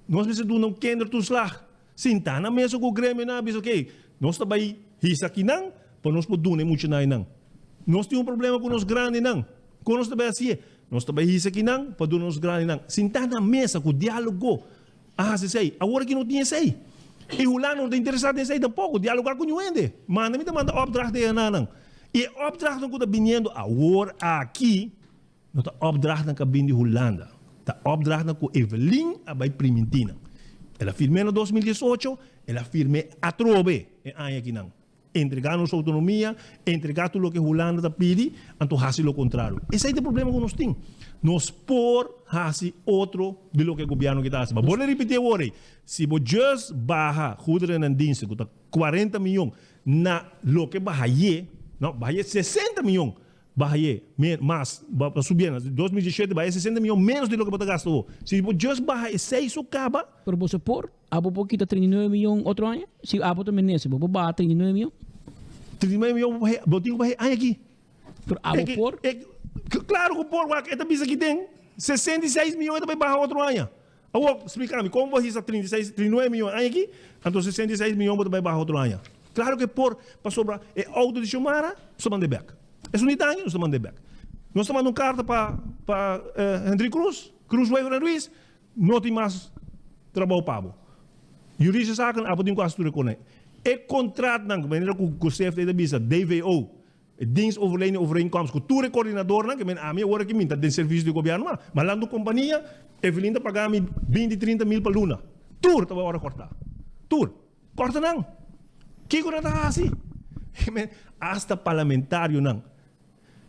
Nós precisamos de um kinder tu slag. Sinta na mesa com o grêmio não bisa ok. Nós também hisa aqui não, para nós poder muito não. Nós temos problema com os grandes não. Quando nós também assim, nós também isso aqui não, para do nos grandes não. Sentar na mesa com o diálogo. Se sei, agora que não tinha sei. E o lá não está interessado em sei tampouco, dialogar com o ende. Manda opdracht de não. E opdracht não está vindo agora aqui, não está opdracht na cabine de Holanda. Está opdracht com Evelyn abai Primentina. Ela firmou em 2018, ela firmou a trove em ano aqui não. Entregar nossa autonomia, entregar tudo o que a Holanda está pedindo, então fazer o contrário. Esse é o problema que nós temos. Nós por fazer outro de lo que o governo está fazendo. Mas vou repetir agora, se você just barra goederen en diensten, que está 40 milhões, na lo que barra 60 milhões baje más, va subiendo. 2017 baje 60 millones menos de lo que você gastou. Se just baje 6 o caba. Pero vos por, abo poquito 39 millones otro año. Si abo também nesse, vos baja 39 millones. 39 millones, vou ter que baje aqui. Pero abo por? Claro que por, esta pista aqui tem 66 milhões também baja outro ano. Agora, explica-me, como você está 39 milhões aqui, então 66 milhões também baja outro ano. Claro que por, para sobrar, é auto de Xumara, só manda back. É unidade, nós manda back. Nós estamos mandando carta para Henry Cruz Weber Ruiz, não tem mais trabalho pago. Juristische zaken, abo tem quase tudo com ele. É contrato, wanneer o CFT da bisa, DVO, dienstoverlening overeenkomst, cultura coördinador, que men a mim agora que minta, den serviço do governo, mas lá na companhia, Evelinda pagar-me 20, 30 mil para luna. Tur, estava hora cortar. Tur, corta não. Que coisa está assim? Hasta parlamentário não.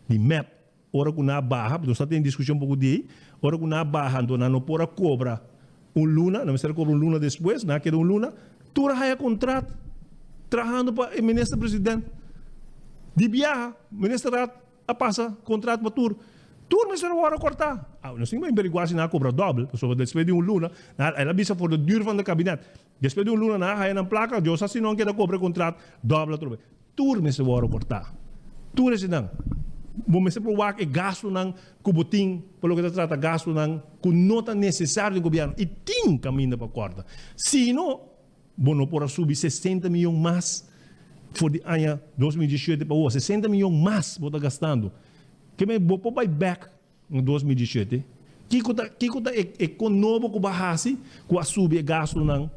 De MEP, hora que na barra, nós estamos em discussão um pouco de aí, hora que na barra, então não pode cobrar luna, não será cobrar luna depois, não quer luna, tur haya contrato, trabalhando para o ministro-presidente. De viaja, ministro a passa contrato para tur. Tur, mas será hora cortar. Nós temos que averiguar se não cobra doble, porque depois de luna, ela avisa por o duro do gabinete. Depois de luna, não há na placa, eu só se não quer cobrar contrato doble. Tur, mas será hora cortar. Tur é não. Vamos provar que gasto não cubotim, pelo que se trata gasto não com nota necessária do governo e tem caminho para cortar. Se não, não pode subir 60 milhões mais for the ano 2017 para hoje, 60 milhões mais vou estar gastando. Que me vou pôr back em 2017. Que é com novo que barrase, que a subir gasto não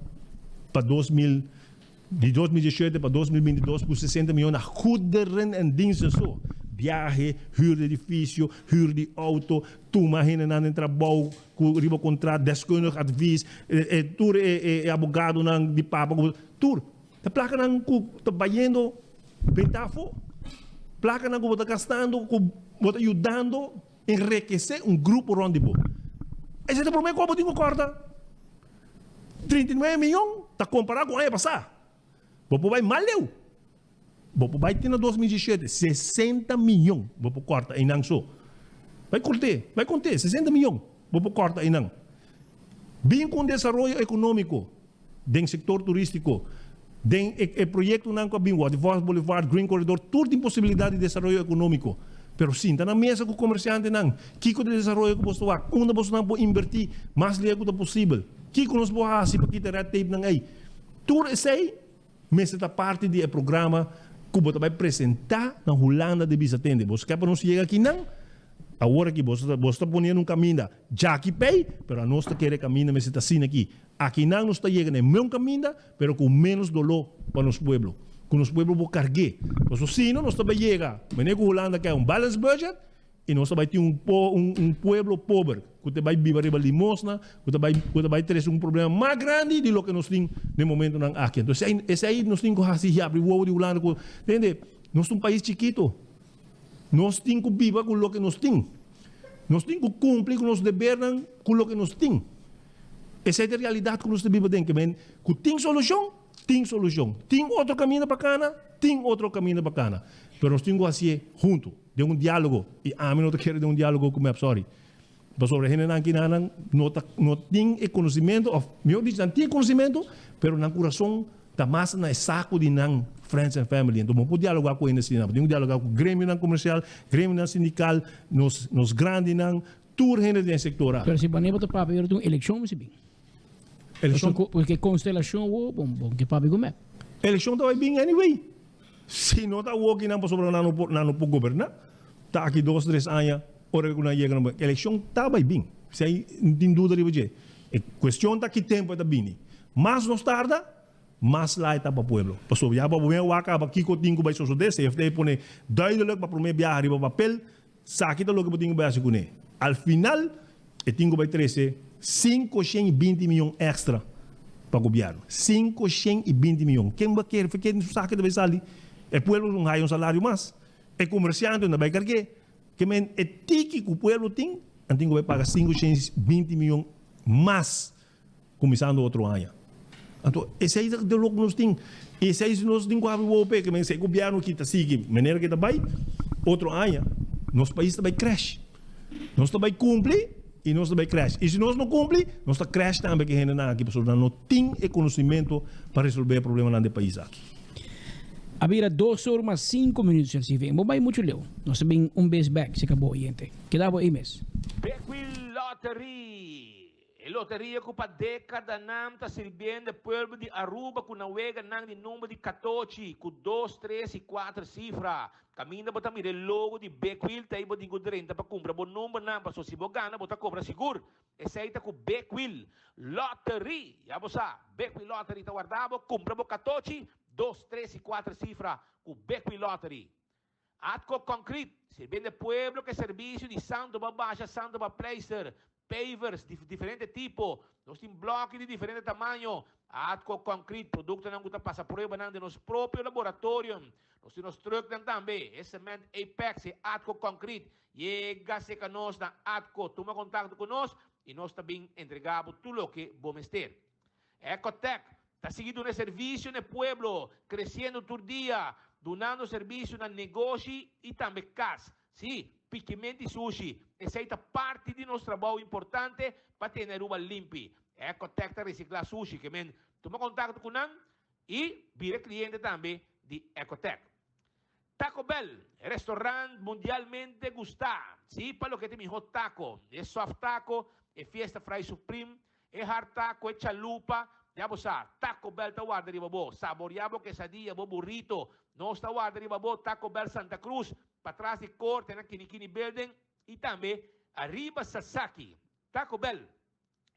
para 2017 para 2022 por 60 milhões na goederen en diensten só. Viaje, huur de edifício, huur de auto, toma na no trabalho, riba contrato, deskundig advies, tour abogado de papa, tour. A placa não está bayendo pentafo, placa não está gastando, está ajudando a enriquecer grupo rondibo. Esse é o problema que eu tenho corta. 39 milhões, está comparado com o ano passado. Vou vai mal deu. Vou vai ter na 2017 60 milhões, vou corta em não só. Vai conter 60 milhões, vou corta em não. Bem com desenvolvimento econômico, do setor turístico, tem o projeto não que bingo, de Voz Boulevard, Green Corridor, tudo tem possibilidade de desenvolvimento econômico. Pero sim, está na mesa com o comerciante não. Kiko de desenvolvimento que você vai, onde você não pode invertir, mais lego da possível. Kiko nos pode fazer para quitar red tape não aí. Tudo isso aí, mas está parte do programa que você vai apresentar na Holanda de Bisatende. Você quer para não chegar aqui não? Agora que você está ponendo caminho, já que pay, pero nós está querendo caminho, mas está assim aqui. Aqui não nós está chegando no mesmo caminho, pero com menos dolor para os pueblos. Com os pueblos vão carregar. Mas assim nós está vai chegar. Mas a Holanda quer balance budget e nós vai ter pueblo pobre. Que vai viver riba limosna, que vai ter problema mais grande do que nós temos no momento aqui. Então, esse aí nós temos que fazer abrir o de Holanda. Entende? Nós somos um país chiquito. Nós temos que viver com o que nós temos. Nós temos que cumprir com os deveres com o que nós temos. Essa é a realidade que nós vivemos dentro. Que tem solução, tem solução. Tem outro caminho bacana, tem outro caminho bacana. Mas nós temos que fazer junto, de diálogo. E a mim não quero de diálogo com o sorry. Mas sobre a gente não tem conhecimento, meu diz, não tem conhecimento, mas no coração está mais no saco de não friends and family. Então, vamos dialogar com eles, podemos dialogar com o grêmio comercial, grêmio sindical, nos grandes, toda a gente do sector. Mas se você está para ver uma eleição, mas bem. Eleição? Porque constelação, bom, que para ver como é. Eleição está bem, anyway. Se não está aqui, não pode governar. Está aqui 2, 3 anos, hora que não chega, a eleição está bem. Se aí não tem dúvida de a questão está que tempo está bem. Mas não tarda, mas lá está para o povo. Pastor, já para o meu acaba aqui que eu tenho que vai suceder, se FT põe duidelijk para o meu viajar para o papel, sabe que eu tenho que vai com ele. Al final, eu tenho que vai trazer 520 milhões extra para o governo. 520 milhões. Quem vai querer, porque não sabe que vai sair. O povo não ganha salário mais. O comerciante não vai carregar. Que é tique que o povo tem, então vai pagar 520 milhões mais, começando outro ano. Então, esse aí é o que nós temos. Esse aí nós temos que abrir o OP, que o governo que está seguindo, maneira que está vai, outro ano, nosso país também cresce. Nós também cumpre e nós também cresce. E se nós não cumpre, nós cresce também que gente aqui, pessoal, não tem conhecimento para resolver o problema do país aqui. Habira 2 horas mais 5 minutos se vem. Vai muito leu. Nós também base back se acabou, gente. Quedava aí mês. Bequil Lottery. E loteria que para década nam está servindo o povo de Aruba com navega nang de número de 14, com 2, 3 e 4 cifras. Caminha bota mire logo de Bequil, tá aí bota de 30 para comprar bom número nam para se bogana bota compra seguro. Esse aí tá com Bequil Lottery. Já você, Bequil Lottery tá guardado, compra bom 14, 2, 3 e 4 cifras com Bequil Lottery. Atco Concrete, servindo o povo que é serviço de Santo Babaixa, Santo Baplacer. Pavers de diferente tipo, nós temos blocos de diferente tamanho. Atco Concrete, produto não gusta passa prueba de nosso próprio laboratório. Nós temos truck também, esse cement Apex e Atco Concrete. Chega-se com nós na Atco, toma contato conosco e nós também entregamos tudo o que vamos ter. Ecotec, está seguindo um serviço no pueblo, crescendo todo dia, donando serviço no negócio e também casa. Sim, Piquimento e Sushi. Essa é parte de nosso trabalho importante para ter a rua limpa. Ecotec está reciclar sushi, que men toma contato com nós e vira cliente também de Ecotec. Taco Bell, restaurante mundialmente gustado. Sim, para o que tem mejor taco. É soft taco, é fiesta fry supreme, é hard taco, é chalupa. Ya você, Taco Bell está guarda de babo. Saboreado quesadilla, bo burrito. Não está guarda de babo, Taco Bell Santa Cruz. Para trás de corte na Kinikini Building e também arriba Sasaki. Taco Bell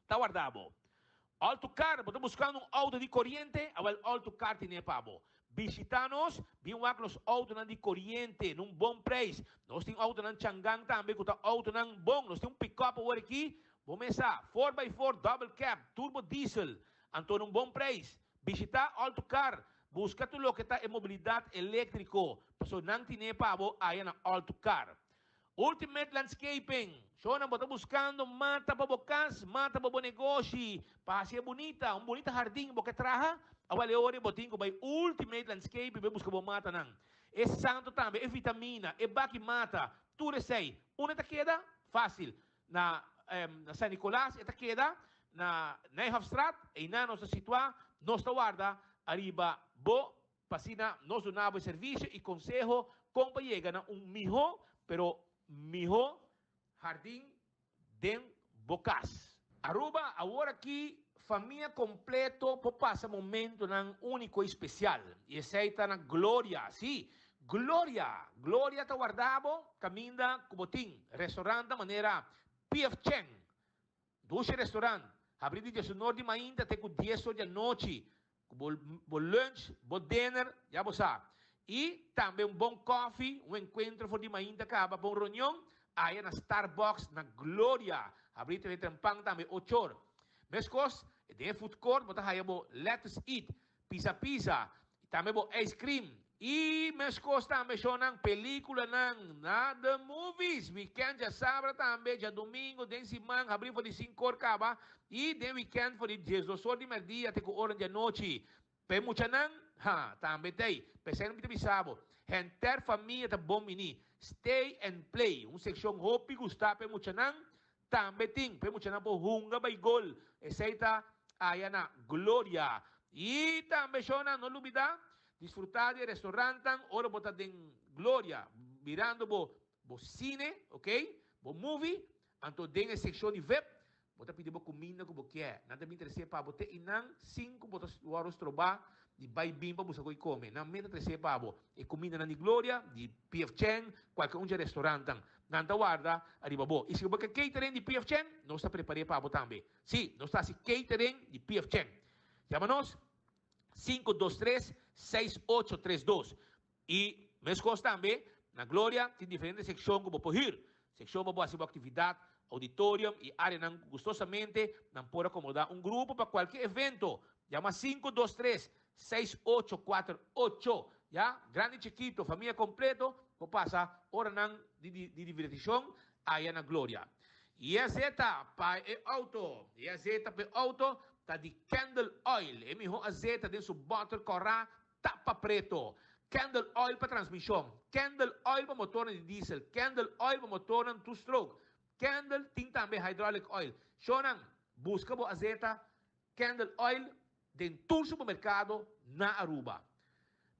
está guardado. Autocar, estamos buscando um auto de corriente, o Autocar tem pabo. Visita-nos, vim os autos de corriente, num bom preço. Nós temos auto na Changang também, que auto na bom. Nós temos um pick-up aqui. Vamos começar, 4x4 double cab, turbo diesel. Então, num bom preço. Visita Autocar. Busca tudo o que está em mobilidade elétrica. Pessoal, não tem pabo aí na Autocar. Ultimate Landscaping. So, não está buscando mata para bocas, mata para negócio. Para ser bonita, bonito jardim, porque traja. Awale ori botinho by Ultimate Landscaping, vai buscar mata não. É santo também, é vitamina, é baki mata. Tudo sei. Uma está queda fácil. Na San Nicolás, está queda na Nijhofstraat, e na nossa situação, nossa guarda, arriba, bo, pasina, nos donava serviço e consejo, como chega na melhor, pero melhor jardim de bocas. Aruba, agora aqui, família completo, por passar momento nang único e especial. E aceita na Glória, sim, Glória está guardado, caminda, cubotim, restaurante da maneira P.F. Cheng, doce restaurante. Abrir de 19 de manhã até 10 horas da noite. Bom lunch, bom dinner, já você sabe. E também um bom coffee, um encontro de manhã acaba, bom reunião, aí na Starbucks, na Glória. Abrir de trampang também 8 horas. Mescos, tem food court, bota aí bo let's eat, pizza, também bo ice cream. E mescos também são ng película ng The Movies. Weekend já sábado também, já domingo, den semana, abrir por 5 horas acaba. E den weekend por 18 horas de meio-dia até 4 horas da noite. Pero mucha nang, também tem. Pensando que bisabo. Enter família tá bom mini. Stay and play. Section hopi gusta pe mucha nang. Também tem. Pe mucha nang po hunga by gol. Essa aí na Glória. E também são não lubida. Disfrutar de restaurante, ora botar em Glória, mirando bo cine, ok? Bo movie, então tem a seção de web, botar pedir bo comida como que é. Nada me interessa para botar inang 5 botas waros trobar de bai bim para buscar comer. Não me interessa para bo e comida na Glória, de P.F. Cheng, qualquer restaurante. Nanta guarda, arriba bo. E se você catering de P.F. Cheng, nós está preparado para bo também. Sim, nós está catering de P.F. Cheng. Chama-nos 523-6832. E mescos também, na Glória, tem diferentes secções que vou ir. Secção para fazer atividade, auditorium e área não gostosamente, não pode acomodar um grupo para qualquer evento. Chama 523-6848. Já, grande e chiquito, família completo, vou passar hora não de divertição aí na Glória. E a Zeta, pai e auto. E a Zeta para auto, tá de Candle Oil. E melhor azeite dentro do butter corá, tapa preto. Candle Oil oil para transmissão, candle oil para motor de diesel, candle oil para motor de two-stroke, candle tem também hydraulic oil. Shonan, busca bo azeta, candle oil de todo supermercado na Aruba.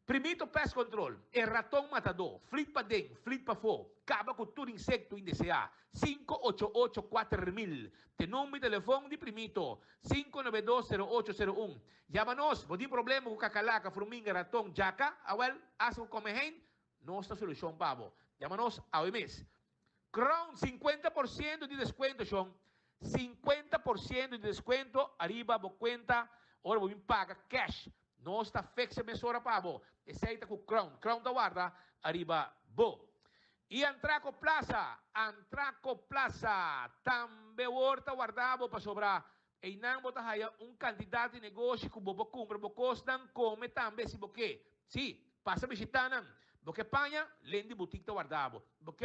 Primito Pest Control, é ratão matador, flit para dentro, flit para fora, acaba com todo insecto indeseado. 588-4000. Te número de telefone de Primito, 592-0801. Llámanos, não tem problema com cacalaca, formiga, ratão, jaca, awel, asco come hen, nossa solução, pavo. Llámanos a hoy mês. Crown, 50% de descuento, Sean. 50% de descuento, arriba, bo cuenta, ora vou paga cash. Não está fixa mesora pavo. Aceita com Crown. Crown da guarda, arriba, bo. E Antraco Plaza, também horta guardado para sobrar. E não botar candidato de negócio que bobo compra, bobo costan, come também se boque. Sim, passa visitando. Boque panha, lendi boutique da guardado. Boque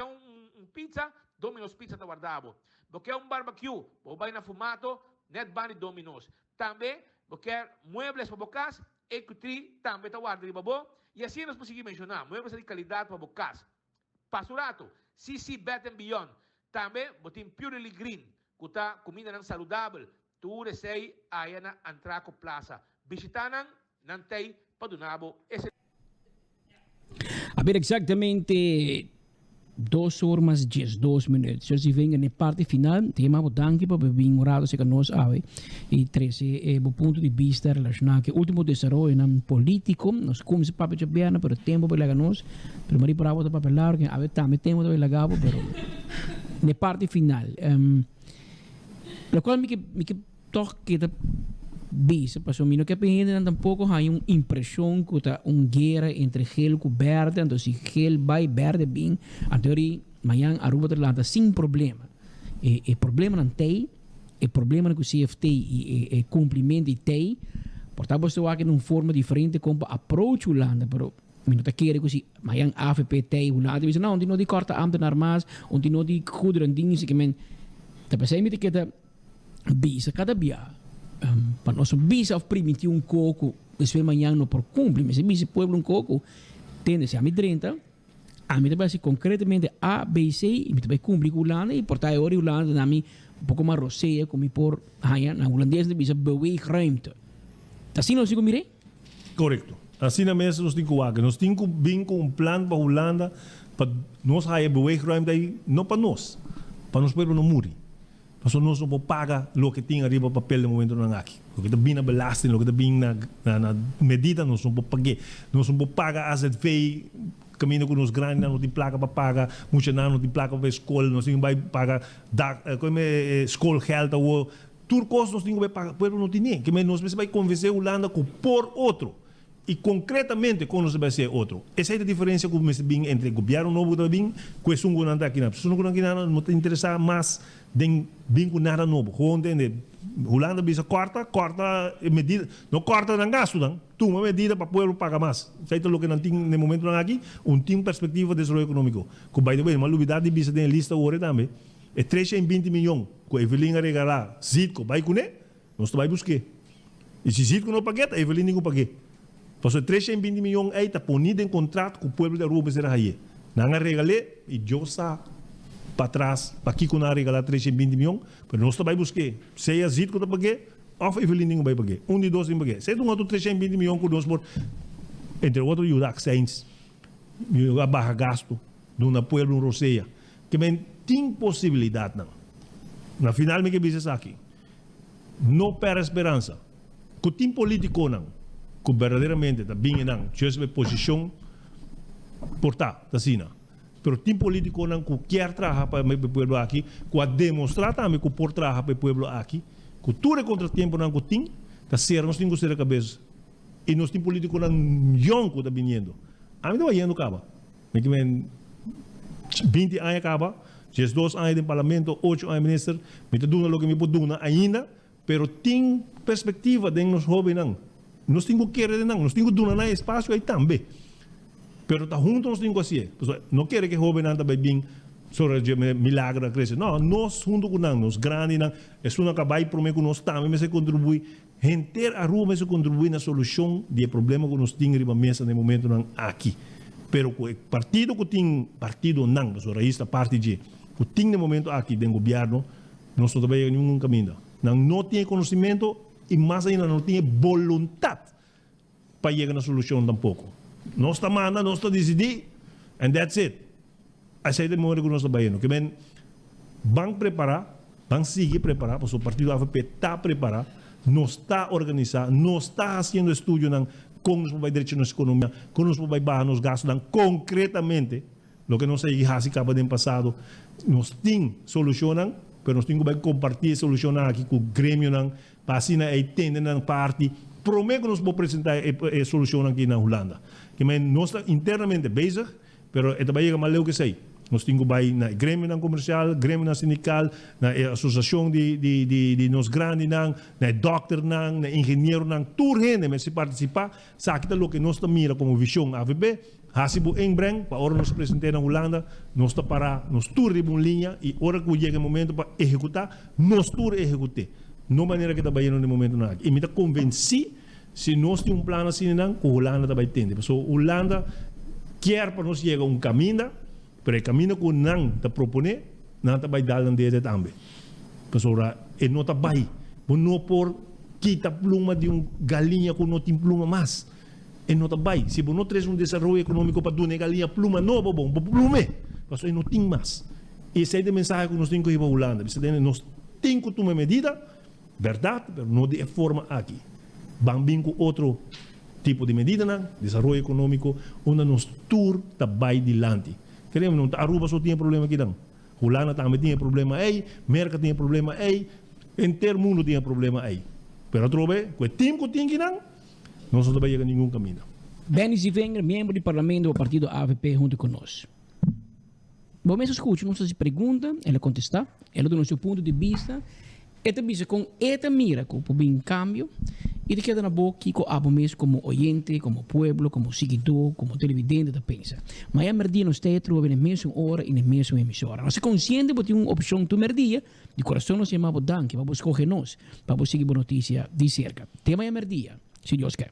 pizza, Domino's Pizza da guardado. Boque barbecue, bobai na fumato, net bani Domino's. Também, boque muebles para bocas, Ecutri também está guardado, babo. E assim nós conseguimos mencionar, muebles de qualidade para bocas. Pasurato, CC Bet and Beyond. Também, botim Purely Green, que está comida não saudável. Tu recei aí na Antraco Plaza. Visitanan, não tem para donabo. A ver, exatamente 2 horas mais 2 minutos. Se venga na parte final, tema o danke para bem orado se que nós ave e 13 o ponto de vista relacionado que último desenvolvimento político, nós como se papel de biana, pero tempo para nós, primeiro para botar papel largo, que ave também tempo para lagabo, pero na parte final. Lo qual me que toque da bisa, passou mino que pensa tampouco há uma impressão que tá guerra entre gel e verde, então se gel vai verde bem, a teoria amanhã Aruba terlanta sem problema. E problema não tem, e problema que o CFT e cumprimento tem, portanto você vai que numa forma diferente como approach o landa, pero minuto querer que se amanhã AFP tem o lado diz não, não de corta ambtenaar mas, onde não de goederen dingen que men, te pensei que tá bisa cada dia. Para nós bisa permitir coco, esse amanhã não por cumprir, mas bisa pueblo coco, tem se a mim 30, a mim também se concretamente A, B, C, e me também cumprir com o lana e portar a hora o lana na mim pouco mais roceia como por aí na holandês de bisa beweegruimte. Assim nós digo mire? Correto. Assim na mesa nós digo que nós temos bem com plan para Holanda para nós aí beweegruimte aí não para nós pueblo não morrer. Nós não podemos pagar o que tem arriba papel no momento não aqui. O que está bem na belasting, o que está bem na medida, nós não podemos pagar. Nós não podemos pagar as fei caminho com os grandes, não tem placa para pagar, muitos não tem placa para a escola, nós temos que pagar como escola health ou tudo coisa nós temos que pagar, mas não tem nem. Que nós precisamos convencer a Holanda com por outro. E concretamente como nós vai ser outro. Essa é a diferença que nós temos entre o governo novo também com o sungo não aqui. Se não não te interessa mais de bem com nada novo. Gewoon entende. Holanda bisa corta medida, não corta não gasto não. Tu uma medida para o povo pagar mais. Feito o que não tem no momento não aqui, tem perspectiva de desenvolvimento econômico. Com by the way, uma novidade bisa tem lista hoje também. É 320 milhões que Evelyn regalar. Zitco vai com ele, nós vai buscar. E se Zitco não paga, Evelyn não paga. Passou 320 milhões aí, está ponido em contrato com o povo de Aruba será aí. Não regalei e eu sa para trás, para aqui que não regalar 320 milhões, mas nós vai buscar. Se é Zitco que paga, ou Evelyn não vai pagar. De dois não pagar. Se é um outro 320 milhões que nós por entre outros o accents, a barra gasto de uma povo roceia, que tem possibilidade não. Na final me que diz aqui, não perde esperança. Que tem político não. Que verdadeiramente está bem não, tivesse posição portar, assim não. Pero tem político não que quer trabalhar para o povo aqui, que a demonstrar também que por trabalhar para o povo aqui, que tudo é contratempo não que tem, está certo, nós temos que ser a cabeça. E nós temos político não young que está vindo. A mim não vai indo acaba. 20 anos acaba, 2 anos de parlamento, 8 anos de ministro, me está dando o que me pode dar ainda, pero tem perspectiva de nós jovens não. Nós temos que querer não, nós temos que dar espaço aí também. Pero tá juntos nós temos que fazer. Não quer que jovem não também bem sobre milagre crescer. Não, nós juntos com nós grandes não, é só que vai para mim que nós também mas contribui, gente a rua mas contribui na solução do problema que nós temos na mesa no momento não aqui. Pero o partido que tem partido não, mas o raiz da parte de que tem no momento aqui do governo, não está bem nenhum caminho. Não tem conhecimento e mais ainda não tem vontade para chegar na solução tampouco. Nós está manda, nós está decidir, and that's it. Essa é a memória que nós está bem. Que bem, vão preparar, vão seguir preparar, porque o partido AVP está preparado, não está organizado, não está fazendo estudo como nos vai dirigir nossa economia, como nos vai baixar nos gastos, concretamente, o que nós aí acaba de passado, nós temos solucionam, mas nós temos que compartilhar solucionar aqui com o grêmio, para assim a entender na parte, prometo que nós vamos apresentar a solução aqui na Holanda. Que nós estamos internamente bezig, mas é também uma lei que sei. Nós temos que ir na grêmio comercial, grêmio sindical, na associação de nós grandes, na doctor, na engenheiro, tudo gente, mas se participar, sabe que que nós mira como visão AVP, hasibo inbreng, para hora nós apresentar na Holanda, nós está para nós tour uma linha e hora que chega o momento para executar, nós tour executar. Não maneira que está bem no momento nada. E me está convenci, se nós temos plano assim, que a Holanda está bem tendo. Porque a Holanda quer para nós chegar a caminho, pero o caminho que não está propondo, não está bem dando desde também. Porque ele não está bem. Não por quita pluma de galinha que não tem pluma mais. Ele não está bem. Se não traz desenvolvimento econômico para dar galinha pluma nova, bom, plume. Porque ele não tem mais. Essa é a mensagem que nós temos que ir para a Holanda. Nós temos que tomar medida, verdade, mas não de forma aqui. Vamos vir com outro tipo de medida, desenvolvimento econômico, onde nós tour está bem adiante. Queremos não, Aruba só tinha problema aqui não. Holanda também tinha problema aí, Merca tinha problema aí, inteiro mundo tinha problema aí. Pero outro vez, com o time que tinha aqui não, nós não vai a nenhum caminho. Benny Zivenger, membro do parlamento do partido AVP, junto conosco. Bom, mas escute, nós se pergunta, ela contesta, ela dá o seu ponto de vista, esta vista com esta mira, com um cambio, e te queda na boca que abo mesmo como oyente, como pueblo, como seguidor, como televidente da pensa. Mas a merdia nós trova na mesma hora e na mesma emissora. Nós somos conscientes de ter uma opção do merdia, de coração nós chamamos danke, para escolher nós, para seguir a notícia de cerca. Tema a merdia, se Deus quer.